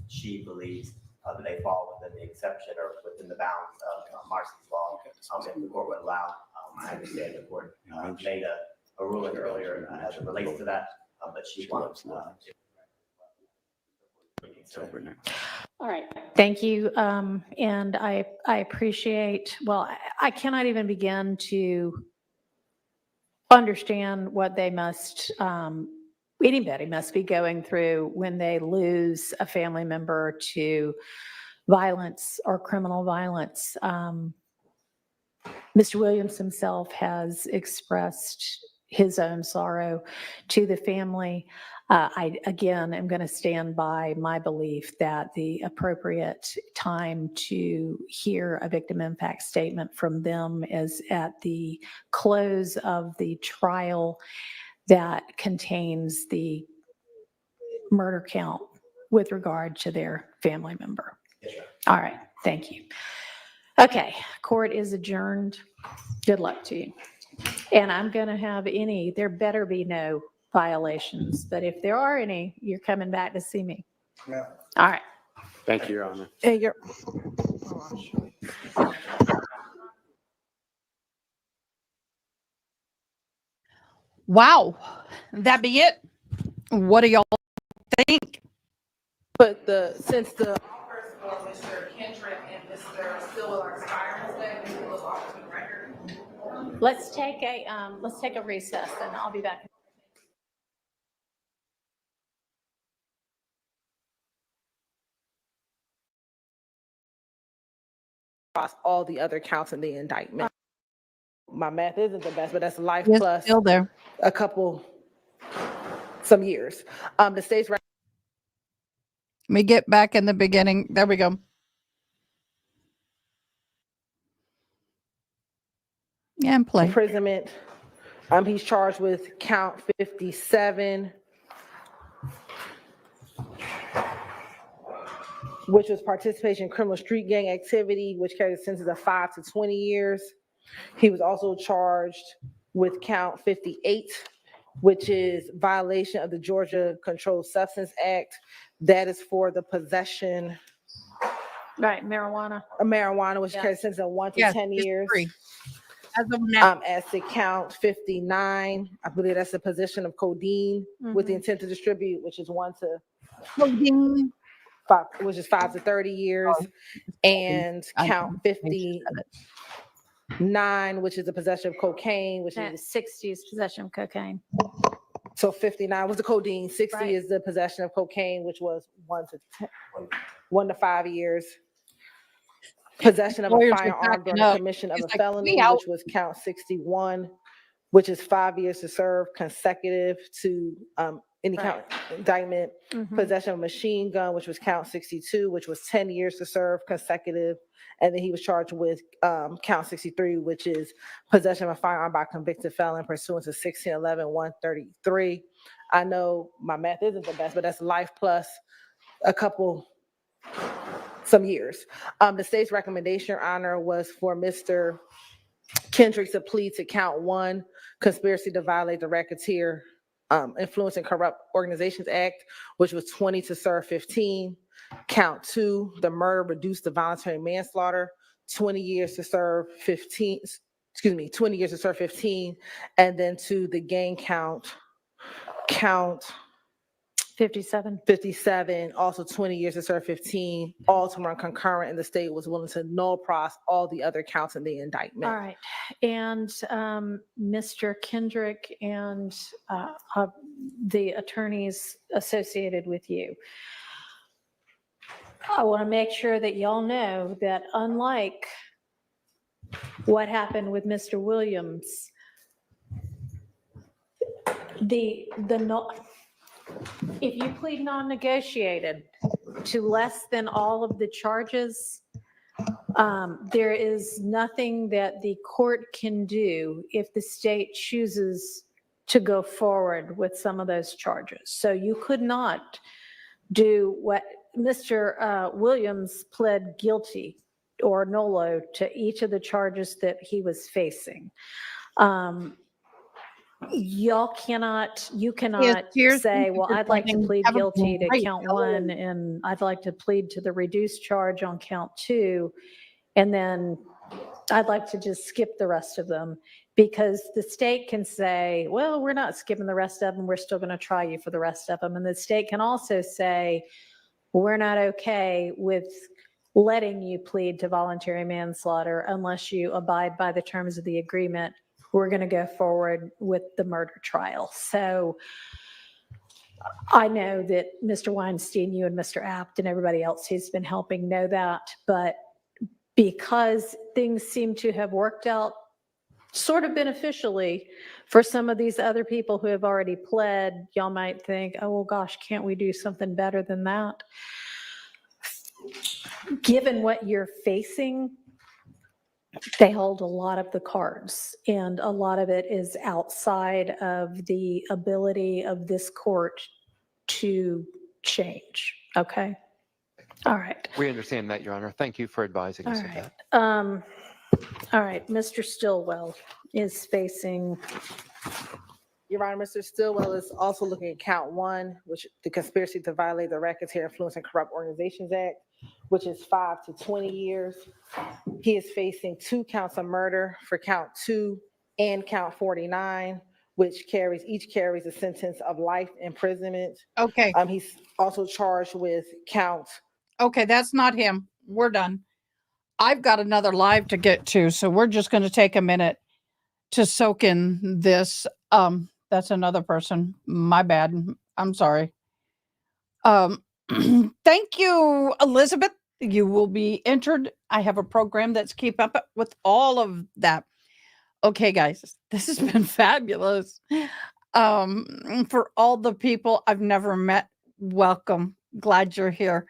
she believes that they fall within the exception or within the bounds of Marcy's law. If the court would allow, I understand the court made a ruling earlier as it relates to that, but she wants All right, thank you. And I appreciate, well, I cannot even begin to understand what they must, anybody must be going through when they lose a family member to violence or criminal violence. Mr. Williams himself has expressed his own sorrow to the family. I, again, am going to stand by my belief that the appropriate time to hear a victim impact statement from them is at the close of the trial that contains the murder count with regard to their family member. All right, thank you. Okay, court is adjourned. Good luck to you. And I'm going to have there better be no violations, but if there are any, you're coming back to see me. Yeah. All right. Thank you, Your Honor. And you're, Wow. That be it? What do y'all think? but since the offers for Mr. Kendrick and Mr. Silva are expiring today, we will look off the record. Let's take a recess and I'll be back. Across all the other counts in the indictment. My math isn't the best, but that's life Yes, plus still there. some years. The state's Let me get back in the beginning. There we go. And play. imprisonment. He's charged with count 57, which was participation in criminal street gang activity, which carries a sentence of 5 to 20 years. He was also charged with count 58, which is violation of the Georgia Controlled Substance Act. That is for the possession Right, marijuana. of marijuana, which Yeah. carries a sentence of 1 to Yes, 10 it's years. free. As of now. As to count 59, I believe that's the possession of codeine with the intent to distribute, which is 1 to Loading. 5, which is 5 to 30 years. And I count know. 59, which is the possession of cocaine, which At is, 60s possession of cocaine. so 59 was the codeine, 60 Right. is the possession of cocaine, which was 1 to 5 years. Possession of a Lawyers are firearm backing during the up. commission of He's a like, felony, "We out." which was count 61, which is 5 years to serve consecutive to any count indictment. Mhm. Possession of a machine gun, which was count 62, which was 10 years to serve consecutive. And then he was charged with count 63, which is possession of a firearm by a convicted felon pursuant to 1611-133. I know my math isn't the best, but that's life plus some years. The state's recommendation, Your Honor, was for Mr. Kendrick to plead to count 1, conspiracy to violate the Racketeer Influence and Corrupt Organizations Act, which was 20 to serve 15. Count 2, the murder reduced to voluntary manslaughter, 20 years to serve 15. 20 years to serve 15. And then to the gang count 57, also 20 years to serve 15, all to run concurrent, and the state was willing to null pros all the other counts in the indictment. All right. And Mr. Kendrick and the attorneys associated with you, I want to make sure that y'all know that unlike what happened with Mr. Williams, if you plead non-negotiated to less than all of the charges, there is nothing that the court can do if the state chooses to go forward with some of those charges. So you could not do what Mr. Williams pled guilty or nolo to each of the charges that he was facing. You cannot here's say, the well, I'd like to plead have a guilty to great count day. 1 and I'd like to plead to the reduced charge on count 2. And then I'd like to just skip the rest of them, because the state can say, well, we're not skipping the rest of them. We're still going to try you for the rest of them. And the state can also say, we're not okay with letting you plead to voluntary manslaughter unless you abide by the terms of the agreement. We're going to go forward with the murder trial. So I know that Mr. Weinstein, you and Mr. Apt and everybody else who's been helping know that, but because things seem to have worked out sort of beneficially for some of these other people who have already pled, y'all might think, oh, well, gosh, can't we do something better than that? Given what you're facing, they hold a lot of the cards, and a lot of it is outside of the ability of this court to change. Okay? All right. We understand that, Your Honor. Thank you for advising All us of right. that. All right, Mr. Stillwell is facing, Your Honor, Mr. Stillwell is also looking at count one, which the conspiracy to violate the Racketeer Influence and Corrupt Organizations Act, which is 5 to 20 years. He is facing 2 counts of murder for count 2 and count 49, which each carries a sentence of life imprisonment. Okay, He's also charged with count. okay, that's not him. We're done. I've got another live to get to, so we're just going to take a minute to soak in this. That's another person. My bad. I'm sorry. Thank you, Elizabeth. You will be entered. I have a program that's keep up with all of that. Okay, guys, this has been fabulous. For all the people I've never met, welcome. Glad you're here.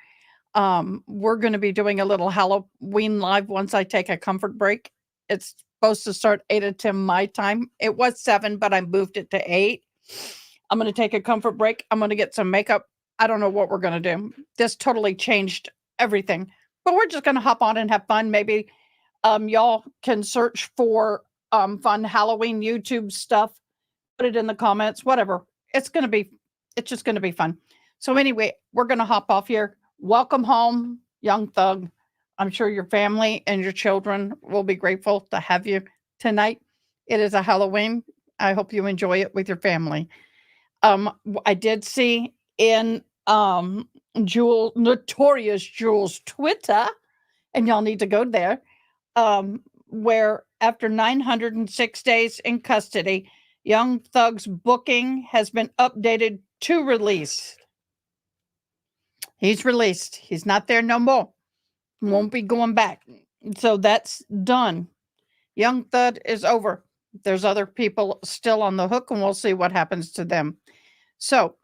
We're going to be doing a little Halloween live once I take a comfort break. It's supposed to start 8 or 10 my time. It was 7, but I moved it to 8. I'm going to take a comfort break. I'm going to get some makeup. I don't know what we're going to do. This totally changed everything, but we're just going to hop on and have fun. Maybe y'all can search for fun Halloween YouTube stuff. Put it in the comments, whatever. It's just going to be fun. So anyway, we're going to hop off here. Welcome home, young thug. I'm sure your family and your children will be grateful to have you tonight. It is a Halloween. I hope you enjoy it with your family. I did see in Notorious Jewel's Twitter, and y'all need to go there, where after 906 days in custody, young thug's booking has been updated to release. He's released. He's not there no more. Won't be going back. So that's done. Young Thug is over. There's other people still on the hook, and we'll see what happens to them. So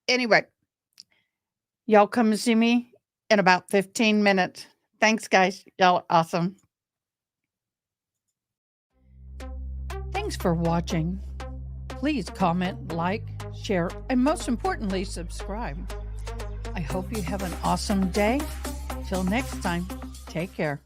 anyway, y'all come and see me in about 15 minutes. Thanks, guys. Y'all are awesome. Thanks for watching. Please comment, like, share, and most importantly, subscribe. I hope you have an awesome day. Till next time, take care.